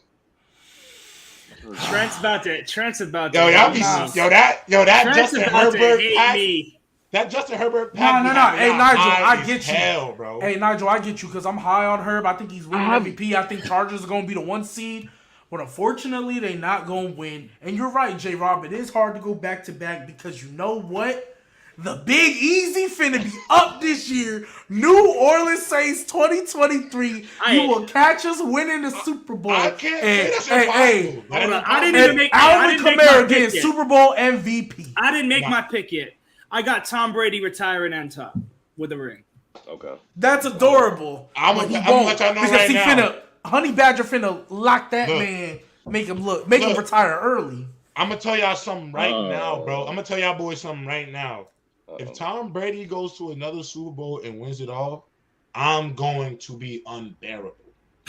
Trent's about to. Yo, y'all be that Trent's Justin about to Herbert hate pack. me. That Justin Herbert No. pack. Hey, Nigel, I get you. Hell, bro. Hey, Nigel, I get you because I'm high on Herb. I think he's winning MVP. I think Chargers are going to be the 1 seed. But unfortunately, they're not going to win. And you're right, J-Rob. It is hard to go back-to-back because you know what? The Big Easy finna be up this year. New Orleans Saints 2023. You will catch us winning the Super Bowl. I can't say that's impossible. Hold on. I didn't even make Alvin my Kamara pick getting yet. Super Bowl MVP. I didn't make my pick yet. I got Tom Brady retiring on top with a ring. Okay. That's adorable. I'm But gonna he won't let y'all know because right he now. Honey Badger finna lock that Look. man, make him retire early. I'm gonna tell y'all something right now, bro. I'm gonna tell y'all boys something right now. If Tom Brady goes to another Super Bowl and wins it all, I'm going to be unbearable.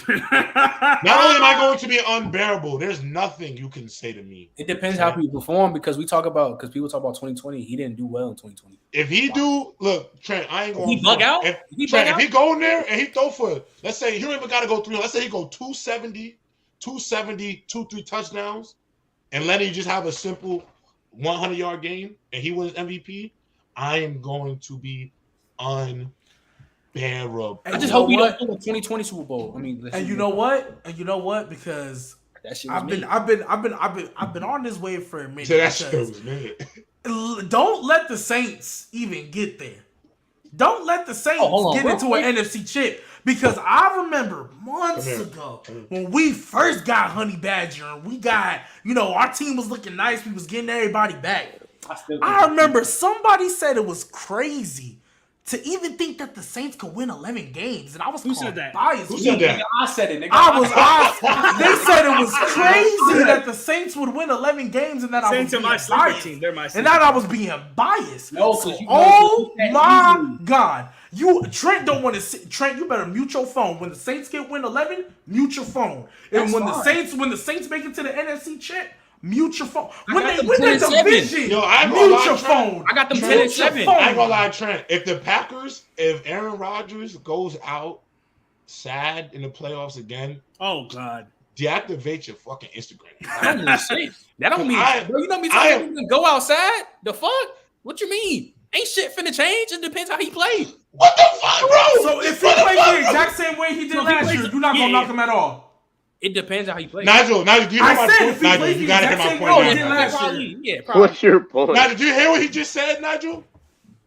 Not only am I going to be unbearable, there's nothing you can say to me. It depends how people perform because people talk about 2020. He didn't do well in 2020. If he do, look, Trent, I ain't going He bug out? If Trent, if he go in there and he throw for, let's say he don't even got to go 3. Let's say he go 270, 2-3 touchdowns, and let him just have a simple 100-yard game, and he wins MVP. I am going to be unbearable. I just hope he don't do a 2020 Super Bowl. I mean, And you know what? Because that shit I've been on this wave for a minute. So that shit was mad. Don't let the Saints even get there. Don't let the Saints get into an NFC chip. Because I remember months ago when we first got Honey Badger and we got, our team was looking nice. We was getting everybody back. I remember somebody said it was crazy to even think that the Saints could win 11 games. And I was said that? biased. Who said that? I said it, nigga. They said it was crazy that the Saints would win 11, games and that Saints I are was my being sleeper biased. team. They're my And sleeper that I was being biased. No, So, because my God. Trent don't want to see. Trent, you better mute your phone. When the Saints win 11, mute your phone. And when the Saints make it to the NFC chip, mute your phone. When they win the division, Yo, I ain't gonna mute lie, your Trent. phone. I got them Mute 10 and your 7. phone. I ain't gonna lie, Trent. If Aaron Rodgers goes out sad in the playoffs again, Oh God. deactivate your fucking Instagram. That don't mean shit. That don't mean bro, you know me I telling him to go outside? The fuck? What you mean? Ain't shit finna change. It depends how he plays. What the fuck, bro? So if he plays the exact same way he did last year, you're not gonna knock him at all. It depends how he plays. Nigel, do you know I my said point? if he Nigel, plays you the gotta hear exact my same point. way he now, did Nigel. last Probably, year. yeah, probably. What's your point? Nigel, did you hear what he just said, Nigel?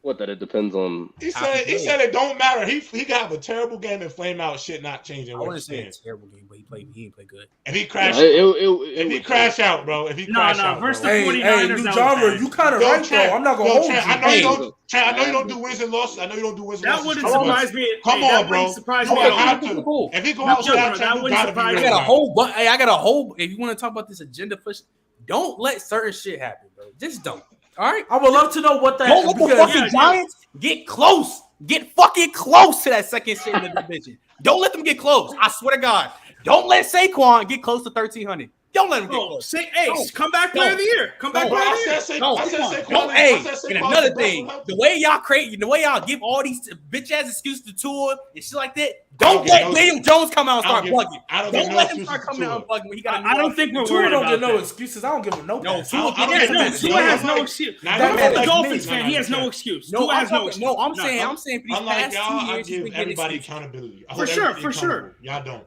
What, that it depends on? He said it don't matter. He can have a terrible game and flame out shit not changing. I What wouldn't he's say saying. it's a terrible game, but he didn't play good. If he crash, It if he crash out, bro. If he crash out, versus bro. the Hey, 49ers, new that genre, was you kind of Yo, right Trent, though. I'm not gonna yo, hold Trent, you. I know you don't. Trent, I know you don't do wins and losses. That wins and That losses. wouldn't Come on. surprise me. Come Hey, that on, bro. wouldn't surprise You me don't at have all. to. If he go No, outside, that Trent, you wouldn't gotta be surprise real me. I got a about it. whole I got a whole if you want to talk about this agenda push, don't let certain shit happen, bro. Just don't. All right? I would love to know what that. Don't let the because- fucking Giants get close. Get fucking close to that second shit in the division. Don't let them get close. I swear to God. Don't let Saquon get close to 1,300. Don't let him get close. Come back player of the year. Come back Bro, player of I the year. said No, Saquon. don't, I hey, said and Saquon's another the best thing, one out the there. way y'all create, the way y'all give all these bitch ass excuses to Tua and shit like that, don't don't get let no- Daniel Jones come out and I start don't bugging. I don't get Don't no let him excuses start to coming out and Tua. bugging when he got. I don't think we're Tua worried don't about get no that. excuses. I don't give him no. No, pass. Tua I don't get get that. no No, excuses. Tua has Like- no excuse. Nah, That I'm man a like Dolphins me. fan. He has no excuse. No, Tua has no excuse. I'm saying for these Unlike past y'all, 2 I years, he's give been getting everybody excuses. accountability. I For hold sure, everybody for sure. accountable. Y'all don't.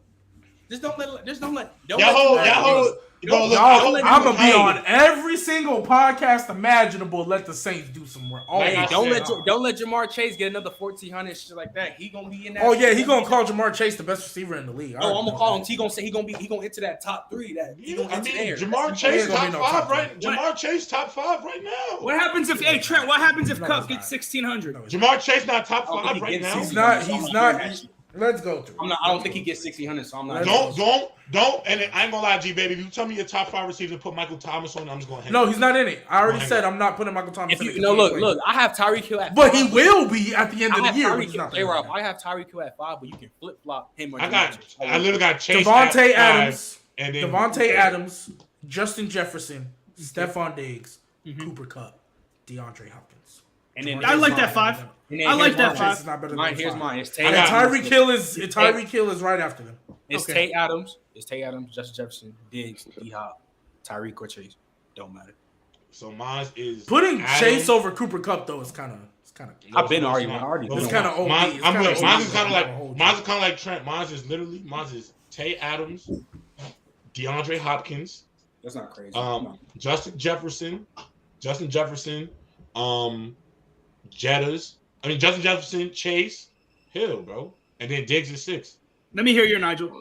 Just don't let. Y'all hold. I'm gonna be on every single podcast imaginable. Let the Saints do some work. Oh, Like I Don't said, let Jamar Chase get another 1,400 shit like that. He gonna be in that. oh yeah, he gonna call Jamar Chase the best receiver in the league. No, I'm gonna call him. He gonna say he gonna enter that top 3. That he gonna I enter mean, there. Jamar Chase ain't gonna top be no 5 top right. three. Jamar Chase top 5 right now. What happens if Trent? What happens if No, Cup it's gets not. 1,600? Jamar Chase not top I don't 5 think he right gets now. He's not. Let's go through. I don't think he gets 1,600. So I'm not. Don't. And I ain't gonna lie, G baby. If you tell me your top 5 receivers and put Michael Thomas on, I'm just gonna hang. No, up. he's not in it. I already Hang said up. I'm not putting Michael Thomas If in you it. no look, I have Tyreek Hill at. But 5. he will be at the end I of the have year. but Tyreek he's Hill. not J-Rob, there. I have Tyreek Hill at 5, but you can flip flop him or I Jamar. literally got Chase Devontae at 5, Adams, and then Devontae Adams, Justin Jefferson, Stephon Diggs, Cooper Kupp, DeAndre Hopkins. And then I like that 5. And then I like here's that mine. 5. It's not better than Mine, here's 5. mine. It's And Tate Adams. Tyreek Hill is right after them. It's Okay. Tate Adams. It's Tate Adams, Justin Jefferson, Diggs, D Hop, Tyreek or Chase. Don't matter. So mine is Putting Adams. Chase over Cooper Kupp though is kind of. I've been arguing. It's kind of OD. Mine's kind of like like Trent. Mine's is Tay Adams, DeAndre Hopkins. That's not crazy. Justin Jefferson, Justin Jefferson, Chase, Hill, bro, and then Diggs is 6. Let me hear your Nigel.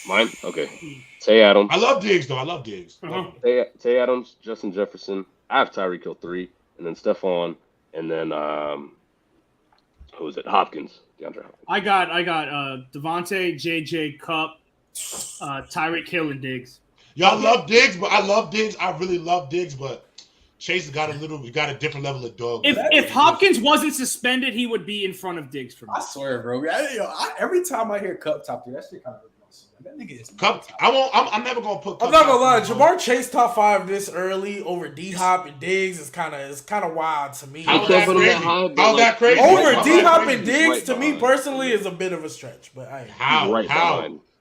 Mine? Okay. Tay Adams. I love Diggs, though. I love Diggs. Uh-huh. Tay Adams, Justin Jefferson. I have Tyreek Hill 3, and then Stephon, and then who is it? Hopkins. DeAndre Hopkins. I got Devontae, JJ, Cup, Tyreek Hill, and Diggs. Y'all love Diggs, but I love Diggs. I really love Diggs, but Chase got a different level of dog. If Hopkins wasn't suspended, he would be in front of Diggs for me. I swear, bro. Every time I hear Cup top 3, that shit kind of that nigga is Cup, I'm never gonna put. Cup I'm not gonna lie. top Jamar Chase top 5 this early over D Hop and Diggs is kind of wild to me. How's that crazy? How's that crazy? Over D Hop and Diggs to me personally is a bit of a stretch, but how?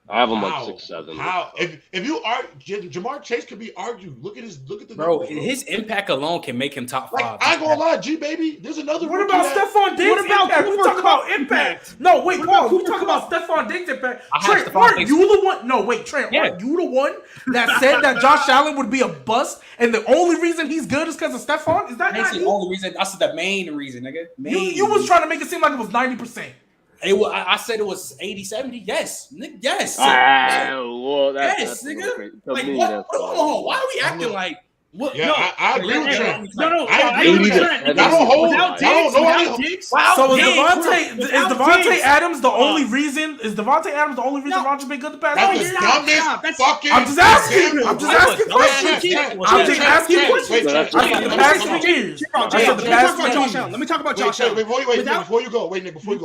I have him like 6, 7. How? If you are Jamar Chase could be argued. Look at the bro. numbers, His impact alone can make him top 5. I ain't gonna lie, G baby. There's another. What about Stephon Diggs? What about impact? We Cooper talk about Kupp impact. No, wait, Paul. We talk about Stephon Diggs impact. Trent, aren't you the one? No, wait, Trent. Aren't you the one that said that Josh Allen would be a bust, and the only reason he's good is because of Stephon? Is that not the you? only reason. That's the main reason, nigga. You was trying to make it seem like it was 90%. I said it was 80, 70. Yes. Yes. Well, yes, that's nigga. Like, what? Hold on. Why are we acting like... What? Yeah, no, I agree with Trent. No, I agree with Trent. I don't hold. Without Diggs, so is Devontae Adams the only reason? Is Devontae Adams the only reason Rodgers been good the past? That's the dumbest fucking. I'm just asking. I'm just asking questions. I said the past 3 years. Let me talk about Josh Allen. Before you go,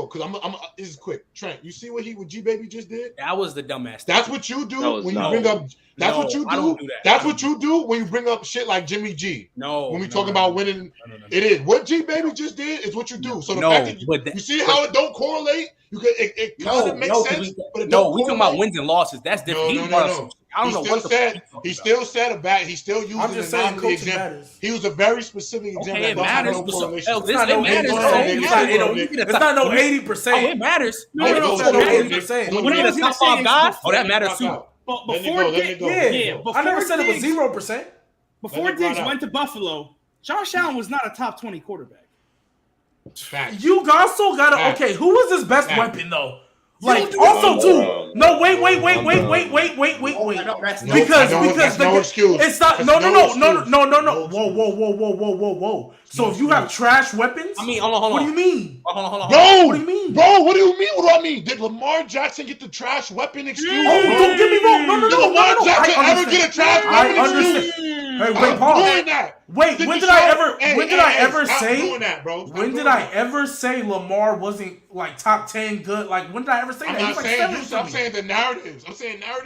because this is quick. Trent, you see what G Baby just did? That was the dumbass. That's what you do when you bring up. That's what you do. That's what you do when you bring up shit like Jimmy G. No. When we talk about winning, it is what G Baby just did is what you do. So the fact that you see how it don't correlate, you can it kind of makes sense. But it don't we talking about wins and losses. That's different. No. I don't know what he still said about. He still using the nominee example. He was a very specific example. Okay, it matters. It's not no 80%. Oh, it matters. No, it's not no 80%. When you get a top 5 guy, that matters too. But before I never said it was 0%. Before Diggs went to Buffalo, Josh Allen was not a top 20 quarterback. Facts. You also gotta okay. Who was his best weapon though? Like also too. No, wait. Because no excuse. It's not. No. Whoa. So if you have trash weapons, I mean, hold on. What do you mean? Hold on. Bro, what do you mean? Bro, what do you mean? What do I mean? Did Lamar Jackson get the trash weapon excuse? Oh, don't get me wrong. No. Did Lamar Jackson ever get a trash weapon excuse? Hey, wait, Paul. Wait, when did I ever say Lamar wasn't like top 10 good? Like when did I ever say that? I'm saying the narratives.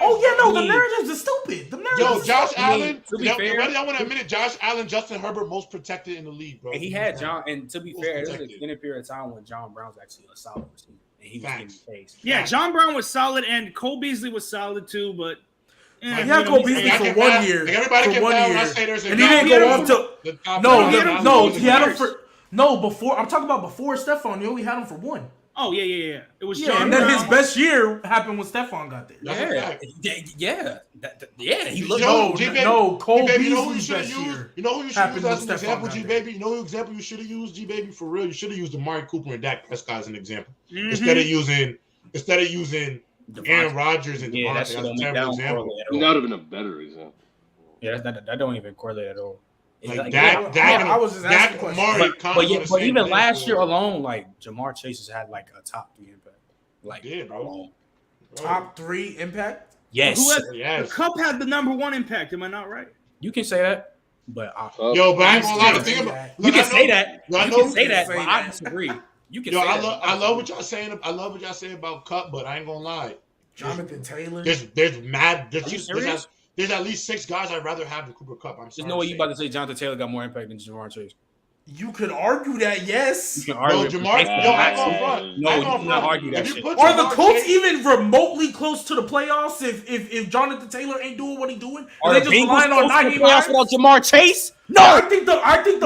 Oh yeah, no, the narratives are stupid. Yo, Josh Allen. I want to admit it. Josh Allen, Justin Herbert, most protected in the league, bro. And he had John. And to be fair, there was an extended period of time when John Brown was actually a solid receiver, and he was getting faced. Yeah, John Brown was solid, and Cole Beasley was solid too, but. Cole Beasley for 1 year. Everybody can and he didn't go on to. He had him for before. I'm talking about before Stephon. He only had him for 1. Oh yeah. It was John and then Brown. His best year happened when Stephon got there. He looked. Cole Beasley's best year. You know who you should use as an example, G Baby. You know who example you should have used, G Baby, for real. You should have used Amari Cooper and Dak Prescott as an example instead of using Aaron Rodgers and Devontae. That's a terrible example. That would have been a better example. Yeah, that don't even correlate at all. Like I was just asking questions. But even last year alone, like Jamar Chase has had like a top 3 impact. Like, bro. Top 3 impact? Yes. The Cup had the number 1 impact. Am I not right? You can say that, but but I ain't gonna lie. You can say that. You can say that, but I disagree. You can. I love what y'all saying. I love what y'all saying about Cup, but I ain't gonna lie. Jonathan Taylor. There's at least 6 guys I'd rather have than Cooper Kupp. There's no way you about to say Jonathan Taylor got more impact than Jamar Chase. You could argue that, yes. You can Bro, argue. Jamar, yo, I ain't gonna front. No, I ain't you gonna cannot front. argue that If you shit. put Are the Jamar Colts Chase- even remotely close to the playoffs if Jonathan Taylor ain't doing what he's doing? Are They the just Bengals relying on close to the Naheem playoffs Hines? without Jamar Chase? No. I think the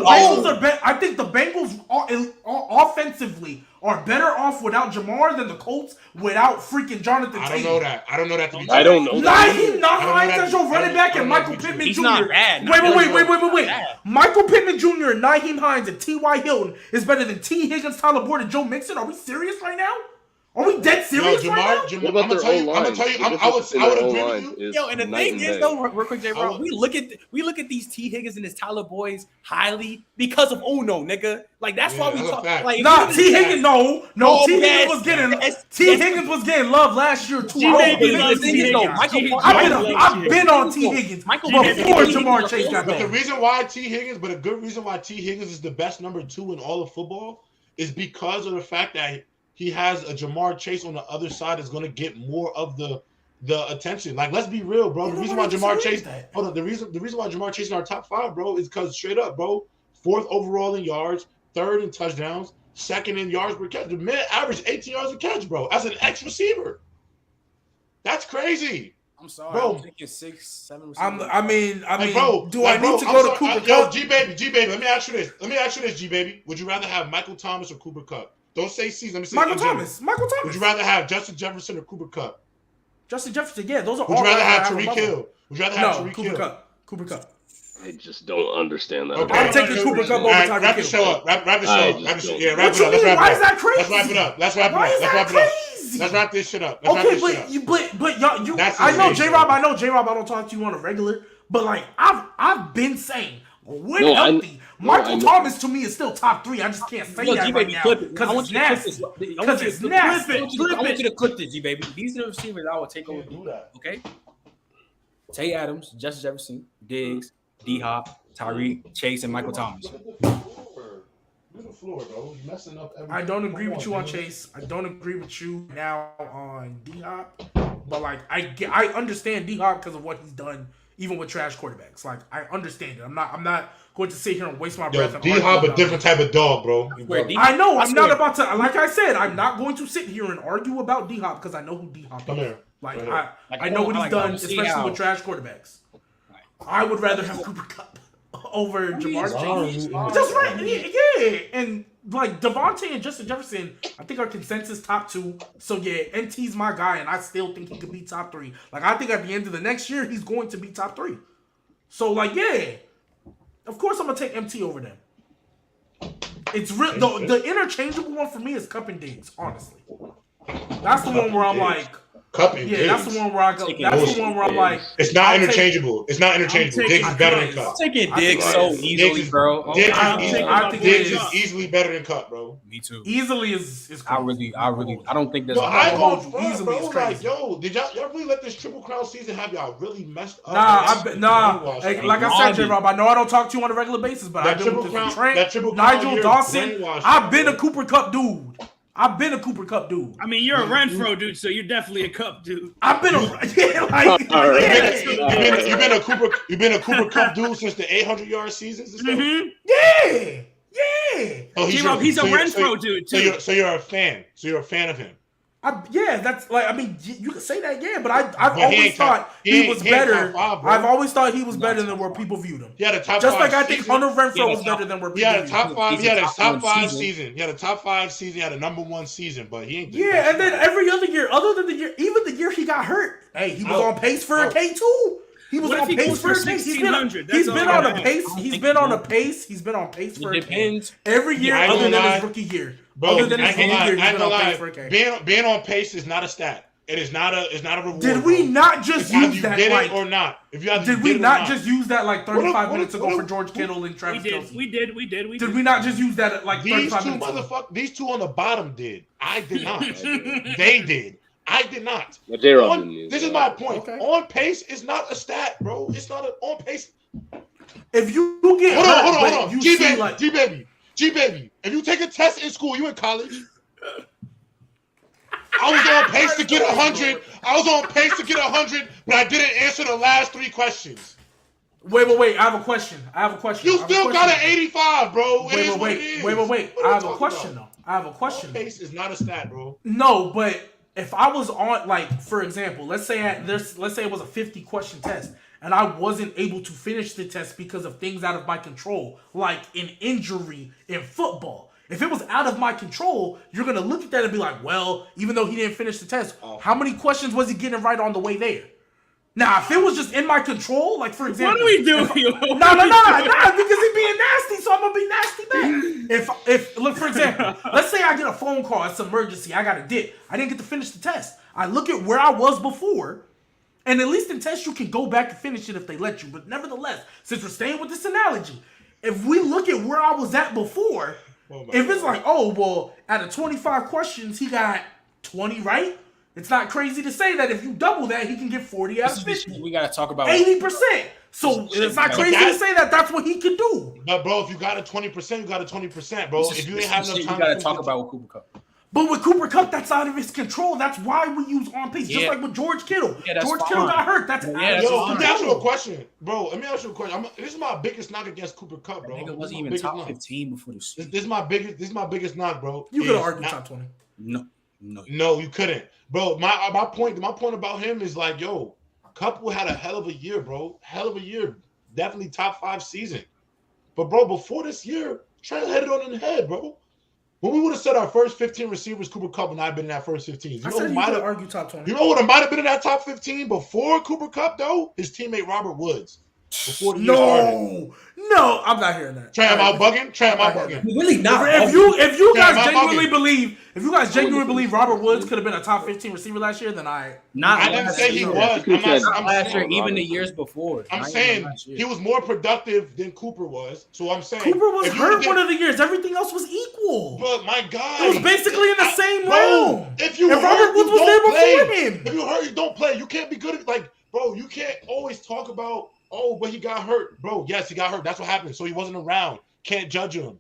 No. Bengals are I think the Bengals offensively are better off without Jamar than the Colts without freaking Jonathan Taylor. I don't know that. I don't know that to be true. I don't know that. Naheem Hines as your running back and Michael Pittman He's Jr. not bad. Wait. Bad. Michael Pittman Jr. and Naheem Hines and T.Y. Hilton is better than T. Higgins, Tyler Boyd, and Joe Mixon. Are we serious right now? Are we dead serious Yo, right now? Jamar, What I'm about gonna their tell you. O-line? I would agree with you. Yo, and the thing is though, real quick, J-Rob, we look at these T. Higgins and his Tyler Boys highly because of Uno, nigga. Like that's why we that's a talk. fact. Like Nah, T. Higgins, no. Oh, T. yes, Higgins was getting yes, T. yes. Higgins was getting love last year too. G-Baby the loves thing T. is, though, Higgins. Michael G- Paul- I've been on T. Higgins Michael before Pittman- Jamar Chase got But the there. reason why T. Higgins, but a good reason why T. Higgins is the best number 2 in all of football is because of the fact that he has a Jamar Chase on the other side that's going to get more of the attention. Like, let's be real, bro. The reason why Jamar Chase, the reason why Jamar Chase in our top 5, bro, is because straight up, bro, 4th overall in yards, 3rd in touchdowns, 2nd in yards per catch. The man averaged 18 yards a catch, bro, as an ex receiver. That's crazy. I'm sorry, Bro. I'm thinking 6, 7. I mean, bro, do I need to go to Cooper Yo, Kupp? G baby. Let me ask you this, G baby. Would you rather have Michael Thomas or Cooper Kupp? Don't say season. Let me say Michael in general. Thomas. Would you rather have Justin Jefferson or Cooper Kupp? Justin Jefferson, yeah, those are Would all you rather guys have I Tariq above Hill? him. Would you rather have No, Tariq Cooper Hill? Kupp. Cooper Kupp. I just don't understand that. Okay. I'm taking Cooper Kupp over All right, Tyreek wrap the Hill. show up. Wrap the show I up. just don't. Wrap What it you up. mean? Why is that crazy? Let's wrap it up. Why is that crazy? Let's wrap this shit up. Okay, but y'all, That's I know insane, J-Rob. bro. I know J-Rob. I don't talk to you on a regular, but like I've been saying, when No, healthy, I Michael know. Thomas to me is still top 3. I just can't say that right now clip it. I because want it's you to clip nasty. this. I want you Because to it's clip nasty. it. I want you to clip this, G baby. These are the receivers I will take over. Do that. Okay. Tay Adams, Justin Jefferson, Diggs, D Hop, Tyreek, Chase, and Michael Thomas. Do the floor, bro. You're messing up everything. I don't agree with you on Chase. I don't agree with you now on D-Hop. But like I understand D-Hop because of what he's done, even with trash quarterbacks. Like I understand it. I'm not going to sit here and waste my breath. Yo, and D-Hop argue a about different it. type of dog, bro. I know. I'm not swear. about to. Like I said, I'm not going to sit here and argue about D-Hop because I know who D-Hop is. Come here. Like Right here. I know what he's done, to see especially how- with trash quarterbacks. I would rather have Cooper Kupp over Jamar Chase. Just right, yeah. And like Devontae and Justin Jefferson, I think are consensus top 2. So yeah, NT's my guy, and I still think he could be top 3. Like I think at the end of the next year, he's going to be top 3. So like yeah, of course I'm gonna take MT over them. It's real. The interchangeable one for me is Kupp and Diggs. Honestly, that's the one where I'm like. Cup and Yeah, that's the one where I go. That's the one where I'm like, It's not I'll take- interchangeable. It's not interchangeable. I'm Diggs is better than taking- Cup. I'm taking I Diggs think so Diggs easily, is- bro. Oh, Diggs I is think- easily- I think Diggs it is is. easily better than Cup, bro. me too. easily is I crazy. I don't think there's. Yo, I ain't hold gonna you. front, Easily bro. is Like, crazy. yo, did y'all really let this Triple Crown season have y'all really messed up? Hey, like I said, J-Rob, I know I don't talk to you on a regular basis, but I've been with this Trent, Nigel Dawson. I've been a Cooper Kupp dude. I mean, you're a Renfro dude, so you're definitely a Cup dude. I've been a All right. yeah. You've been a Cooper Cup dude since the 800-yard seasons and stuff. Mm-hmm. Yeah. Oh, J-Rob, he's a Renfro dude too. So you're a fan. So you're a fan of him. That's like, I mean, you can say that, yeah, but I've But he always ain't thought top- he was he ain't better. top 5, bro. I've always thought he was better than where people viewed him. He had a top Just 5 like I think season. Hunter Renfro Yeah, was better than where He people had a viewed top him. 5. He had a top 5 season. season. He had a top 5 season. He had a number 1 season, but he ain't. the Yeah, best. and then every other year, other than the year, even the year he got hurt, hey, he was on pace for a K2. He was What on if he pace goes for a for pace. He's 1600? been That's all on I a got. pace. He's been on a pace. He's been on pace for It a depends. K. Every year, I ain't other gonna than lie. his rookie year. Bro, Other than I his ain't rookie gonna year, lie. he's I ain't been gonna on pace for a lie. K. Being on pace is not a stat. It is not a reward. Did we bro. not just It's either use you that did like? it or not. If you either Did you we did it or not just use that like 35 What if- minutes ago what for if- George Kittle and We Travis did. Kelce? We did. Did we not just use that at like These 35 two minutes ago? these two on the bottom did. I did not. They did. I did not. But J-Rob didn't use This that. is my point. Okay. On pace is not a stat, bro. It's not on pace. If you get Hold hurt, on. but you G see baby, like G baby. If you take a test in school, you in college. I was on pace to get 100. I was on pace to get 100, but I didn't answer the last 3 questions. Wait. I have a question. You still got an 85, bro. Wait. I have a question though. Pace is not a stat, bro. No, but if I was on, like, for example, let's say it was a 50 question test, and I wasn't able to finish the test because of things out of my control, like an injury in football. If it was out of my control, you're gonna look at that and be like, well, even though he didn't finish the test, how many questions was he getting right on the way there? Now, if it was just in my control, like, for example... What are we doing? No, because he's being nasty, so I'm going to be nasty back. If look, for example, let's say I get a phone call, it's an emergency, I got a dip. I didn't get to finish the test. I look at where I was before, and at least in tests, you can go back and finish it if they let you. But nevertheless, since we're staying with this analogy, if we look at where I was at before, if it's like, oh, well, out of 25 questions, he got 20 right, it's not crazy to say that if you double that, he can get 40 out of 50. We got to talk about 80%. So it's not crazy to say that that's what he can do. But, bro, if you got a 20%, you got a 20%, bro. If you ain't have enough time, we got to talk about with Cooper Kupp. But with Cooper Kupp, that's out of his control. That's why we use on pace. Just like with George Kittle. George Kittle got hurt. That's out of his control. Let me ask you a question, bro. This is my biggest knock against Cooper Kupp, bro. Nigga wasn't even top 15 before the season. This is my biggest knock, bro. You could argue top 20. No, you couldn't, bro. My point about him is like, yo, Kupp had a hell of a year, bro. Hell of a year, definitely top 5 season. But bro, before this year, Trey hit it on the head, bro. When we would have said our first 15 receivers, Cooper Kupp would not have been in that first 15. You know who might have argued top 20. You know what might have been in that top 15 before Cooper Kupp though? His teammate Robert Woods. Before the year started. No, I'm not hearing that. Trey, am I bugging? Really not. If you guys genuinely believe Robert Woods could have been a top 15 receiver last year, then I didn't say he was. I'm last year, even the years before. I'm saying he was more productive than Cooper was. So I'm saying Cooper was hurt one of the years. Everything else was equal. But my God, it was basically in the same realm. If Robert Woods was there before him. If you hurt, you don't play. You can't be good at bro. You can't always talk about. Oh, but he got hurt. Bro, yes, he got hurt. That's what happened. So he wasn't around. Can't judge him.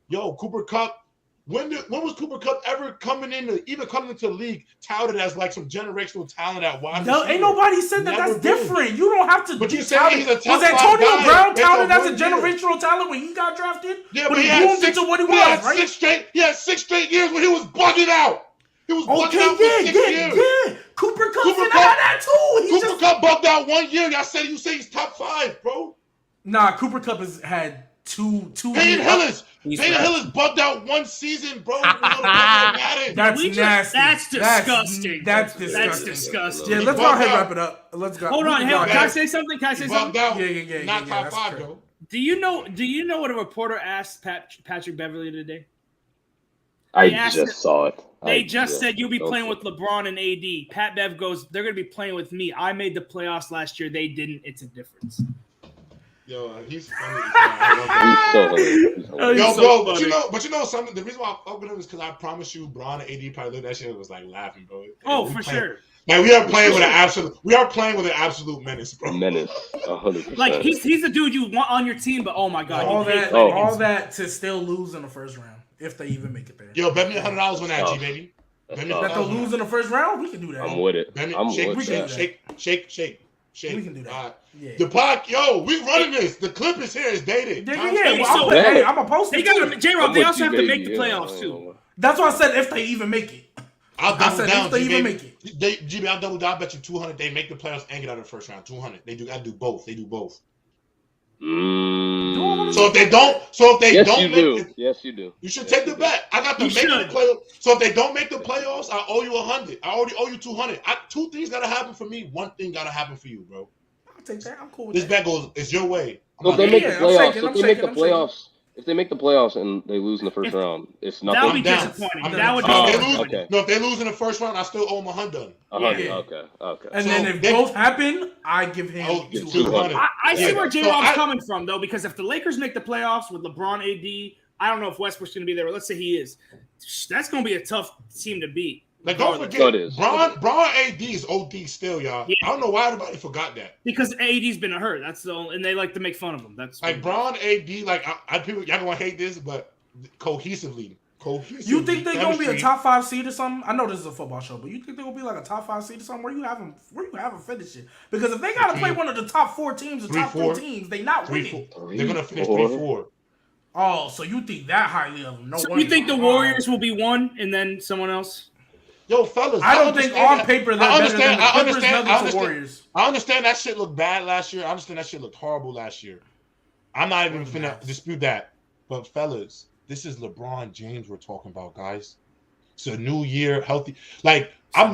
Yo, Cooper Kupp. When was Cooper Kupp ever coming into the league touted as like some generational talent at wide receiver? Ain't nobody said that. That's different. You don't have to. But you said he's a top was Antonio Brown touted as a year. generational talent when he got drafted? Yeah, but he had 6 straight years when he was bugging out. He was bugging out for 6 years. Yeah. Cooper Kupp had that too. Cooper Kupp bugged out 1 year. You say he's top 5, bro. Nah, Cooper Kupp has had two. Peyton Hillis bugged out 1 season, bro. That's nasty. That's disgusting. That's disgusting. Yeah, let's go ahead and wrap it up. Let's go. Hold on, can I say something? Yeah. Not top 5, bro. Do you know what a reporter asked Patrick Beverly today? I just saw it. They just said you'll be playing with LeBron and AD. Pat Bev goes, they're going to be playing with me. I made the playoffs last year. They didn't. It's a difference. Yo, he's funny. He's so funny. Yo, bro, but you know something? The reason why I fuck with him is because I promise you, Bron and AD probably looked at that shit and was like laughing, bro. Oh, for sure. Like we are playing with an absolute menace, bro. 100%. Like he's the dude you want on your team, but oh my God, all that to still lose in the first round. If they even make it there. Yo, bet me $100 on that, G, baby. That they'll lose in the first round? We can do that. I'm with it. Shake. We can do that. Yeah. The pod, we running this. The clip is here. It's dated. I'm a post. J-Rob, they also have to make the playoffs, too. That's why I said if they even make it. I'll double down, if they even make it. GB, I'll double down. I bet you 200 they make the playoffs and get out of the first round. 200. They do both. So if they don't, yes, you do. You should take the bet. I got to make the playoffs. So if they don't make the playoffs, I owe you 100. I already owe you 200. 2 things gotta happen for me. 1 thing gotta happen for you, bro. I'll take that. I'm cool with this bet goes. It's your way. So if they make the playoffs, and they lose in the first round, it's nothing. That would be disappointing. If they lose in the first round, I still owe him 100. Okay. And then if both happen, I give him 200. I see where J-Rob's coming from, though, because if the Lakers make the playoffs with LeBron, AD, I don't know if Westbrook's going to be there, but let's say he is. That's going to be a tough team to beat. Like, don't forget, Bron AD is OD still, y'all. Yeah. I don't know why everybody forgot that. Because AD's been hurt. That's the only, and they like to make fun of him. That's like Bron AD. Like, y'all gonna hate this, but cohesively, cohesive. You think they're gonna be a chemistry. top 5 seed or something? I know this is a football show, but you think they're gonna be like a top 5 seed or something? Where you have them finishing? Because if they gotta play one of the top 4 teams or top 3 teams, they not winning. They're gonna finish 3-4. Oh, so you think that highly of them? No So wonder. you think the Warriors will be 1 and then someone else? Yo, fellas, I don't think on paper they're better than the Clippers, Nuggets, or Warriors. I understand that shit looked bad last year. I understand that shit looked horrible last year. I'm not even finna dispute that. But fellas, this is LeBron James we're talking about, guys. It's a new year, healthy. Like I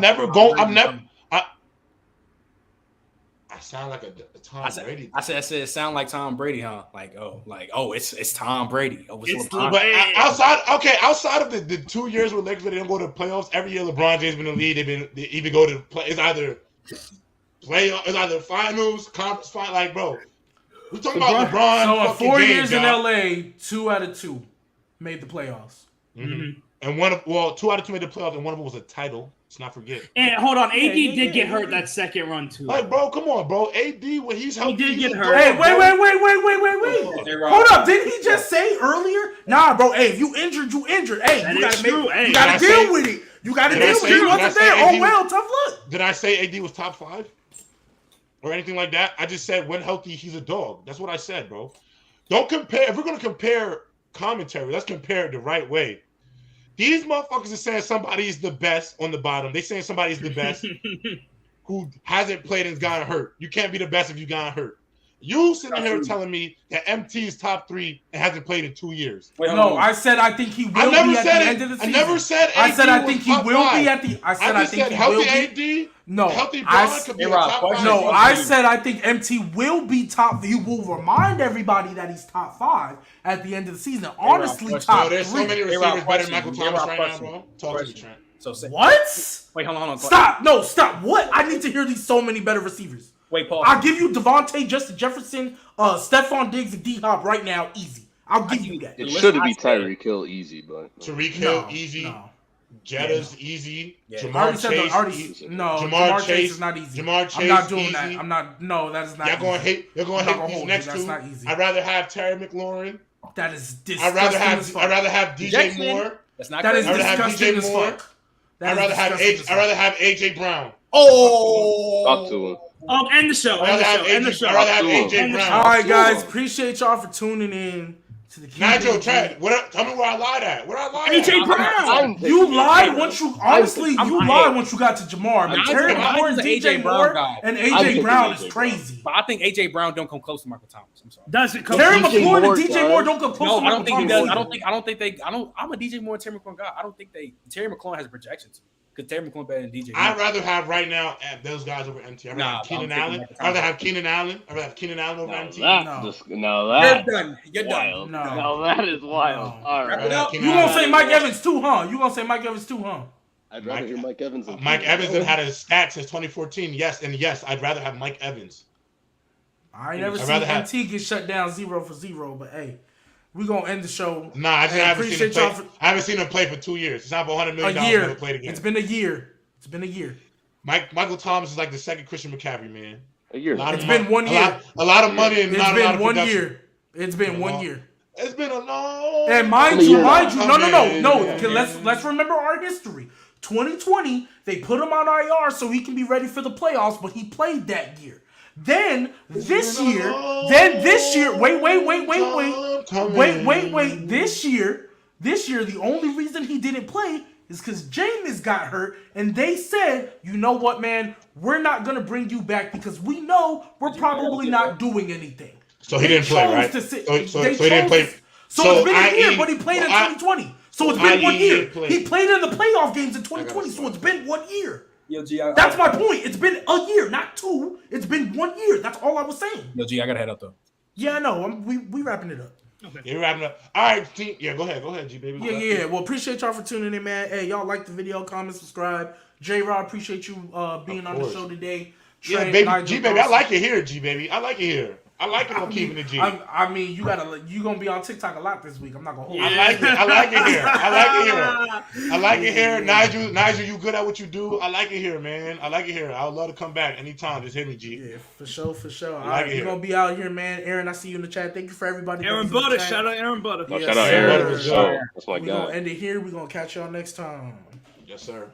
sound like a Tom Brady. I said it sound like Tom Brady, huh? It's Tom Brady. Oh, it's LeBron. But outside of the 2 years where Lakers didn't go to the playoffs, every year LeBron James been in the lead. They even go to play. It's either finals, conference final. Like, bro, we talking about LeBron. So in 4 years in y'all. LA, 2 out of 2 made the playoffs. Mm-hmm. And 2 out of 2 made the playoffs, and one of them was a title. Let's not forget. And hold on, AD did get hurt that second run too. Like, bro, come on, bro. AD when he's healthy, he did get hurt. Hey, wait. Hold up, didn't he just say earlier? Nah, bro. Hey, if you injured, you injured. Hey, you gotta deal with it. You gotta deal with it. He wasn't there. Oh well, tough luck. Did I say AD was top 5 or anything like that? I just said when healthy, he's a dog. That's what I said, bro. Don't compare. If we're gonna compare commentary, let's compare it the right way. These motherfuckers are saying somebody's the best on the bottom. They saying somebody's the best who hasn't played and gotten hurt. You can't be the best if you got hurt. You sitting here telling me that MT is top 3 and hasn't played in 2 years. I said I think he will be at the end of the season. I never said AD I said I think he will be at the. I said I think he will be. AD. No, healthy Bron could be a top 5. No, I said I think MT will be top. He will remind everybody that he's top 5 at the end of the season. Honestly, top 3. There's so many receivers better than Michael Thomas right now, bro. Talk to me, Trent. What? Wait, hold on. Stop. No, stop. What? I need to hear these so many better receivers. Wait, Paul. I'll give you Devontae, Justin Jefferson, Stephon Diggs, and D-Hop right now, easy. I'll give you that. It shouldn't be Tyreek Hill easy, but Tyreek Hill easy. No. Jetta's easy. Yeah. Jamar Chase is not easy. Jamar Chase I'm not doing easy. that. I'm not. No, that is not. You're going to hate these next That's two. not easy. I'd rather have Terry McLaurin. That is disgusting. I'd rather have DJ Jackson. Moore. That's not That is I'd rather have disgusting DJ as Moore. fuck. I'd rather have AJ Brown. talk to him. End the show. End the show. I'd rather have AJ Brown. All right, guys. Appreciate y'all for tuning in to the Nigel, Trent, tell me where I lied at. Where I lied at? AJ Brown. You lied once you lied once you got to Jamar. But Terry I'm McLaurin, the DJ AJ Brown Moore, guy. and I'm AJ Brown is AJ crazy. But I think AJ Brown don't come close to Michael Thomas. I'm sorry. Does it come? Terry DJ McLaurin Moore and DJ does. Moore don't come close No, to I don't think he does. Thomas. I'm a DJ Moore and Terry McLaurin guy. I don't think Terry McLaurin has projections because Terry McLaurin better than DJ Moore. I'd rather have right now those guys over MT. I'd rather have Keenan Allen. I'd rather have Keenan Allen over MT. That's You're wild. done. No. No, that is wild. No. All Wrap it right. up. You gonna say Mike Evans too, huh? I'd rather hear Mike Evans. Mike Evans has had his stats since 2014. Yes, I'd rather have Mike Evans. I ain't never seen MT get shut down 0 for 0, but hey, we gonna end the show. Nah, I just haven't seen him appreciate play. I haven't seen him play for 2 years. He's not for $100 million. A year. Never played again. It's been a year. Michael Thomas is like the second Christian McCaffrey, man. A year. It's been 1 year. A lot of money and not a lot of production. Year. It's been 1 year. It's been a long. And mind you, no. Yeah. Let's remember our history. 2020, they put him on IR so he can be ready for the playoffs, but he played that year. Then this year, wait. This year, the only reason he didn't play is because Jameis got hurt, and they said, you know what, man, we're not gonna bring you back because we know we're probably not doing anything. So he didn't play, right? So he didn't play. So it's been a year, but he played in 2020. So it's been 1 year. He played in the playoff games in 2020, so it's been 1 year. Yo, G, That's my point. It's been a year, not 2. It's been 1 year. That's all I was saying. Yo, G, I gotta head up though. Yeah, I know. We wrapping it up. Okay. You're wrapping up. All right, team. Yeah, go ahead, G baby. Yeah. Well, appreciate y'all for tuning in, man. Hey, y'all like the video, comment, subscribe. J-Rod, appreciate you being on the show today. Yeah, baby, G baby, I like it here, G baby. I like it here. I like it on keeping it G. I mean, you gonna be on TikTok a lot this week. I'm not gonna hold you. I like it here. Nigel, you good at what you do. I like it here, man. I like it here. I would love to come back anytime. Just hit me, G. Yeah, for sure. All like right, it we're here. gonna be out here, man. Aaron, I see you in the chat. Thank you for everybody. Aaron Butter, shout out Aaron Butter. Oh, Yes, shout out sir. Aaron. That's my We're guy. gonna end it here. We're gonna catch y'all next time. Yes, sir.